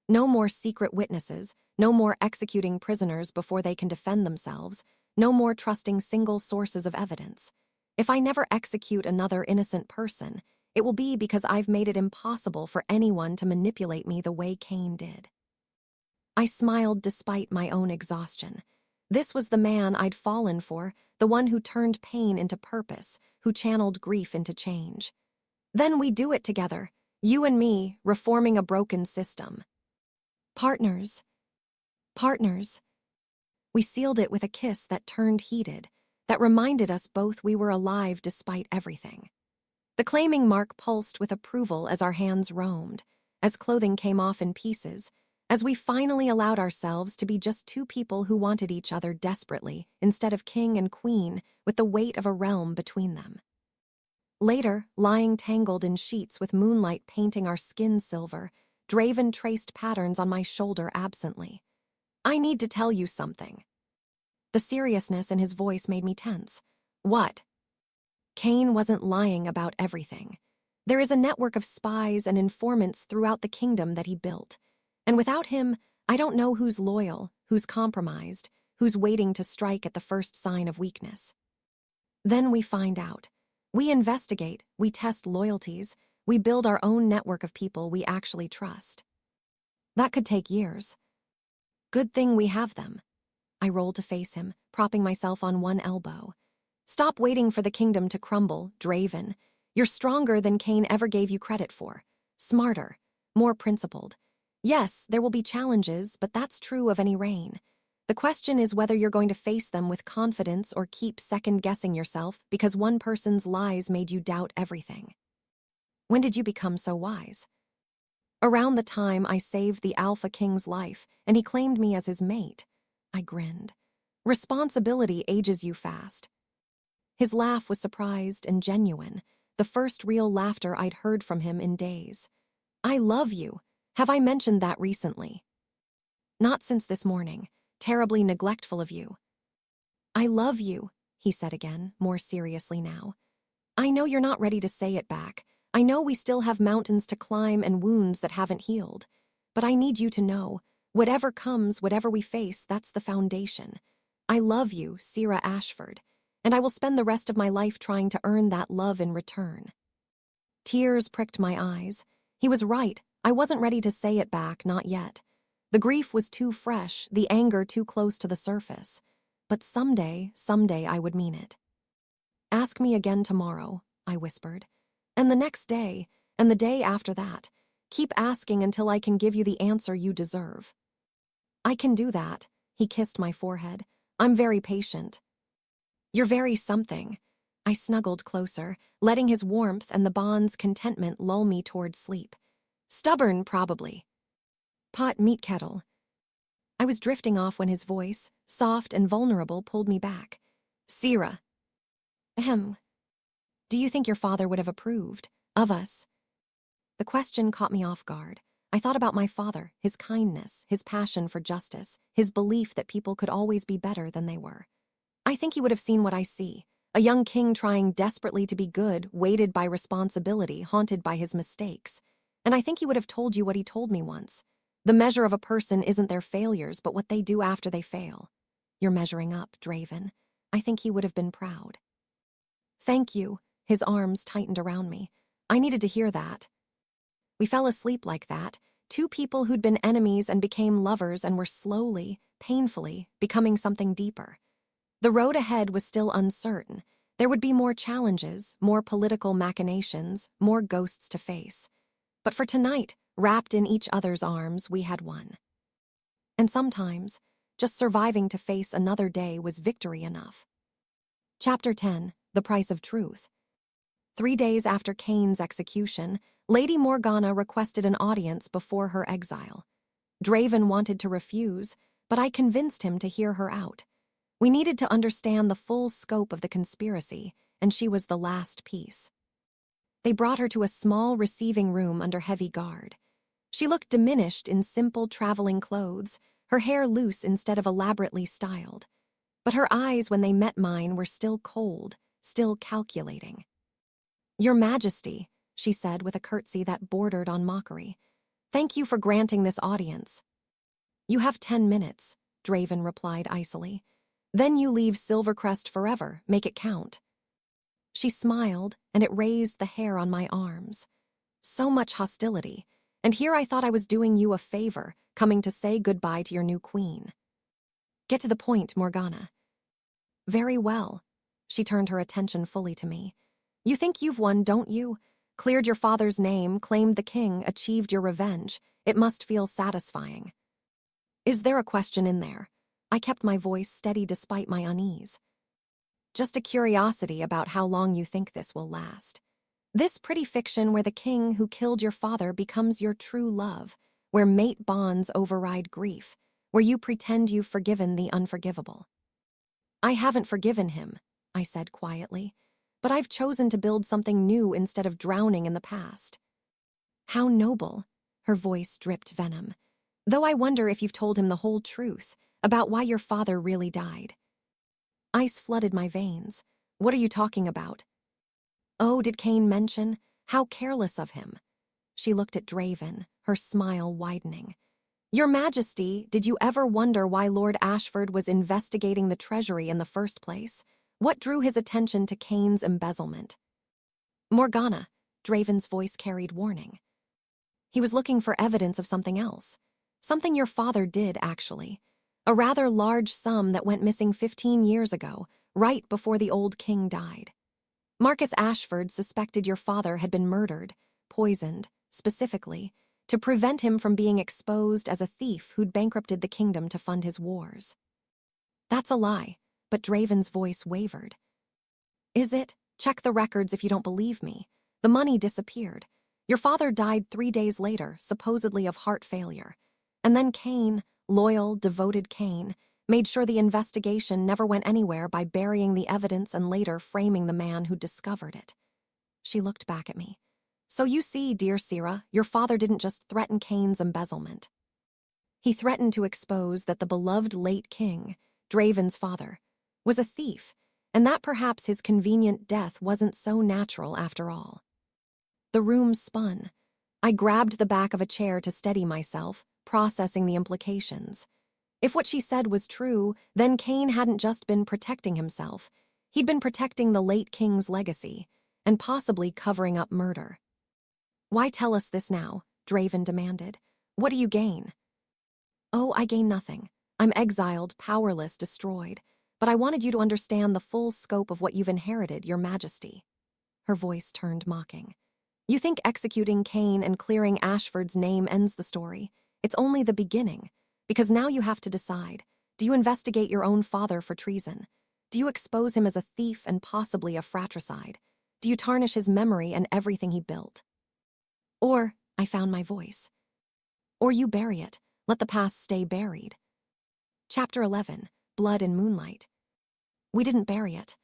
No more secret witnesses, no more executing prisoners before they can defend themselves, no more trusting single sources of evidence. If I never execute another innocent person, it will be because I've made it impossible for anyone to manipulate me the way Cain did." I smiled despite my own exhaustion. This was the man I'd fallen for, the one who turned pain into purpose, who channeled grief into change. "Then we do it together, you and me, reforming a broken system. Partners. Partners." We sealed it with a kiss that turned heated, that reminded us both we were alive despite everything. The claiming mark pulsed with approval as our hands roamed, as clothing came off in pieces, as we finally allowed ourselves to be just two people who wanted each other desperately instead of king and queen with the weight of a realm between them. Later, lying tangled in sheets with moonlight painting our skin silver, Draven traced patterns on my shoulder absently. "I need to tell you something." The seriousness in his voice made me tense. "What?" "Cain wasn't lying about everything. There is a network of spies and informants throughout the kingdom that he built. And without him, I don't know who's loyal, who's compromised, who's waiting to strike at the first sign of weakness. Then we find out. We investigate, we test loyalties, we build our own network of people we actually trust. That could take years. Good thing we have them." I rolled to face him, propping myself on one elbow. "Stop waiting for the kingdom to crumble, Draven. You're stronger than Cain ever gave you credit for. Smarter, more principled. Yes, there will be challenges, but that's true of any reign. The question is whether you're going to face them with confidence or keep second-guessing yourself because one person's lies made you doubt everything. When did you become so wise? Around the time I saved the Alpha King's life and he claimed me as his mate. I grinned. Responsibility ages you fast. His laugh was surprised and genuine, the first real laughter I'd heard from him in days. I love you. Have I mentioned that recently? Not since this morning. Terribly neglectful of you. I love you, he said again, more seriously now. I know you're not ready to say it back. I know we still have mountains to climb and wounds that haven't healed. But I need you to know, whatever comes, whatever we face, that's the foundation. I love you, Sera Ashford, and I will spend the rest of my life trying to earn that love in return. Tears pricked my eyes. He was right. I wasn't ready to say it back, not yet. The grief was too fresh, the anger too close to the surface. But someday I would mean it. Ask me again tomorrow, I whispered. And the next day, and the day after that. Keep asking until I can give you the answer you deserve. I can do that, he kissed my forehead. I'm very patient. You're very something. I snuggled closer, letting his warmth and the bond's contentment lull me toward sleep. Stubborn, probably. Pot meat kettle. I was drifting off when his voice, soft and vulnerable, pulled me back. Sera. Ahem. Do you think your father would have approved of us? The question caught me off guard. I thought about my father, his kindness, his passion for justice, his belief that people could always be better than they were. I think he would have seen what I see. A young king trying desperately to be good, weighted by responsibility, haunted by his mistakes. And I think he would have told you what he told me once. The measure of a person isn't their failures, but what they do after they fail. You're measuring up, Draven. I think he would have been proud. Thank you. His arms tightened around me. I needed to hear that. We fell asleep like that, two people who'd been enemies and became lovers and were slowly, painfully, becoming something deeper. The road ahead was still uncertain. There would be more challenges, more political machinations, more ghosts to face. But for tonight, wrapped in each other's arms, we had won. And sometimes, just surviving to face another day was victory enough. Chapter 10, The Price of Truth. 3 days after Cain's execution, Lady Morgana requested an audience before her exile. Draven wanted to refuse, but I convinced him to hear her out. We needed to understand the full scope of the conspiracy, and she was the last piece. They brought her to a small receiving room under heavy guard. She looked diminished in simple traveling clothes, her hair loose instead of elaborately styled. But her eyes, when they met mine, were still cold, still calculating. Your Majesty, she said with a curtsy that bordered on mockery. Thank you for granting this audience. You have 10 minutes, Draven replied icily. Then you leave Silvercrest forever, make it count. She smiled, and it raised the hair on my arms. So much hostility, and here I thought I was doing you a favor, coming to say goodbye to your new queen. Get to the point, Morgana. Very well. She turned her attention fully to me. You think you've won, don't you? Cleared your father's name, claimed the king, achieved your revenge. It must feel satisfying. Is there a question in there? I kept my voice steady despite my unease. Just a curiosity about how long you think this will last. This pretty fiction where the king who killed your father becomes your true love, where mate bonds override grief, where you pretend you've forgiven the unforgivable. I haven't forgiven him, I said quietly, but I've chosen to build something new instead of drowning in the past. How noble, her voice dripped venom. Though I wonder if you've told him the whole truth about why your father really died. Ice flooded my veins. What are you talking about? Oh, did Cain mention? How careless of him. She looked at Draven, her smile widening. Your Majesty, did you ever wonder why Lord Ashford was investigating the treasury in the first place? What drew his attention to Cain's embezzlement? Morgana, Draven's voice carried warning. He was looking for evidence of something else. Something your father did, actually. A rather large sum that went missing 15 years ago, right before the old king died. Marcus Ashford suspected your father had been murdered, poisoned, specifically, to prevent him from being exposed as a thief who'd bankrupted the kingdom to fund his wars. That's a lie, but Draven's voice wavered. Is it? Check the records if you don't believe me. The money disappeared. Your father died 3 days later, supposedly of heart failure. And then Cain, loyal, devoted Cain, made sure the investigation never went anywhere by burying the evidence and later framing the man who discovered it. She looked back at me. So you see, dear Sera, your father didn't just threaten Cain's embezzlement. He threatened to expose that the beloved late king, Draven's father, was a thief, and that perhaps his convenient death wasn't so natural after all. The room spun. I grabbed the back of a chair to steady myself, processing the implications. If what she said was true, then Cain hadn't just been protecting himself. He'd been protecting the late king's legacy, and possibly covering up murder. Why tell us this now? Draven demanded. What do you gain? Oh, I gain nothing. I'm exiled, powerless, destroyed. But I wanted you to understand the full scope of what you've inherited, Your Majesty. Her voice turned mocking. You think executing Cain and clearing Ashford's name ends the story? It's only the beginning. Because now you have to decide. Do you investigate your own father for treason? Do you expose him as a thief and possibly a fratricide? Do you tarnish his memory and everything he built? Or, I found my voice. Or you bury it. Let the past stay buried. Chapter 11, Blood and Moonlight. We didn't bury it.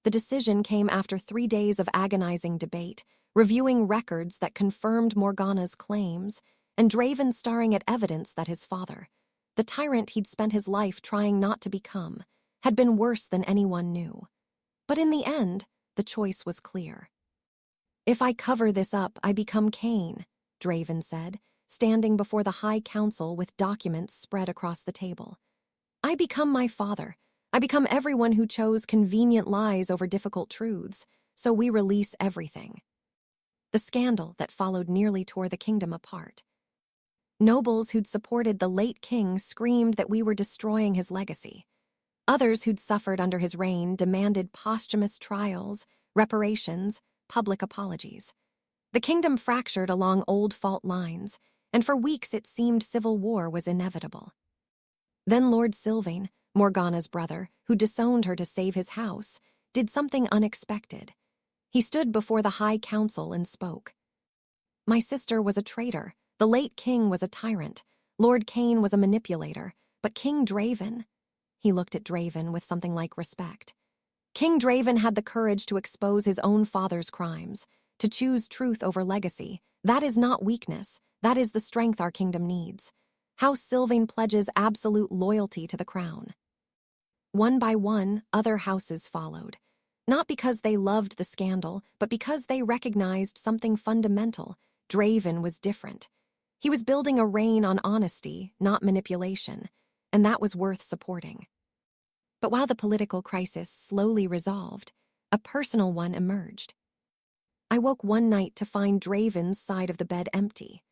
The decision came after 3 days of agonizing debate, reviewing records that confirmed Morgana's claims, and Draven staring at evidence that his father, the tyrant he'd spent his life trying not to become, had been worse than anyone knew. But in the end, the choice was clear. If I cover this up, I become Cain, Draven said, standing before the High Council with documents spread across the table. I become my father. I become everyone who chose convenient lies over difficult truths, so we release everything. The scandal that followed nearly tore the kingdom apart. Nobles who'd supported the late king screamed that we were destroying his legacy. Others who'd suffered under his reign demanded posthumous trials, reparations, public apologies. The kingdom fractured along old fault lines, and for weeks it seemed civil war was inevitable. Then Lord Sylvain, Morgana's brother, who disowned her to save his house, did something unexpected. He stood before the High Council and spoke. My sister was a traitor. The late king was a tyrant. Lord Cain was a manipulator. But King Draven... He looked at Draven with something like respect. King Draven had the courage to expose his own father's crimes, to choose truth over legacy. That is not weakness. That is the strength our kingdom needs. House Sylvain pledges absolute loyalty to the crown. One by one, other houses followed. Not because they loved the scandal, but because they recognized something fundamental. Draven was different. He was building a reign on honesty, not manipulation, and that was worth supporting. But while the political crisis slowly resolved, a personal one emerged. I woke one night to find Draven's side of the bed empty.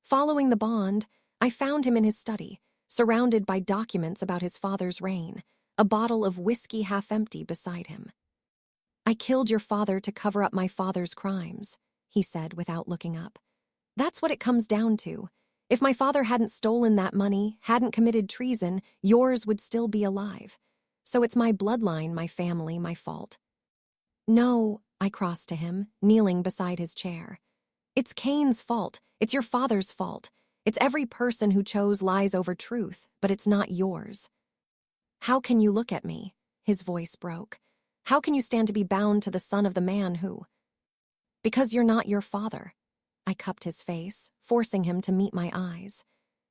Following the bond, I found him in his study, surrounded by documents about his father's reign, a bottle of whiskey half empty beside him. I killed your father to cover up my father's crimes, he said without looking up. That's what it comes down to. If my father hadn't stolen that money, hadn't committed treason, yours would still be alive. So it's my bloodline, my family, my fault. No, I crossed to him, kneeling beside his chair. It's Cain's fault. It's your father's fault. It's every person who chose lies over truth, but it's not yours. How can you look at me? His voice broke. How can you stand to be bound to the son of the man who... Because you're not your father. I cupped his face, forcing him to meet my eyes.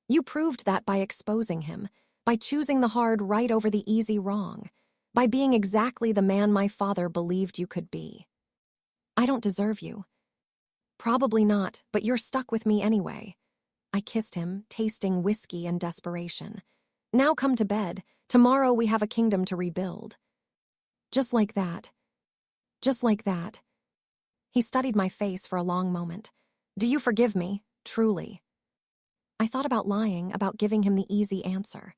You proved that by exposing him, by choosing the hard right over the easy wrong, by being exactly the man my father believed you could be. I don't deserve you. Probably not, but you're stuck with me anyway. I kissed him, tasting whiskey and desperation. Now come to bed. Tomorrow we have a kingdom to rebuild. Just like that. Just like that. He studied my face for a long moment. Do you forgive me? Truly. I thought about lying, about giving him the easy answer.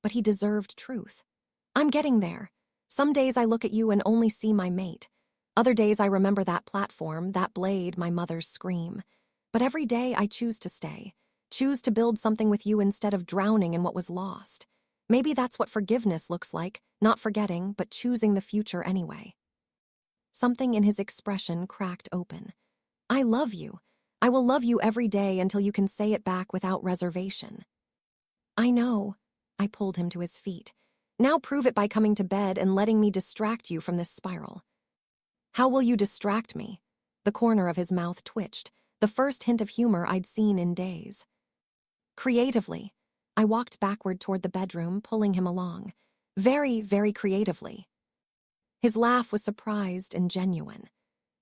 But he deserved truth. I'm getting there. Some days I look at you and only see my mate. Other days I remember that platform, that blade, my mother's scream. But every day I choose to stay. Choose to build something with you instead of drowning in what was lost. Maybe that's what forgiveness looks like, not forgetting, but choosing the future anyway. Something in his expression cracked open. I love you. I will love you every day until you can say it back without reservation. I know. I pulled him to his feet. Now prove it by coming to bed and letting me distract you from this spiral. How will you distract me? The corner of his mouth twitched, the first hint of humor I'd seen in days. Creatively. I walked backward toward the bedroom, pulling him along. Very, very creatively. His laugh was surprised and genuine.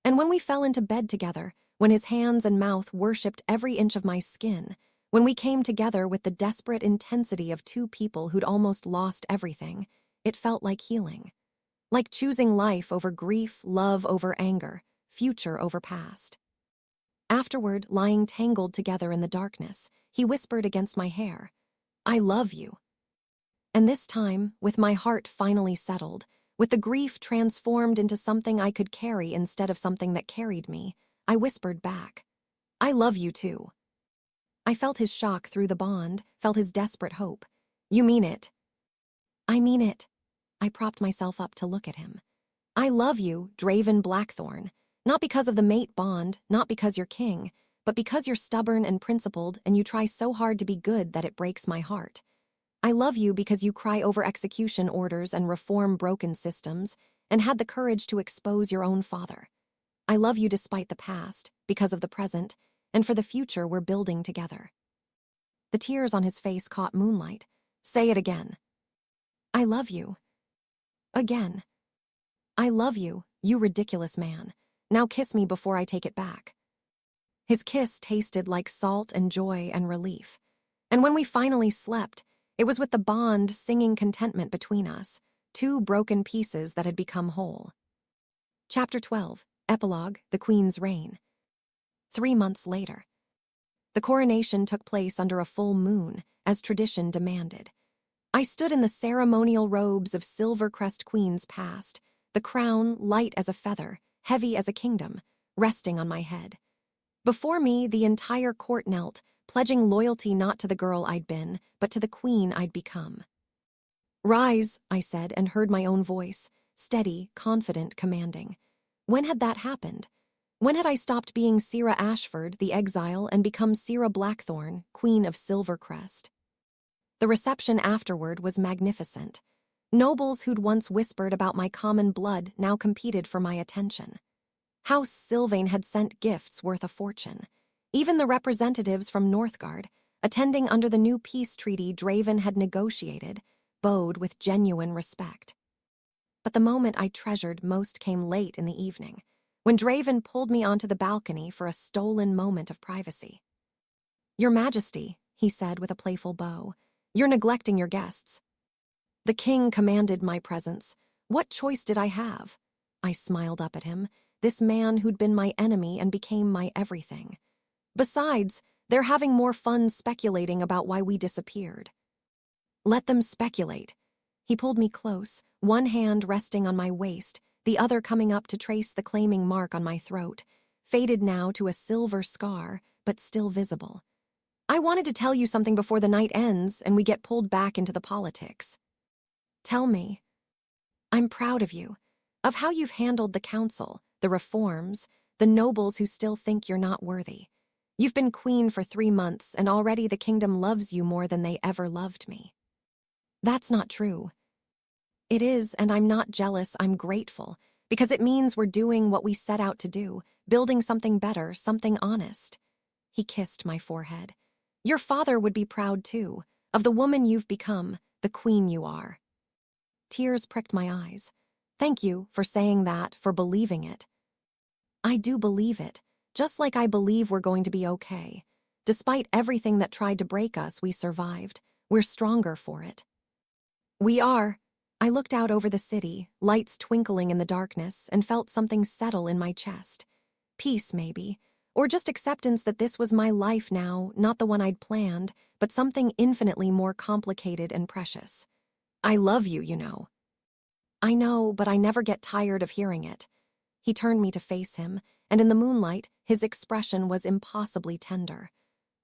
And when we fell into bed together, when his hands and mouth worshipped every inch of my skin, when we came together with the desperate intensity of two people who'd almost lost everything, it felt like healing. Like choosing life over grief, love over anger, future over past. Afterward, lying tangled together in the darkness, he whispered against my hair, I love you. And this time, with my heart finally settled, with the grief transformed into something I could carry instead of something that carried me, I whispered back, I love you too. I felt his shock through the bond, felt his desperate hope. You mean it? I mean it. I propped myself up to look at him. I love you, Draven Blackthorn. Not because of the mate bond, not because you're king, but because you're stubborn and principled and you try so hard to be good that it breaks my heart. I love you because you cry over execution orders and reform broken systems and had the courage to expose your own father. I love you despite the past, because of the present, and for the future we're building together. The tears on his face caught moonlight. Say it again. I love you. Again. I love you, you ridiculous man. Now kiss me before I take it back. His kiss tasted like salt and joy and relief. And when we finally slept, it was with the bond singing contentment between us, two broken pieces that had become whole. Chapter 12, Epilogue, The Queen's Reign. 3 months later. The coronation took place under a full moon, as tradition demanded. I stood in the ceremonial robes of Silver-Crest Queens past, the crown light as a feather, heavy as a kingdom, resting on my head. Before me, the entire court knelt, pledging loyalty not to the girl I'd been, but to the queen I'd become. Rise, I said, and heard my own voice, steady, confident, commanding. When had that happened? When had I stopped being Sera Ashford, the exile, and become Sera Blackthorn, Queen of Silvercrest? The reception afterward was magnificent. Nobles who'd once whispered about my common blood now competed for my attention. House Sylvain had sent gifts worth a fortune. Even the representatives from Northgard, attending under the new peace treaty Draven had negotiated, bowed with genuine respect. But the moment I treasured most came late in the evening, when Draven pulled me onto the balcony for a stolen moment of privacy. Your Majesty, he said with a playful bow, you're neglecting your guests. The king commanded my presence. What choice did I have? I smiled up at him, this man who'd been my enemy and became my everything. Besides, they're having more fun speculating about why we disappeared. Let them speculate. He pulled me close, one hand resting on my waist, the other coming up to trace the claiming mark on my throat, faded now to a silver scar, but still visible. I wanted to tell you something before the night ends and we get pulled back into the politics. Tell me. I'm proud of you, of how you've handled the council, the reforms, the nobles who still think you're not worthy. You've been queen for 3 months and already the kingdom loves you more than they ever loved me. That's not true. It is, and I'm not jealous, I'm grateful, because it means we're doing what we set out to do, building something better, something honest. He kissed my forehead. Your father would be proud too, of the woman you've become, the queen you are. Tears pricked my eyes. Thank you for saying that, for believing it. I do believe it, just like I believe we're going to be okay. Despite everything that tried to break us, we survived. We're stronger for it. We are. I looked out over the city, lights twinkling in the darkness, and felt something settle in my chest. Peace, maybe, or just acceptance that this was my life now, not the one I'd planned, but something infinitely more complicated and precious. I love you, you know. I know, but I never get tired of hearing it. He turned me to face him, and in the moonlight, his expression was impossibly tender.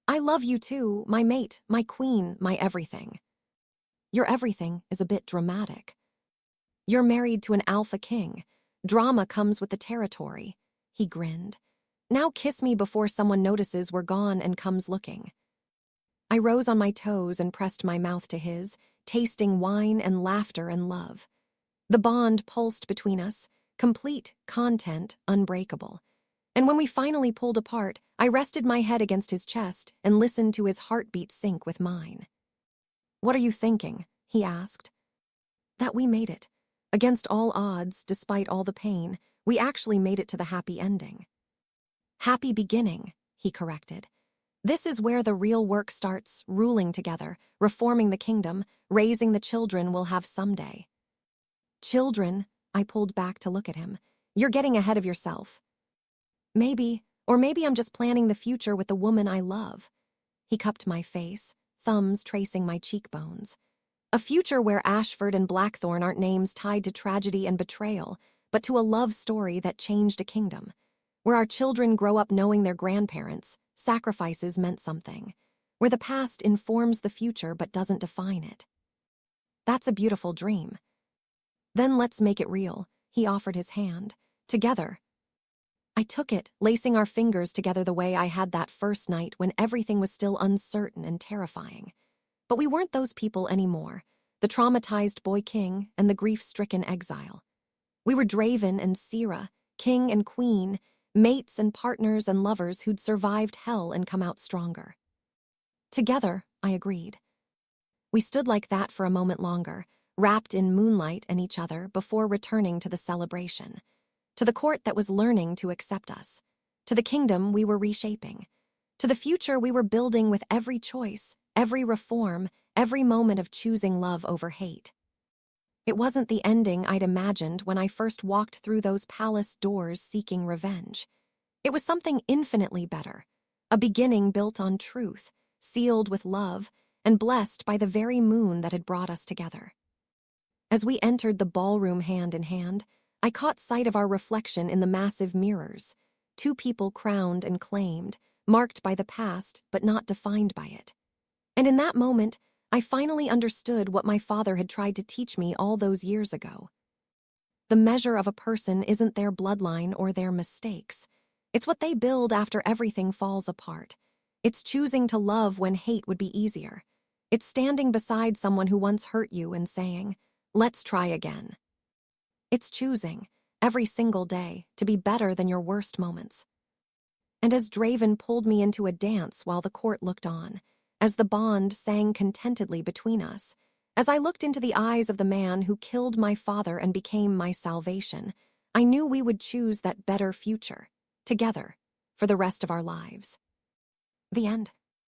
I love you too, my mate, my queen, my everything. Your everything is a bit dramatic. You're married to an Alpha King. Drama comes with the territory. He grinned. Now kiss me before someone notices we're gone and comes looking. I rose on my toes and pressed my mouth to his, tasting wine and laughter and love. The bond pulsed between us, complete, content, unbreakable. And when we finally pulled apart, I rested my head against his chest and listened to his heartbeat sync with mine. "What are you thinking?" he asked. That we made it. Against all odds, despite all the pain, we actually made it to the happy ending. "Happy beginning," he corrected. "This is where the real work starts, ruling together, reforming the kingdom, raising the children we'll have someday." "Children," I pulled back to look at him. "You're getting ahead of yourself." "Maybe, or maybe I'm just planning the future with the woman I love." He cupped my face, thumbs tracing my cheekbones. "A future where Ashford and Blackthorn aren't names tied to tragedy and betrayal, but to a love story that changed a kingdom. Where our children grow up knowing their grandparents' sacrifices meant something. Where the past informs the future but doesn't define it." "That's a beautiful dream." "Then let's make it real," he offered his hand. "Together." I took it, lacing our fingers together the way I had that first night when everything was still uncertain and terrifying. But we weren't those people anymore, the traumatized boy king and the grief-stricken exile. We were Draven and Sera, king and queen, mates and partners and lovers who'd survived hell and come out stronger. "Together," I agreed. We stood like that for a moment longer, wrapped in moonlight and each other before returning to the celebration. To the court that was learning to accept us. To the kingdom we were reshaping. To the future we were building with every choice, every reform, every moment of choosing love over hate. It wasn't the ending I'd imagined when I first walked through those palace doors seeking revenge. It was something infinitely better. A beginning built on truth, sealed with love, and blessed by the very moon that had brought us together. As we entered the ballroom hand in hand, I caught sight of our reflection in the massive mirrors. Two people crowned and claimed, marked by the past but not defined by it. And in that moment, I finally understood what my father had tried to teach me all those years ago. The measure of a person isn't their bloodline or their mistakes. It's what they build after everything falls apart. It's choosing to love when hate would be easier. It's standing beside someone who once hurt you and saying, "Let's try again." It's choosing, every single day, to be better than your worst moments. And as Draven pulled me into a dance while the court looked on, as the bond sang contentedly between us, as I looked into the eyes of the man who killed my father and became my salvation, I knew we would choose that better future, together, for the rest of our lives. The end.